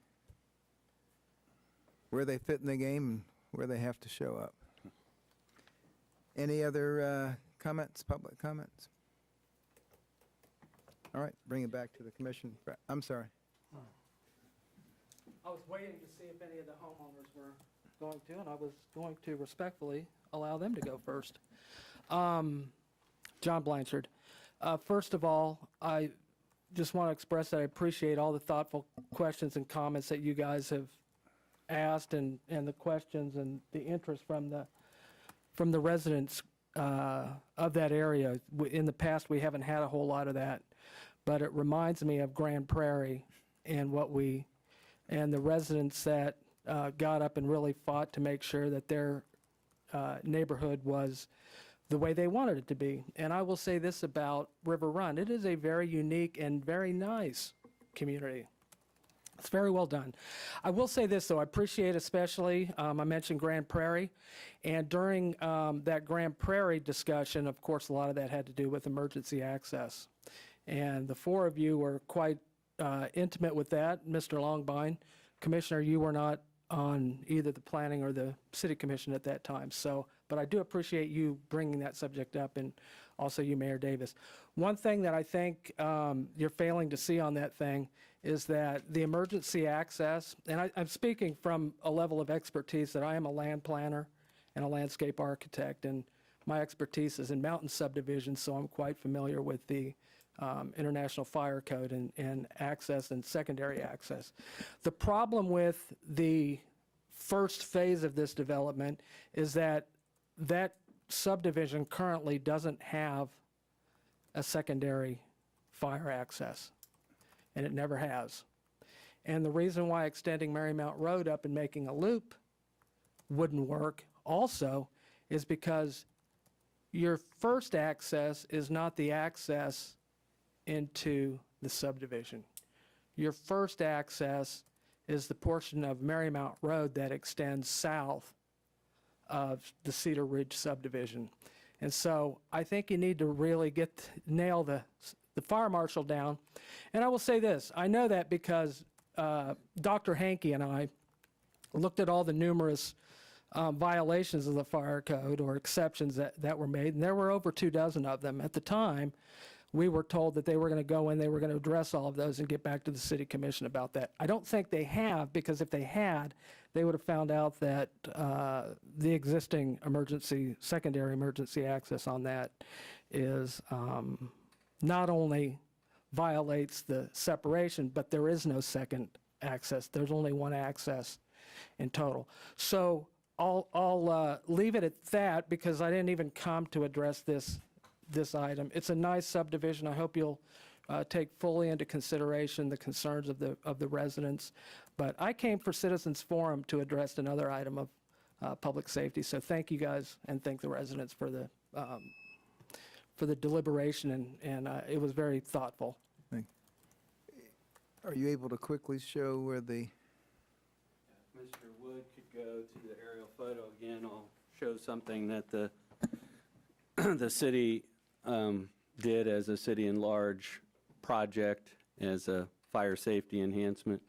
fit in the game and where they have to show up. Any other comments, public comments? All right, bring it back to the commission. I'm sorry. I was waiting to see if any of the homeowners were going to, and I was going to respectfully allow them to go first. John Blanchard. First of all, I just want to express that I appreciate all the thoughtful questions and comments that you guys have asked, and the questions and the interest from the residents of that area. In the past, we haven't had a whole lot of that, but it reminds me of Grand Prairie and and the residents that got up and really fought to make sure that their neighborhood was the way they wanted it to be. And I will say this about River Run. It is a very unique and very nice community. It's very well done. I will say this, though. I appreciate especially, I mentioned Grand Prairie, and during that Grand Prairie discussion, of course, a lot of that had to do with emergency access. And the four of you were quite intimate with that. Mr. Longbine, Commissioner, you were not on either the planning or the city commission at that time. But I do appreciate you bringing that subject up, and also you, Mayor Davis. One thing that I think you're failing to see on that thing is that the emergency access, and I'm speaking from a level of expertise that I am a land planner and a landscape architect, and my expertise is in mountain subdivisions, so I'm quite familiar with the International Fire Code and access and secondary access. The problem with the first phase of this development is that subdivision currently doesn't have a secondary fire access, and it never has. And the reason why extending Marymount Road up and making a loop wouldn't work also is because your first access is not the access into the subdivision. Your first access is the portion of Marymount Road that extends south of the Cedar Ridge subdivision. And so I think you need to really nail the fire marshal down. And I will say this, I know that because Dr. Hankey and I looked at all the numerous violations of the fire code or exceptions that were made, and there were over 24 of them. At the time, we were told that they were going to go in, they were going to address all of those and get back to the city commission about that. I don't think they have, because if they had, they would have found out that the existing secondary emergency access on that is not only violates the separation, but there is no second access. There's only one access in total. So I'll leave it at that, because I didn't even come to address this item. It's a nice subdivision. I hope you'll take fully into consideration the concerns of the residents. But I came for Citizens Forum to address another item of public safety. So thank you guys, and thank the residents for the deliberation, and it was very thoughtful. Are you able to quickly show where the, Mr. Wood could go to the aerial photo again. I'll show something that the city did as a city-in-large project as a fire safety enhancement.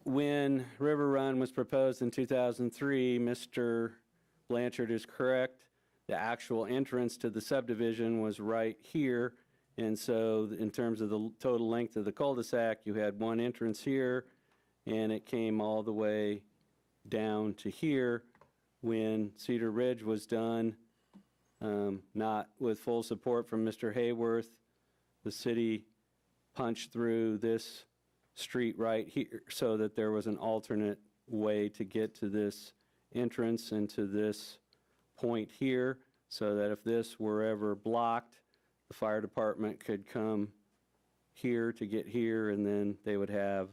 When River Run was proposed in 2003, Mr. Blanchard is correct. The actual entrance to the subdivision was right here. And so in terms of the total length of the cul-de-sac, you had one entrance here, and it came all the way down to here. When Cedar Ridge was done, not with full support from Mr. Hayworth, the city punched through this street right here so that there was an alternate way to get to this entrance and to this point here, so that if this were ever blocked, the fire department could come here to get here, and then they would have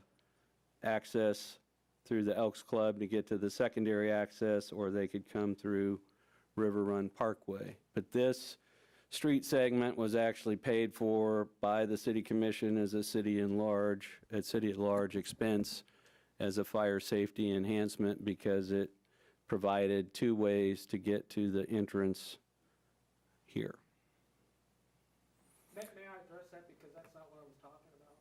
access through the Elks Club to get to the secondary access, or they could come through River Run Parkway. But this street segment was actually paid for by the city commission as a city at large expense as a fire safety enhancement, because it provided two ways to get to the entrance here. May I address that, because that's not what I was talking about?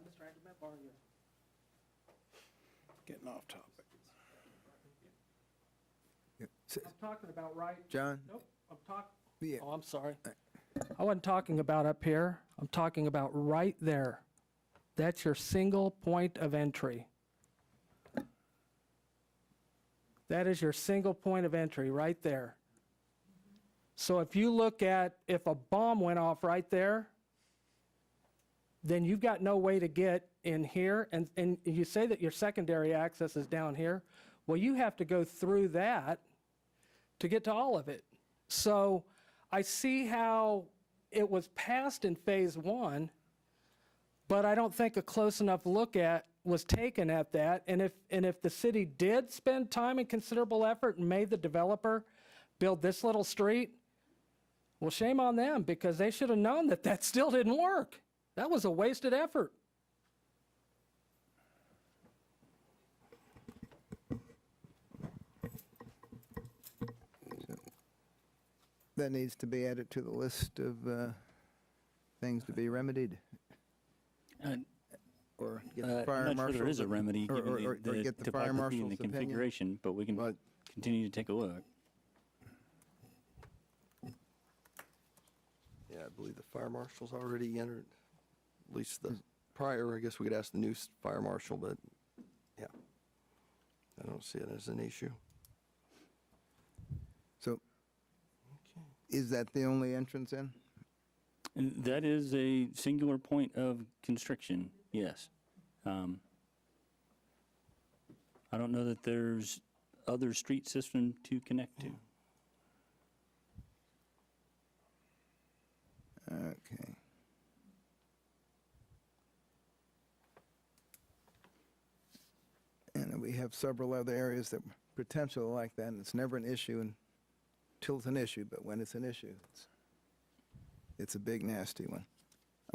Mr. Andrew, may I borrow your... Getting off topic. I'm talking about right... John? Nope, I'm talking... Yeah. Oh, I'm sorry. I wasn't talking about up here. I'm talking about right there. That's your single point of entry. That is your single point of entry right there. So if you look at, if a bomb went off right there, then you've got no way to get in here, and you say that your secondary access is down here. Well, you have to go through that to get to all of it. So I see how it was passed in phase one, but I don't think a close enough look at was taken at that. And if the city did spend time and considerable effort and made the developer build this little street, well, shame on them, because they should have known that that still didn't work. That was a wasted effort. that needs to be added to the list of things to be remedied? Or get the fire I'm not sure there is a marshal's- remedy, or- given or the get the fire topography and marshal's the opinion? configuration, but we can continue to take a look. Yeah, I believe the fire marshal's already entered, at least the prior, I guess we could ask the new fire marshal, but yeah. I don't see it as an issue. So, is that the only entrance in? And that is a singular point of constriction, yes. I don't know that there's other street system to connect to. Okay. And we have several other areas that potentially like that, and it's never an issue until it's an issue, but when it's an issue, it's a big nasty one.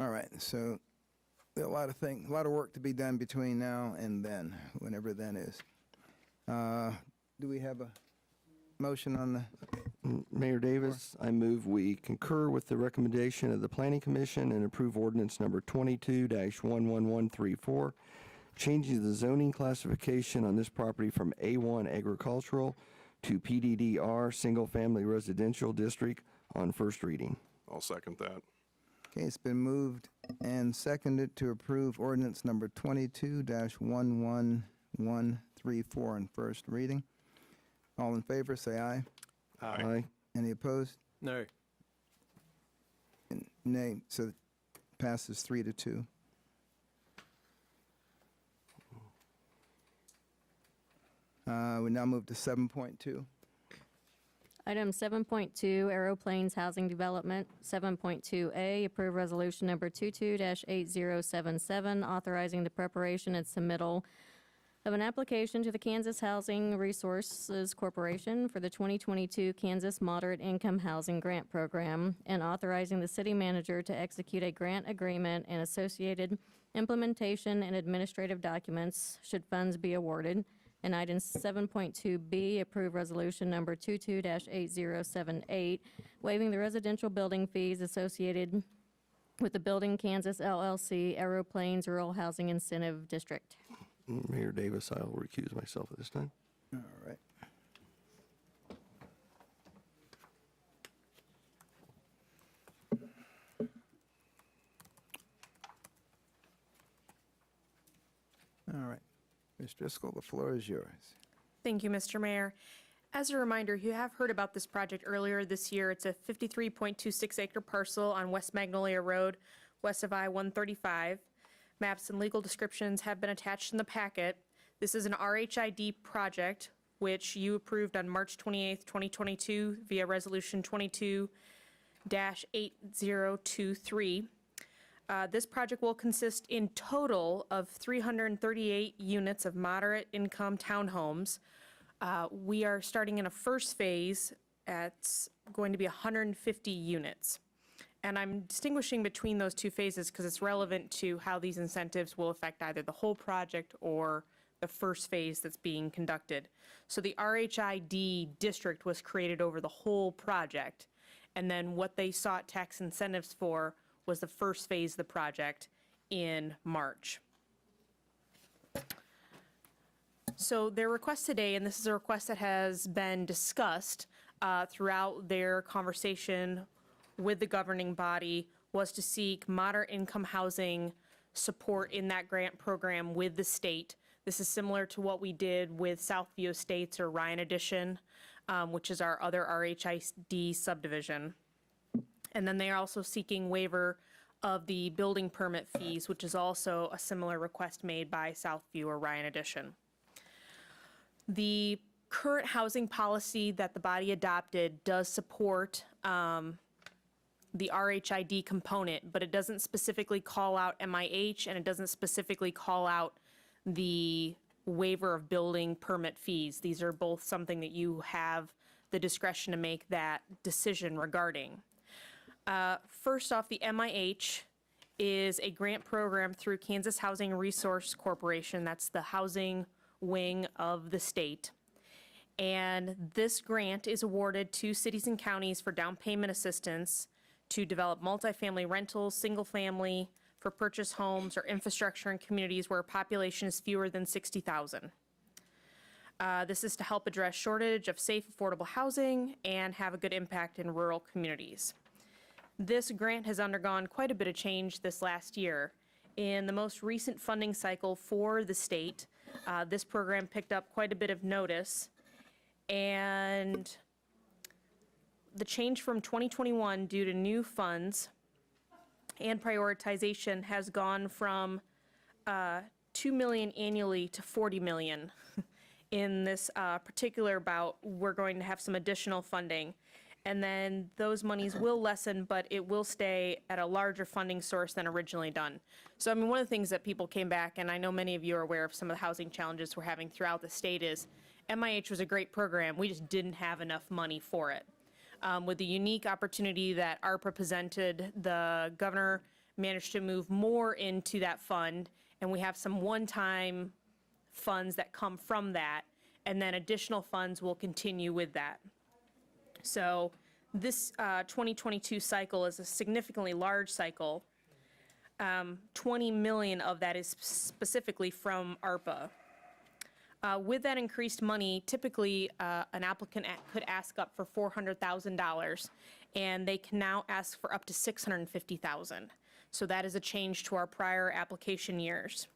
All right, so there are a lot of work to be done between now and then, whenever then is. Do we have a motion on the? Mayor Davis, I move we concur with the recommendation of the Planning Commission and approve ordinance number 22-11134, changing the zoning classification on this property from A1 agricultural to PDDR Single Family Residential District on first reading. I'll second that. Okay, it's been moved and seconded to approve ordinance number 22-11134 on first reading. All in favor, say aye. Aye. Any opposed? No. Nay. So it passes 3-2. We now move to 7.2. Item 7.2, Aero Plains Housing Development. 7.2A, approve resolution number 22-8077, authorizing the preparation and submittal of an application to the Kansas Housing Resources Corporation for the 2022 Kansas Moderate Income Housing Grant Program, and authorizing the city manager to execute a grant agreement and associated implementation and administrative documents should funds be awarded. And item 7.2B, approve resolution number 22-8078, waiving the residential building fees associated with the Building Kansas LLC Aero Plains Rural Housing Incentive District. Mayor Davis, I'll recuse myself at this time. All right. All right. Ms. Driscoll, the floor is yours. Thank you, Mr. Mayor. As a reminder, you have heard about this project earlier this year. It's a 53.26 acre parcel on West Magnolia Road, west of I-135. Maps and legal descriptions have been attached in the packet. This is an RHID project, which you approved on March 28th, 2022 via Resolution 22-8023. This project will consist in total of 338 units of moderate income townhomes. We are starting in a first phase at going to be 150 units. And I'm distinguishing between those two phases because it's relevant to how these incentives will affect either the whole project or the first phase that's being conducted. So the RHID district was created over the whole project, and then what they sought tax incentives for was the first phase of the project in March. So their request today, and this is a request that has been discussed throughout their conversation with the governing body, was to seek moderate income housing support in that grant program with the state. This is similar to what we did with Southview Estates or Ryan Addition, which is our other RHID subdivision. And then they are also seeking waiver of the building permit fees, which is also a similar request made by Southview or Ryan Addition. The current housing policy that the body adopted does support the RHID component, but it doesn't specifically call out MIH, and it doesn't specifically call out the waiver of building permit fees. These are both something that you have the discretion to make that decision regarding. First off, the MIH is a grant program through Kansas Housing Resource Corporation. That's the housing wing of the state. And this grant is awarded to cities and counties for down payment assistance to develop multifamily rentals, single family, for purchase homes, or infrastructure in communities where a population is fewer than 60,000. This is to help address shortage of safe, affordable housing and have a good impact in rural communities. This grant has undergone quite a bit of change this last year. In the most recent funding cycle for the state, this program picked up quite a bit of notice, and the change from 2021 due to new funds and prioritization has gone from $2 million annually to $40 million. In this particular bout, we're going to have some additional funding. and then those monies will lessen, but it will stay at a larger funding source than originally done. So, I mean, one of the things that people came back, and I know many of you are aware of some of the housing challenges we're having throughout the state, is MIH was a great program. We just didn't have enough money for it. With the unique opportunity that ARPA presented, the governor managed to move more into that fund, and we have some one-time funds that come from that, and then additional funds will continue with that. So this 2022 cycle is a significantly large cycle. 20 million of that is specifically from ARPA. With that increased money, typically an applicant could ask up for $400,000, and they can now ask for up to $650,000. So that is a change to our prior application years.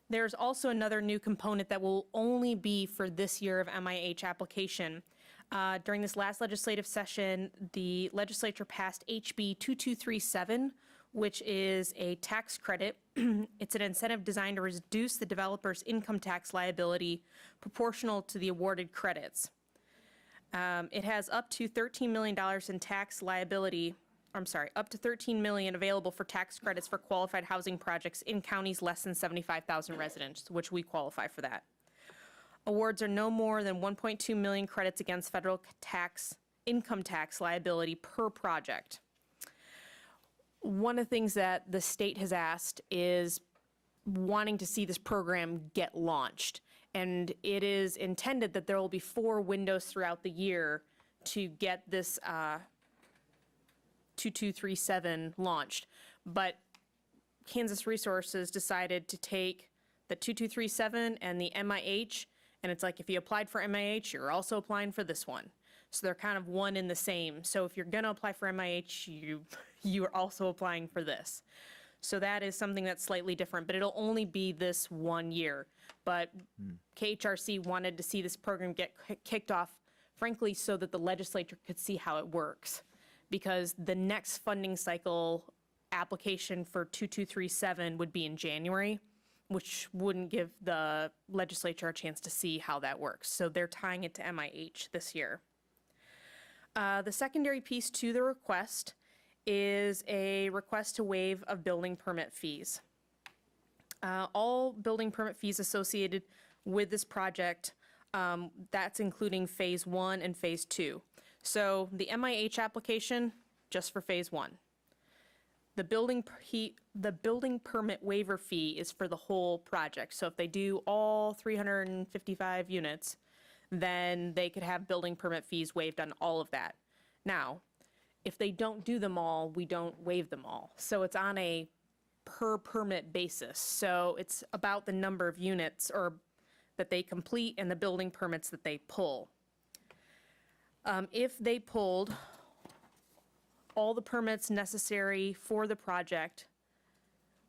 There's also another new component that will only be for this year of MIH application. During this last legislative session, the legislature passed HB 2237, which is a tax credit. It's an incentive designed to reduce the developer's income tax liability proportional to the awarded credits. It has up to $13 million in tax liability. Up to $13 million available for tax credits for qualified housing projects in counties less than 75,000 residents, which we qualify for that. Awards are no more than 1.2 million credits against federal income tax liability per project. One of the things that the state has asked is wanting to see this program get launched. And it is intended that there will be 4 windows throughout the year to get this 2237 launched. But Kansas Resources decided to take the 2237 and the MIH, and it's like if you applied for MIH, you're also applying for this one. So they're kind of one in the same. So if you're going to apply for MIH, you are also applying for this. So that is something that's slightly different, but it'll only be this 1 year. But KHRC wanted to see this program get kicked off, frankly, so that the legislature could see how it works. Because the next funding cycle application for 2237 would be in January, which wouldn't give the legislature a chance to see how that works. So they're tying it to MIH this year. The secondary piece to the request is a request to waive of building permit fees. All building permit fees associated with this project, that's including phase 1 and phase 2. So the MIH application, just for phase 1. The building permit waiver fee is for the whole project. So if they do all 355 units, then they could have building permit fees waived on all of that. Now, if they don't do them all, we don't waive them all. So it's on a per permit basis. So it's about the number of units or that they complete and the building permits that they pull. If they pulled all the permits necessary for the project,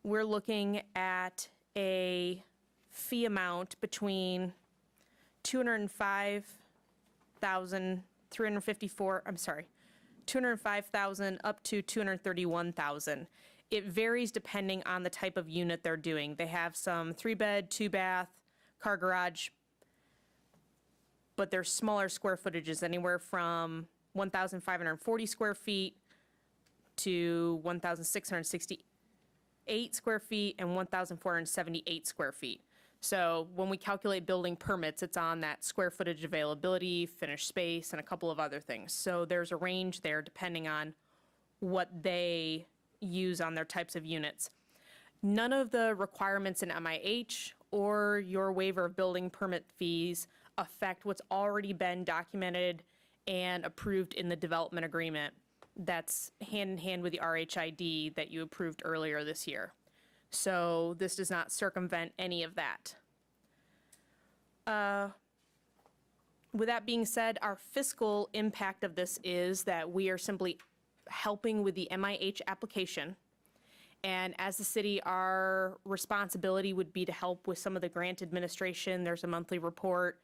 we're looking at a fee amount between $205,000 up to $231,000. It varies depending on the type of unit they're doing. They have some 3-bed, 2-bath, car garage, but they're smaller square footages, anywhere from 1,540 square feet to 1,668 square feet and 1,478 square feet. So when we calculate building permits, it's on that square footage availability, finished space, and a couple of other things. So there's a range there depending on what they use on their types of units. None of the requirements in MIH or your waiver of building permit fees affect what's already been documented and approved in the development agreement that's hand in hand with the RHID that you approved earlier this year. So this does not circumvent any of that. With that being said, our fiscal impact of this is that we are simply helping with the MIH application. And as the city, our responsibility would be to help with some of the grant administration. There's a monthly report.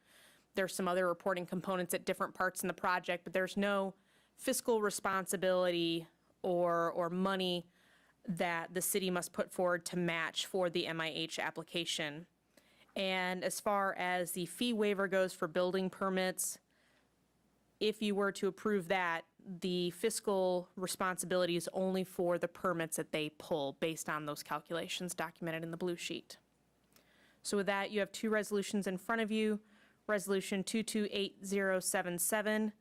There's some other reporting components at different parts in the project, but there's no fiscal responsibility or money that the city must put forward to match for the MIH application. And as far as the fee waiver goes for building permits, if you were to approve that, the fiscal responsibility is only for the permits that they pull based on those calculations documented in the blue sheet. So with that, you have two resolutions in front of you. Resolution 228077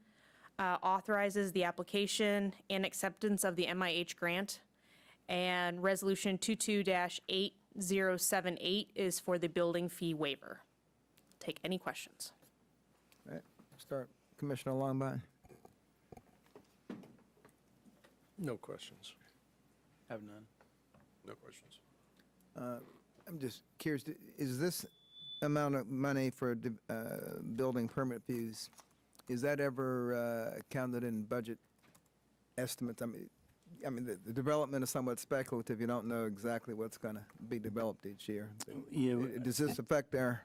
authorizes the application and acceptance of the MIH grant. And Resolution 22-8078 is for the building fee waiver. Take any questions. All right, start Commissioner Longbottom. No questions. Have none. No questions. I'm just curious, is this amount of money for building permit fees, is that ever counted in budget estimates? I mean, the development is somewhat speculative. You don't know exactly what's going to be developed each year. Yeah, Does this affect our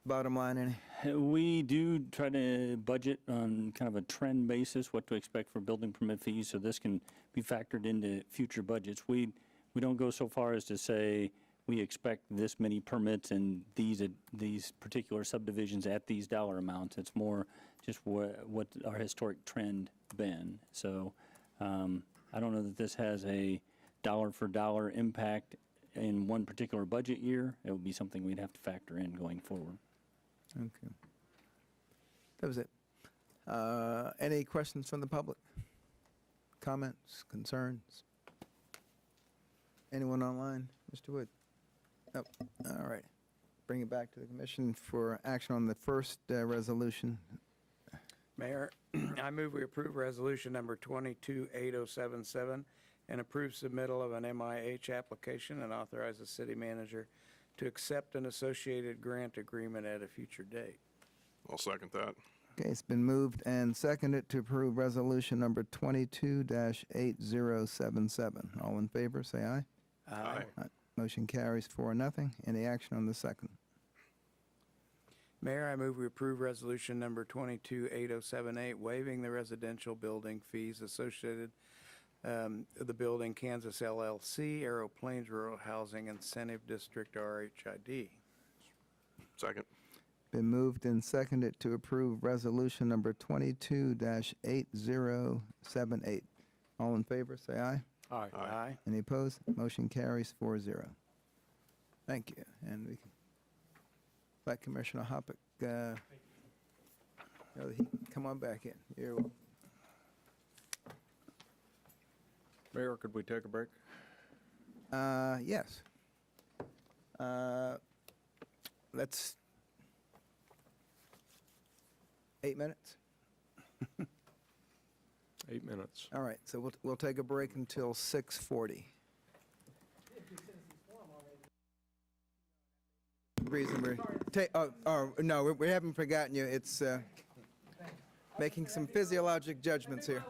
bottom line any? we do try to budget on kind of a trend basis, what to expect for building permit fees, so this can be factored into future budgets. We don't go so far as to say we expect this many permits and these particular subdivisions at these dollar amounts. It's more just what our historic trend been. So I don't know that this has a dollar for dollar impact in one particular budget year. It would be something we'd have to factor in going forward. Okay. That was it. Any questions from the public? Comments, concerns? Anyone online? Mr. Wood? Oh, all right. Bring it back to the commission for action on the first resolution. Mayor, I move we approve resolution number 228077 and approve submittal of an MIH application and authorize the city manager to accept an associated grant agreement at a future date. I'll second that. Okay, it's been moved and seconded to approve resolution number 22-8077. All in favor, say aye. Aye. Motion carries 4-0. Any action on the second? Mayor, I move we approve resolution number 228078, waiving the residential building fees associated with the building Kansas LLC, Aero Plains Rural Housing Incentive District, RHID. Second. Been moved and seconded to approve resolution number 22-8078. All in favor, say aye. Aye. Aye. Any opposed? Motion carries 4-0. Thank you. And we can let Commissioner Hoppick, come on back in. You're welcome. Mayor, could we take a break? Yes. Let's 8 minutes. 8 minutes. All right, so we'll take a break until 6:40. Reason no, we haven't forgotten you. It's making some physiologic judgments here.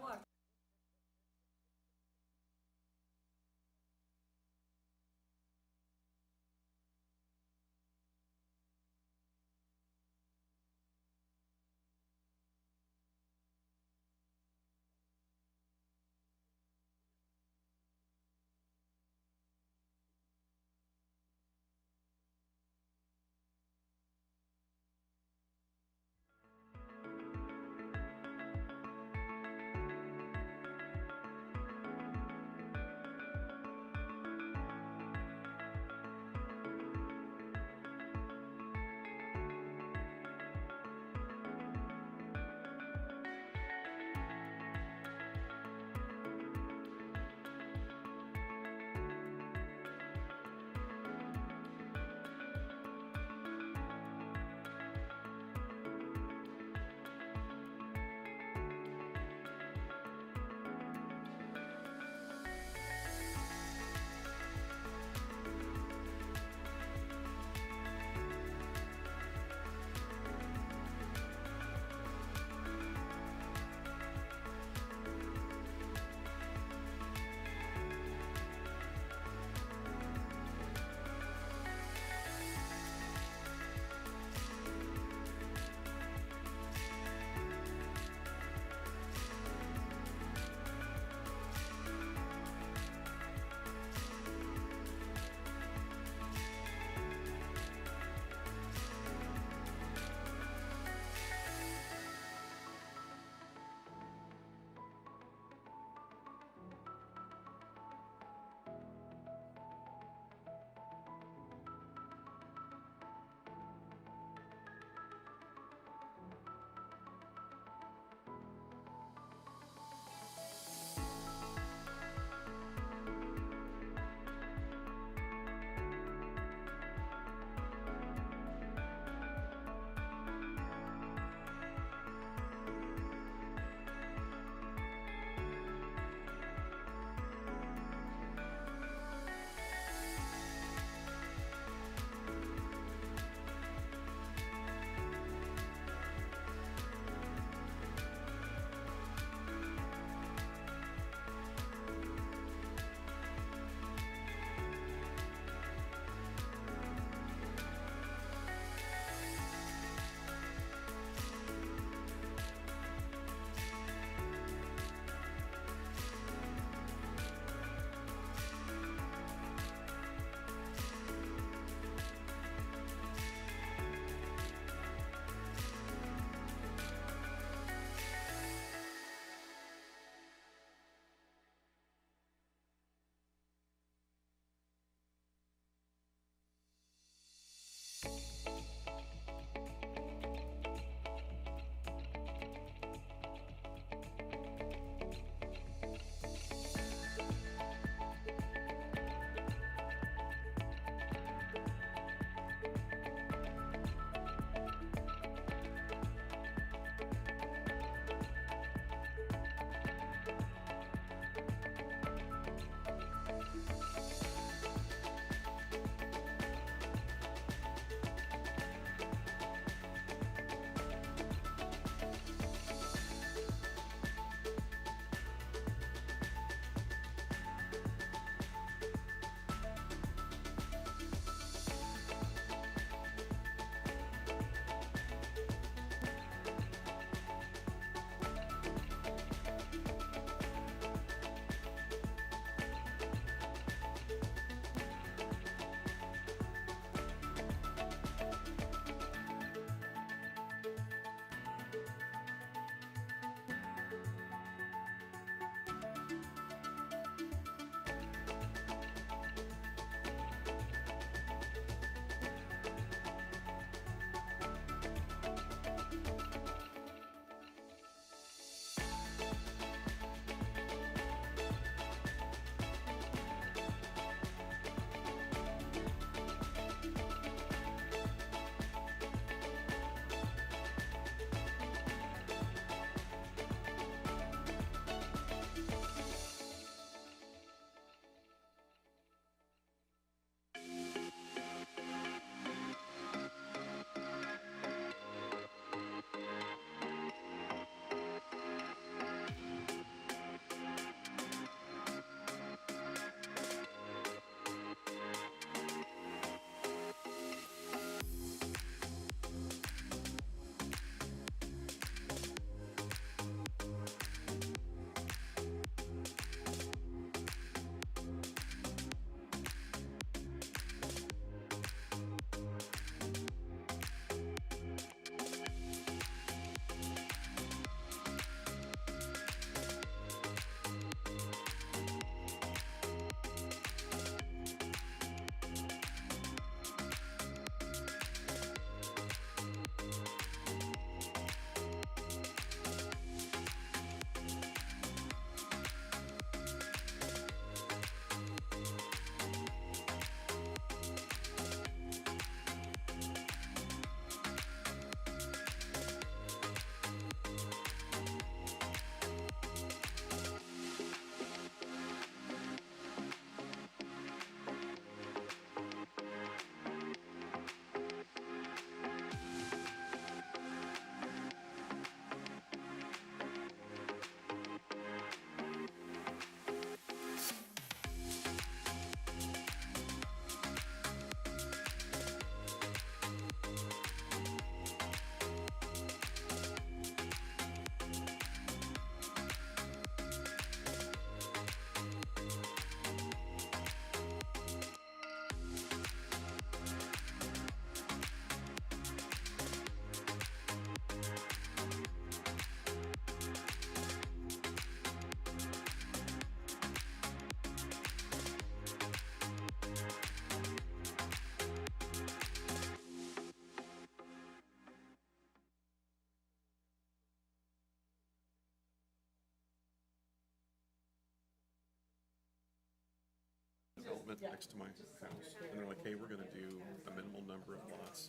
development next to my house, and they're like, hey, we're gonna do a minimal number of lots.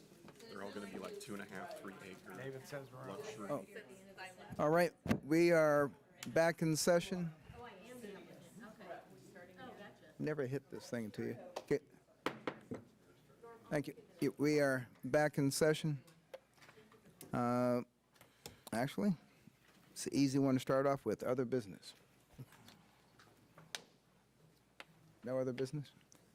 They're all gonna be like 2.5, 3 acre David says we're on. luxury. All right, we are back in session. Never hit this thing to you. Okay. Thank you. We are back in session. Actually, it's an easy one to start off with, other business. No other business?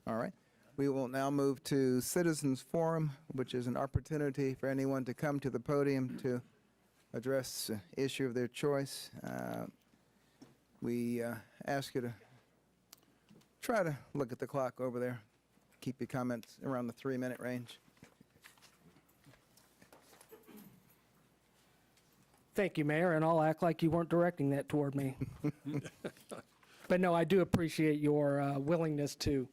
All right. We will now move to Citizens Forum, which is an opportunity for anyone to come to the podium to address an issue of their choice. We ask you to try to look at the clock over there. Keep your comments around the 3-minute range. Thank you, Mayor, and I'll act like you weren't directing that toward me. But no, I do appreciate your willingness to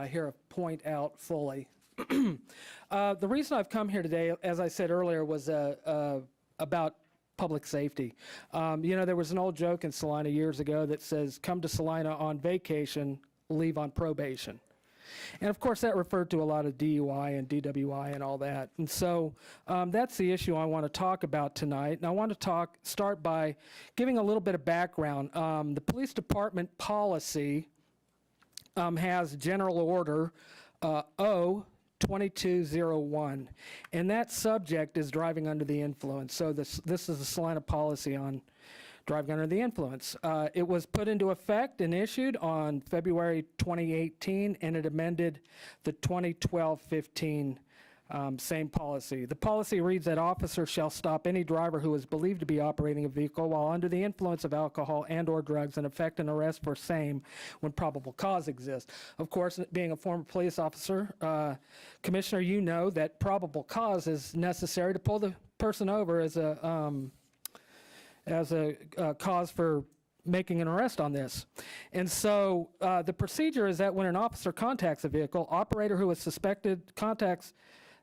hear a point out fully. The reason I've come here today, as I said earlier, was about public safety. You know, there was an old joke in Salina years ago that says, come to Salina on vacation, leave on probation. And of course, that referred to a lot of DUI and DWI and all that. And so that's the issue I want to talk about tonight. And I want to start by giving a little bit of background. The police department policy has General Order O-2201, and that subject is driving under the influence. So this is the Salina policy on driving under the influence. It was put into effect and issued on February 2018, and it amended the 2012-15 same policy. The policy reads that officers shall stop any driver who is believed to be operating a vehicle while under the influence of alcohol and/or drugs and effect an arrest for same when probable cause exists. Of course, being a former police officer, Commissioner, you know that probable cause is necessary to pull the person over as a cause for making an arrest on this. And so the procedure is that when an officer contacts a vehicle,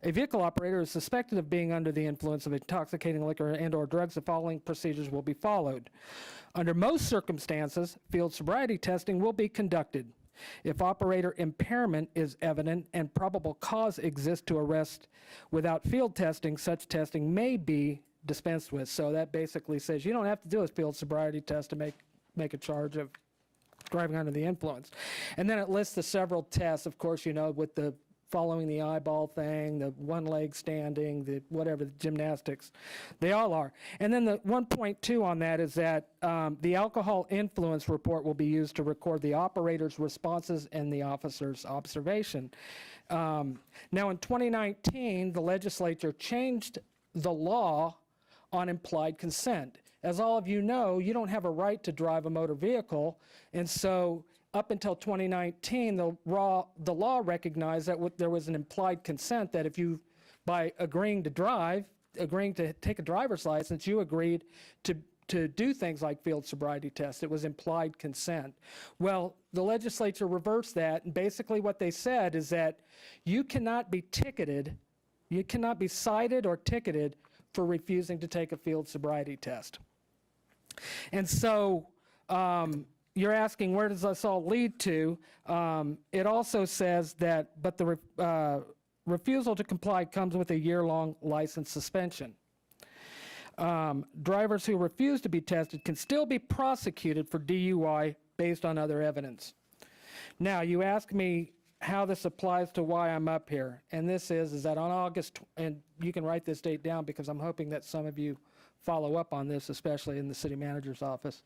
a vehicle operator is suspected of being under the influence of intoxicating liquor and/or drugs, the following procedures will be followed. Under most circumstances, field sobriety testing will be conducted. If operator impairment is evident and probable cause exists to arrest without field testing, such testing may be dispensed with. So that basically says you don't have to do a field sobriety test to make a charge of driving under the influence. And then it lists the several tests, of course, you know, with the following the eyeball thing, the one leg standing, the whatever, the gymnastics. They all are. And then the 1.2 on that is that the alcohol influence report will be used to record the operator's responses and the officer's observation. Now in 2019, the legislature changed the law on implied consent. As all of you know, you don't have a right to drive a motor vehicle, and so up until 2019, the law recognized that there was an implied consent, that if you, by agreeing to take a driver's license, you agreed to do things like field sobriety tests. It was implied consent. Well, the legislature reversed that, and basically what they said is that you cannot be ticketed, you cannot be cited or ticketed for refusing to take a field sobriety test. And so you're asking, where does this all lead to? It also says that, but the refusal to comply comes with a year-long license suspension. Drivers who refuse to be tested can still be prosecuted for DUI based on other evidence. Now, you ask me how this applies to why I'm up here, and this is that on August, and you can write this date down because I'm hoping that some of you follow up on this, especially in the city manager's office.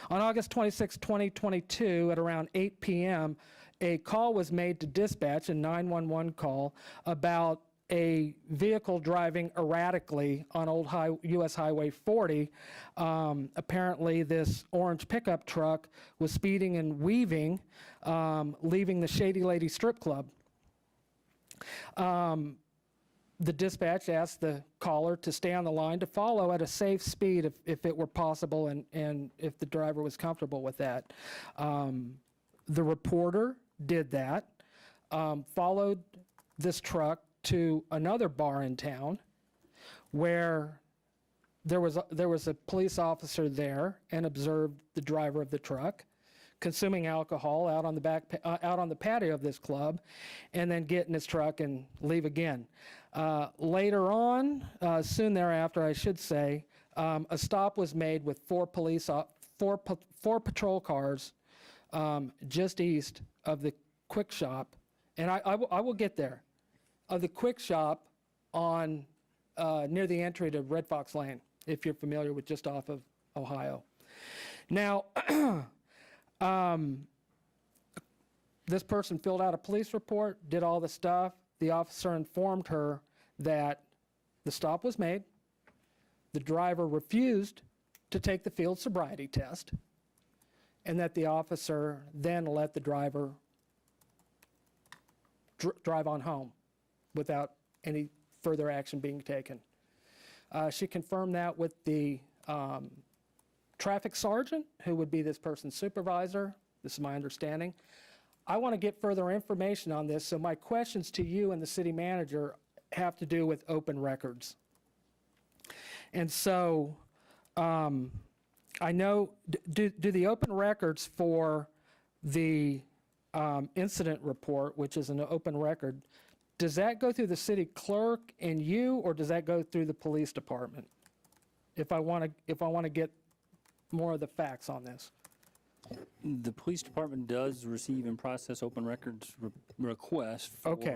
On August 26, 2022, at around 8 p.m., a call was made to dispatch, a 911 call, about a vehicle driving erratically on old U.S. Highway 40. Apparently, this orange pickup truck was speeding and weaving, leaving the Shady Lady Strip Club. The dispatch asked the caller to stay on the line to follow at a safe speed if it were possible and if the driver was comfortable with that. The reporter did that, followed this truck to another bar in town where there was a police officer there and observed the driver of the truck, consuming alcohol out on the patio of this club, and then get in his truck and leave again. Later on, soon thereafter, I should say, a stop was made with four patrol cars just east of the Quick Shop, and I will get there, of the Quick Shop on near the entry to Red Fox Lane, if you're familiar with just off of Ohio. Now, this person filled out a police report, did all the stuff. The officer informed her that the stop was made. The driver refused to take the field sobriety test, and that the officer then let the driver drive on home without any further action being taken. She confirmed that with the traffic sergeant, who would be this person's supervisor. This is my understanding. I want to get further information on this, so my questions to you and the city manager have to do with open records. And so I know, do the open records for the incident report, which is an open record, does that go through the city clerk and you, or does that go through the police department? If I want to get more of the facts on this. The police department does receive and process open records requests for. Okay.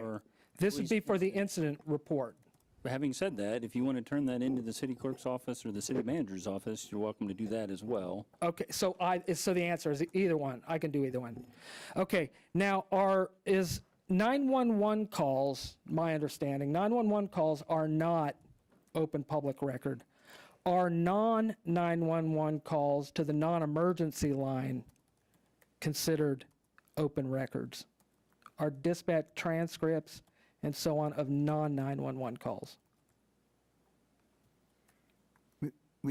This would be for the incident report. But having said that, if you want to turn that into the city clerk's office or the city manager's office, you're welcome to do that as well. Okay, so the answer is either one. I can do either one. Okay, now is 911 calls, my understanding, 911 calls are not open public record. Are non-911 calls to the non-emergency line considered open records? Are dispatch transcripts and so on of non-911 calls?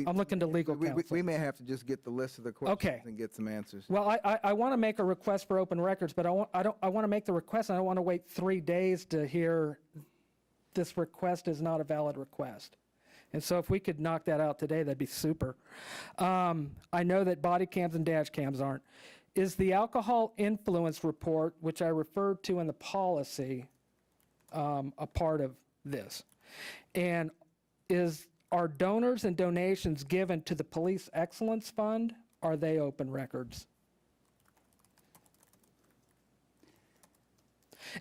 I'm looking to legal counsel. We may have to just get the list of the questions and get some answers. Well, I want to make a request for open records, but I want to make the request, and I don't want to wait 3 days to hear this request is not a valid request. And so if we could knock that out today, that'd be super. I know that body cams and dash cams aren't. Is the alcohol influence report, which I referred to in the policy, a part of this? And are donors and donations given to the Police Excellence Fund, are they open records?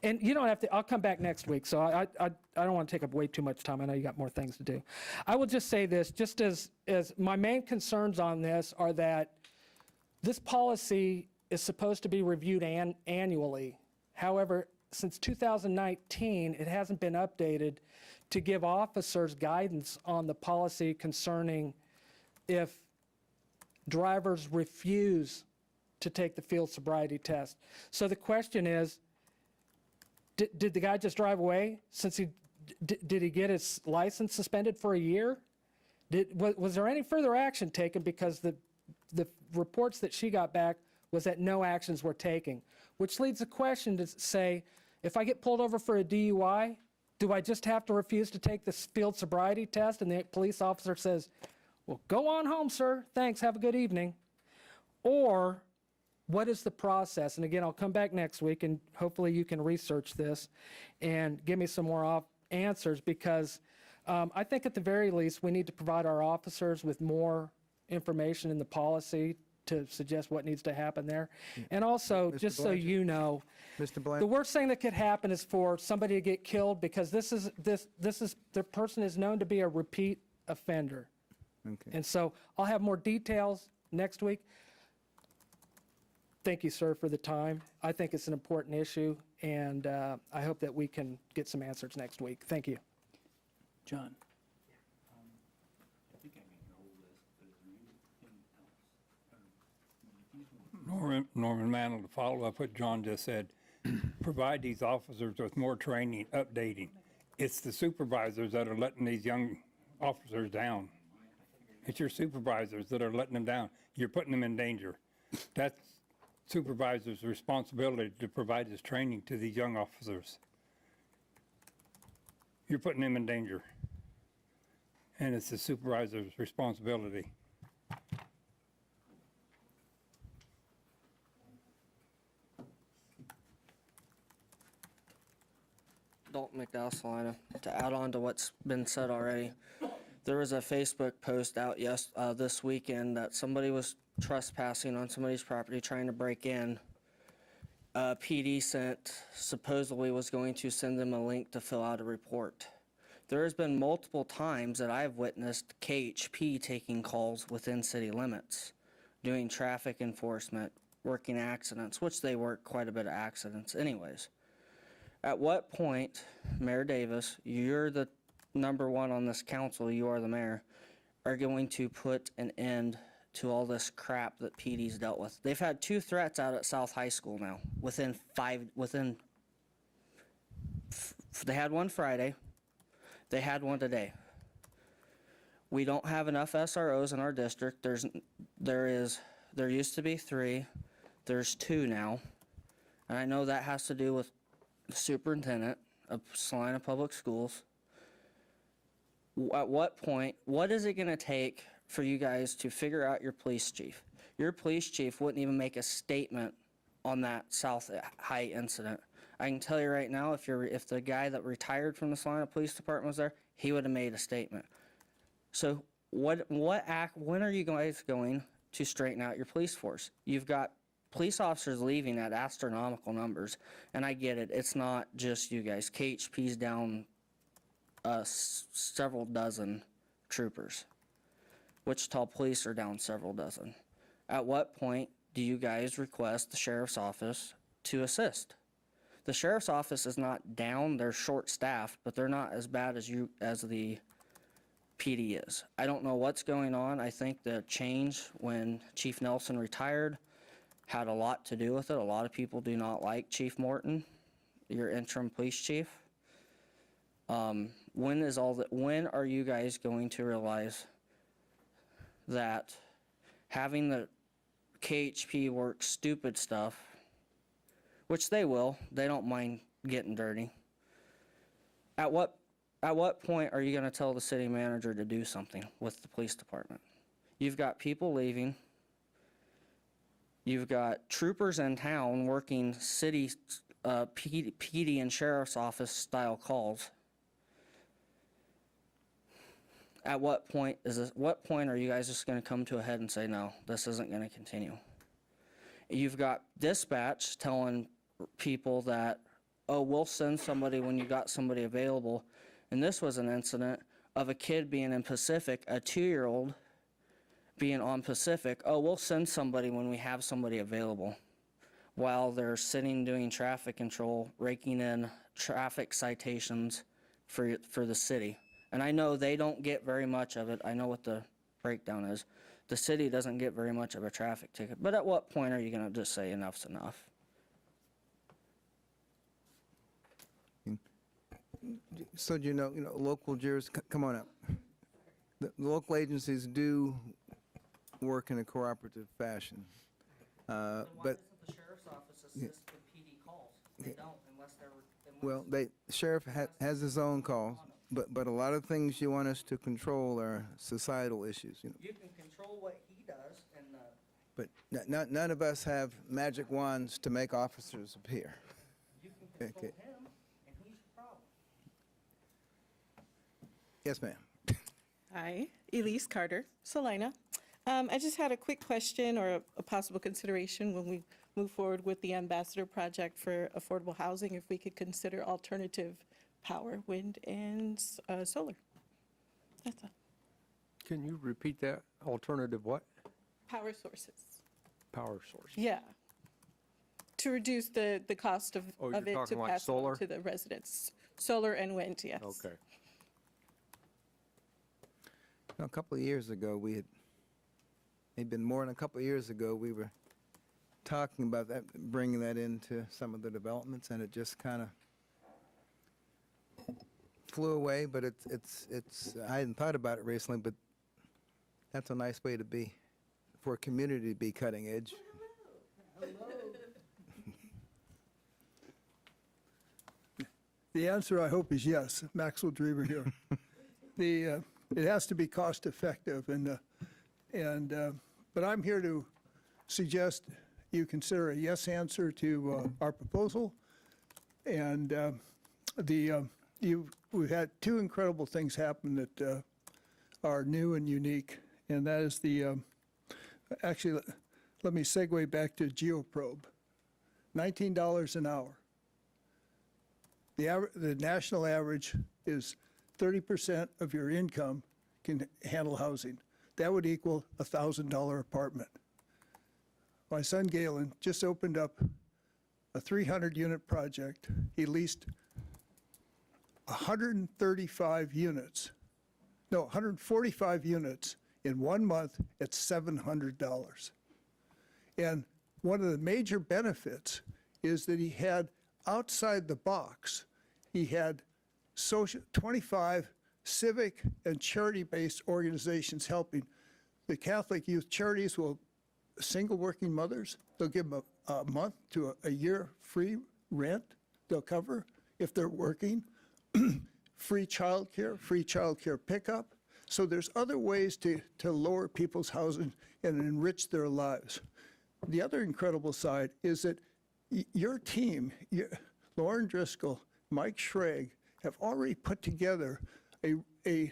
And you don't have to, I'll come back next week, so I don't want to take up way too much time. I know you got more things to do. I will just say this, just as my main concerns on this are that this policy is supposed to be reviewed annually. However, since 2019, it hasn't been updated to give officers guidance on the policy concerning if drivers refuse to take the field sobriety test. So the question is, did the guy just drive away? Since did he get his license suspended for a year? Was there any further action taken? Because the reports that she got back was that no actions were taken, which leads the question to say, if I get pulled over for a DUI, do I just have to refuse to take this field sobriety test? And the police officer says, well, go on home, sir. Thanks. Have a good evening. Or what is the process? And again, I'll come back next week, and hopefully you can research this and give me some more answers, because I think at the very least we need to provide our officers with more information in the policy to suggest what needs to happen there. And also, just so you know, the worst thing that could happen is for somebody to get killed, because the person is known to be a repeat offender. Okay. And so I'll have more details next week. Thank you, sir, for the time. I think it's an important issue, and I hope that we can get some answers next week. Thank you. John. Norman Mantle, to follow up what John just said, provide these officers with more training, updating. It's the supervisors that are letting these young officers down. It's your supervisors that are letting them down. You're putting them in danger. That's supervisor's responsibility to provide this training to these young officers. You're putting them in danger. And it's the supervisor's responsibility. Dalton McDowell, Salina. To add on to what's been said already, there was a Facebook post out this weekend that somebody was trespassing on somebody's property, trying to break in. PD supposedly was going to send them a link to fill out a report. There has been multiple times that I've witnessed KHP taking calls within city limits, doing traffic enforcement, working accidents, which they work quite a bit of accidents anyways. At what point, Mayor Davis, you're the number one on this council, you are the mayor, are going to put an end to all this crap that PD's dealt with? They've had 2 threats out at South High School now, they had one Friday, they had one today. We don't have enough SROs in our district. There used to be 3, there's 2 now. And I know that has to do with the superintendent of Salina Public Schools. At what point, what is it gonna take for you guys to figure out your police chief? Your police chief wouldn't even make a statement on that South High incident. I can tell you right now, if the guy that retired from the Salina Police Department was there, he would have made a statement. So when are you guys going to straighten out your police force? You've got police officers leaving at astronomical numbers, and I get it. It's not just you guys. KHP's down several dozen troopers. Wichita Police are down several dozen. At what point do you guys request the sheriff's office to assist? The sheriff's office is not down, they're short-staffed, but they're not as bad as the PD is. I don't know what's going on. I think the change when Chief Nelson retired had a lot to do with it. A lot of people do not like Chief Morton, your interim police chief. When are you guys going to realize that having the KHP work stupid stuff, which they will, they don't mind getting dirty. At what point are you going to tell the city manager to do something with the police department? You've got people leaving. You've got troopers in town working city PD and sheriff's office style calls. At what point are you guys just going to come to a head and say, no, this isn't going to continue? You've got dispatch telling people that, oh, we'll send somebody when you got somebody available. And this was an incident of a kid being in Pacific, a 2-year-old being on Pacific. Oh, we'll send somebody when we have somebody available. While they're sitting doing traffic control, raking in traffic citations for the city. And I know they don't get very much of it. I know what the breakdown is. The city doesn't get very much of a traffic ticket. But at what point are you going to just say enough's enough? So you know, local jurors, come on up. The local agencies do work in a cooperative fashion. But doesn't the sheriff's office assist with PD calls? They don't unless they're... Well, the sheriff has his own calls, but a lot of things you want us to control are societal issues. You can control what he does, and but none of us have magic wands to make officers appear. you can control him, and he's the problem. Yes, ma'am. Hi, Elise Carter, Salina. I just had a quick question or a possible consideration when we move forward with the Ambassador Project for affordable housing, if we could consider alternative power, wind and solar. That's all. Can you repeat that? Alternative what? Power sources. Power source. Yeah. To reduce the cost of Oh, you're it talking to like pass solar? on to the residents. Solar and wind, yes. Okay. A couple of years ago, maybe more than a couple of years ago, we were talking about that, bringing that into some of the developments, and it just kind of flew away. But it's I hadn't thought about it recently, but that's a nice way to be, for a community to be cutting edge. The answer, I hope, is yes. Maxwell Drever here. It has to be cost effective, but I'm here to suggest you consider a yes answer to our proposal, and we've had two incredible things happen that are new and unique, and that is actually, let me segue back to Geoprobe. $19 an hour. The national average is 30% of your income can handle housing. That would equal a $1,000 apartment. My son Galen just opened up a 300-unit project. He leased 145 units in 1 month at $700. And one of the major benefits is that he had outside the box, he had 25 civic and charity-based organizations helping. The Catholic Youth Charities will, single working mothers, they'll give them a month to a year free rent they'll cover if they're working. Free childcare pickup. So there's other ways to lower people's housing and enrich their lives. The other incredible side is that your team, Lauren Driscoll, Mike Schrag, have already put together the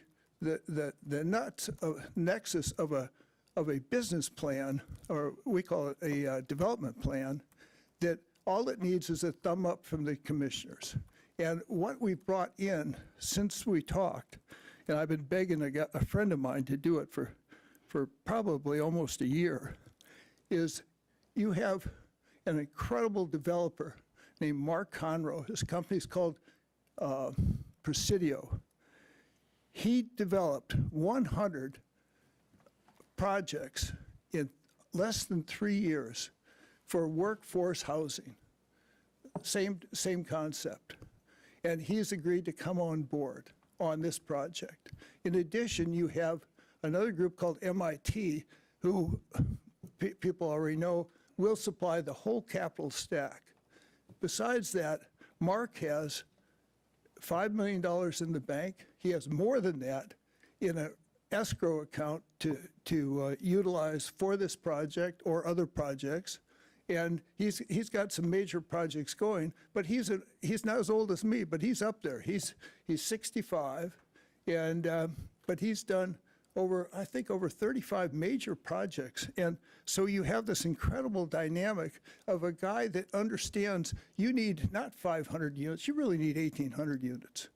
nexus of a business plan, or we call it a development plan, that all it needs is a thumb up from the commissioners. And what we've brought in since we talked, and I've been begging a friend of mine to do it for probably almost a year, is you have an incredible developer named Mark Conroe. His company's called Presidio. He developed 100 projects in less than 3 years for workforce housing. Same concept. And he's agreed to come on board on this project. In addition, you have another group called MIT, who people already know will supply the whole capital stack. Besides that, Mark has $5 million in the bank. He has more than that in an escrow account to utilize for this project or other projects. And he's got some major projects going, but he's not as old as me, but he's up there. He's 65, and but he's done over 35 major projects. And so you have this incredible dynamic of a guy that understands you need not 500 units, you really need 1,800 units.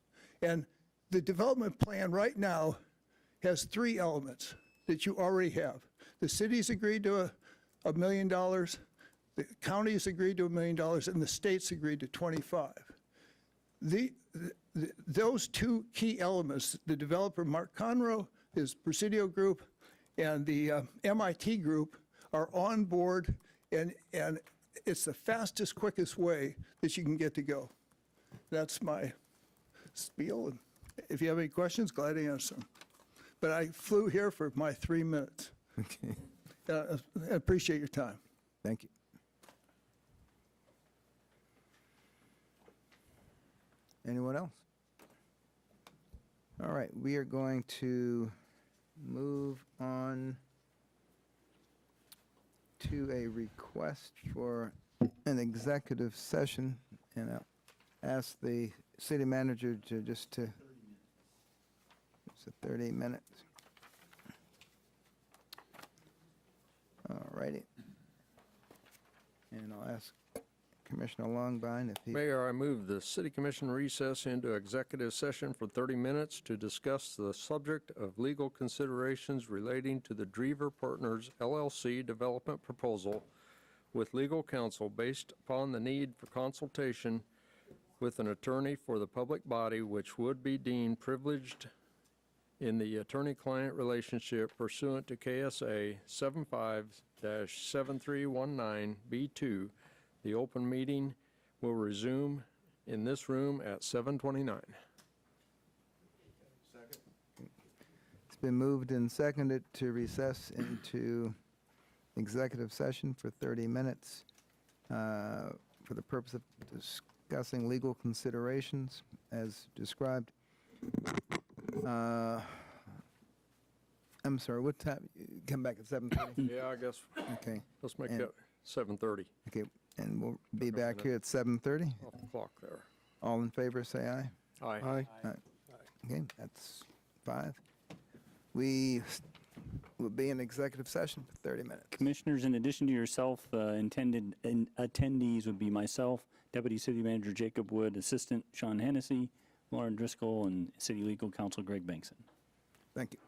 And the development plan right now has 3 elements that you already have. The city's agreed to $1 million, the county's agreed to $1 million, and the state's agreed to 25. Those 2 key elements, the developer Mark Conroe, his Presidio group, and the MIT group are on board, and it's the fastest, quickest way that you can get to go. That's my spiel, and if you have any questions, glad to answer them. But I flew here for my 3 minutes. Okay. I appreciate your time. Thank you. Anyone else? All right, we are going to move on to a request for an executive session, and I'll ask the city manager to it's a 30 minutes. All righty. And I'll ask Commissioner Longbine if he... Mayor, I move the City Commission recess into executive session for 30 minutes to discuss the subject of legal considerations relating to the Drever Partners LLC development proposal with legal counsel based upon the need for consultation with an attorney for the public body which would be deemed privileged in the attorney-client relationship pursuant to KSA 75-7319B2. The open meeting will resume in this room at 7:29. It's been moved and seconded to recess into executive session for 30 minutes for the purpose of discussing legal considerations as described. I'm sorry, what time? Come back at 7:30? Yeah, I guess. Okay. Let's make And- it 7:30. Okay, and we'll be back here at 7:30? Off the clock there. All in favor, say aye. Aye. Okay, that's 5. We will be in executive session for 30 minutes. Commissioners, in addition to yourself, intended attendees would be myself, Deputy City Manager Jacob Wood, Assistant Sean Hennessy, Lauren Driscoll, and City Legal Counsel Greg Bankson. Thank you.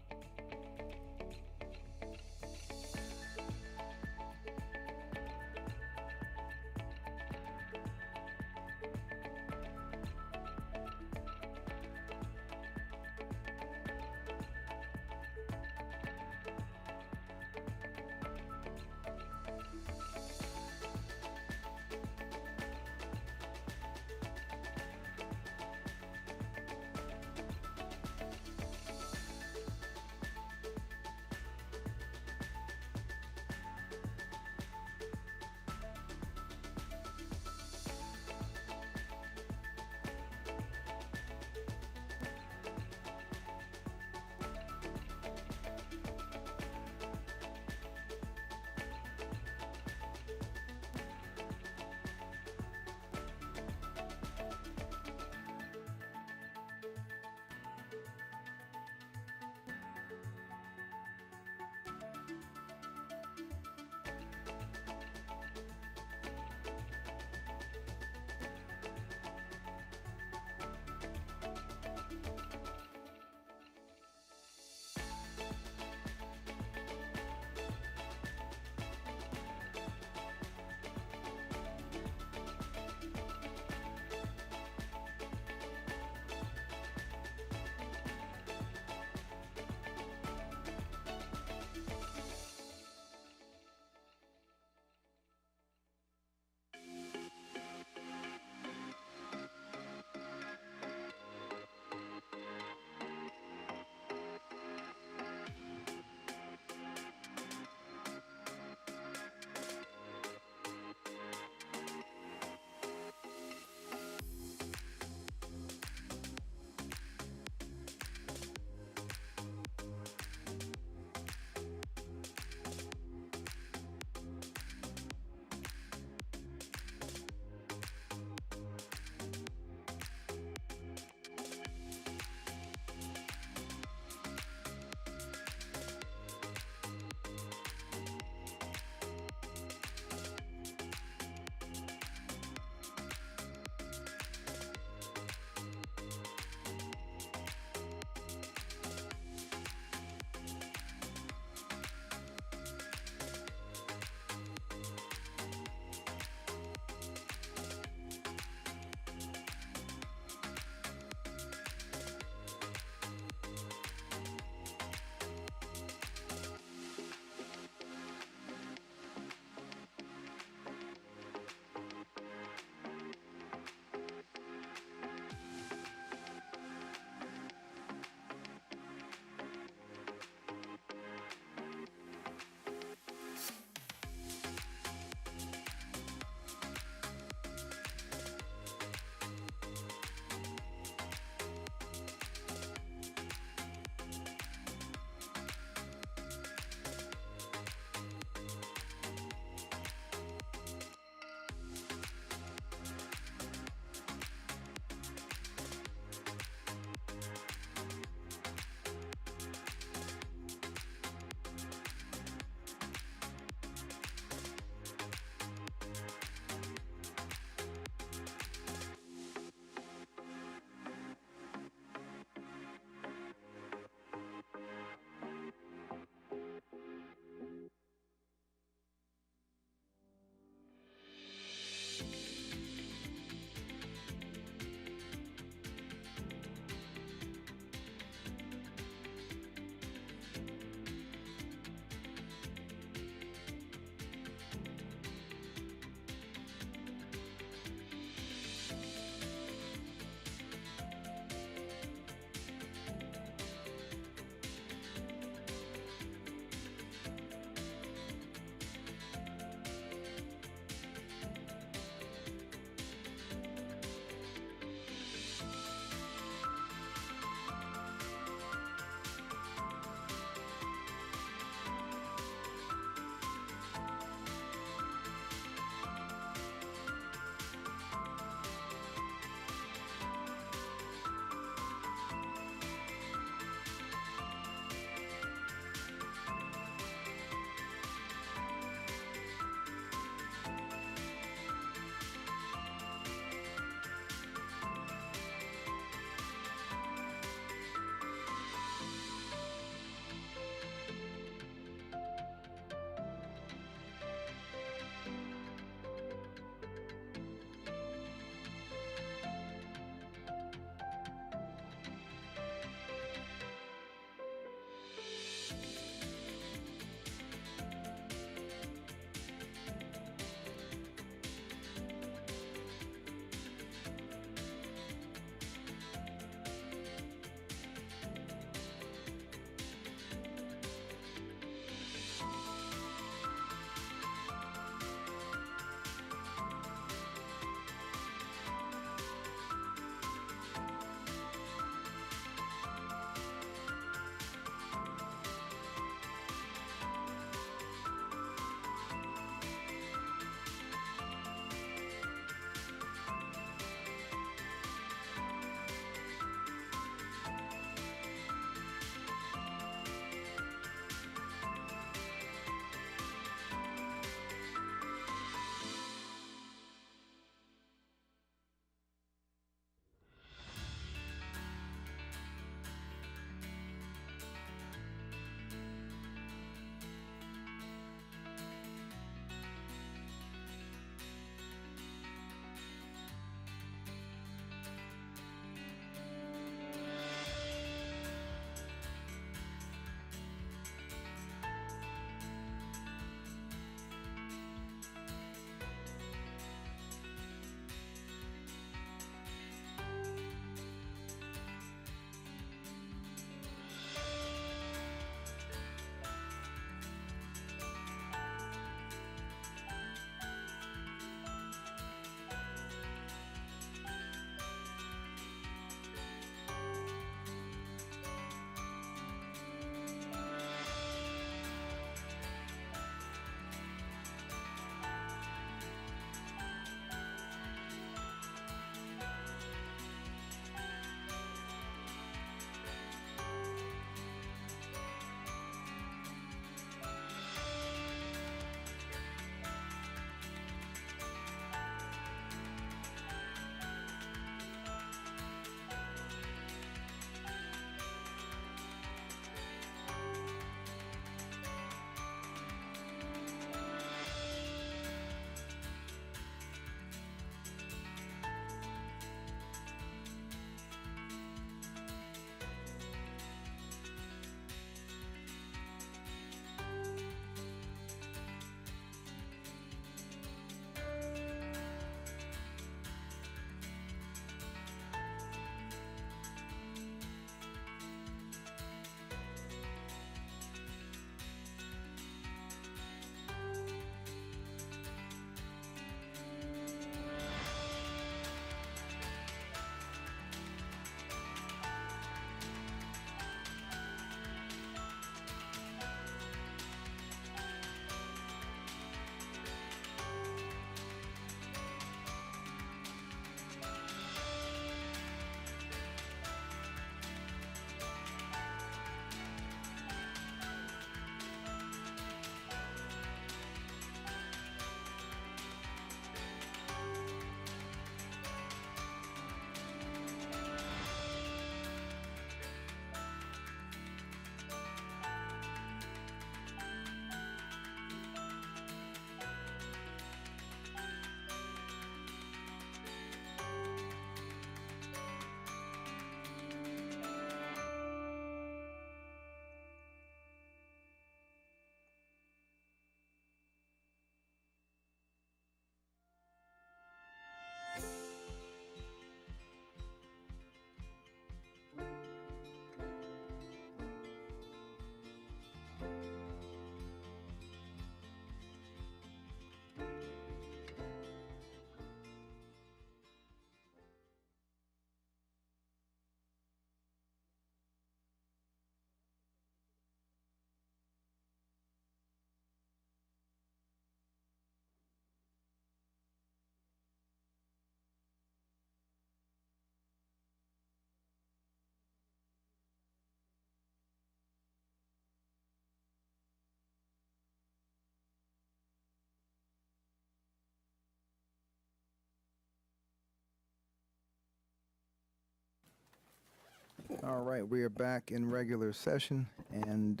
All right, we are back in regular session, and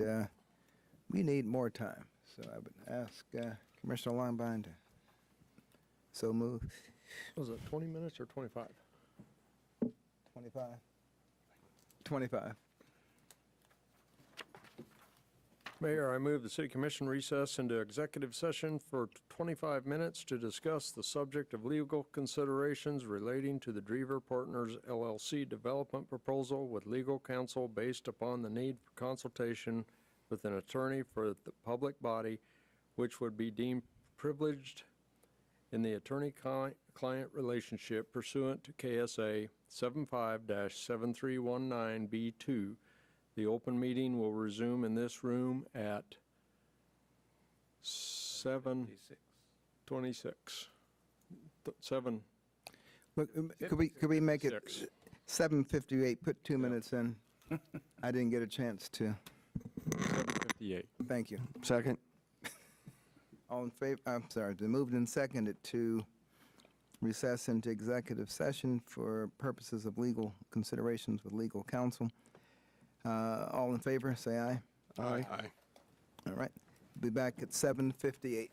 we need more time. So I would ask Commissioner Longbine to so move. Was it 20 minutes or 25? 25. 25. Mayor, I move the city commission recess into executive session for 25 minutes to discuss the subject of legal considerations relating to the Drever Partners LLC development proposal with legal counsel based upon the need for consultation with an attorney for the public body, which would be deemed privileged in the attorney-client relationship pursuant to KSA 75-7319B2. The open meeting will resume in this room at 7:26. 7. Look, could we make it 7:58? Put 2 minutes in. I didn't get a chance to. 7:58. Thank you. Second. All in favor? I'm sorry. They moved and seconded to recess into executive session for purposes of legal considerations with legal counsel. All in favor, say aye. Aye. All right. Be back at 7:58.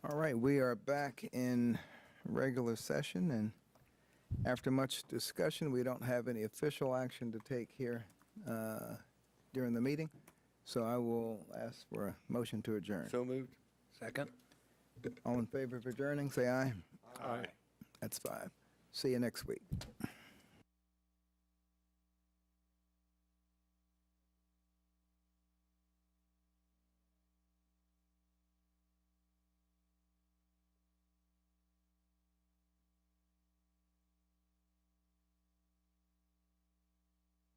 All right, we are back in regular session, and after much discussion, we don't have any official action to take here during the meeting, so I will ask for a motion to adjourn. So moved. Second? All in favor of adjourning, say aye. Aye. That's 5. See you next week.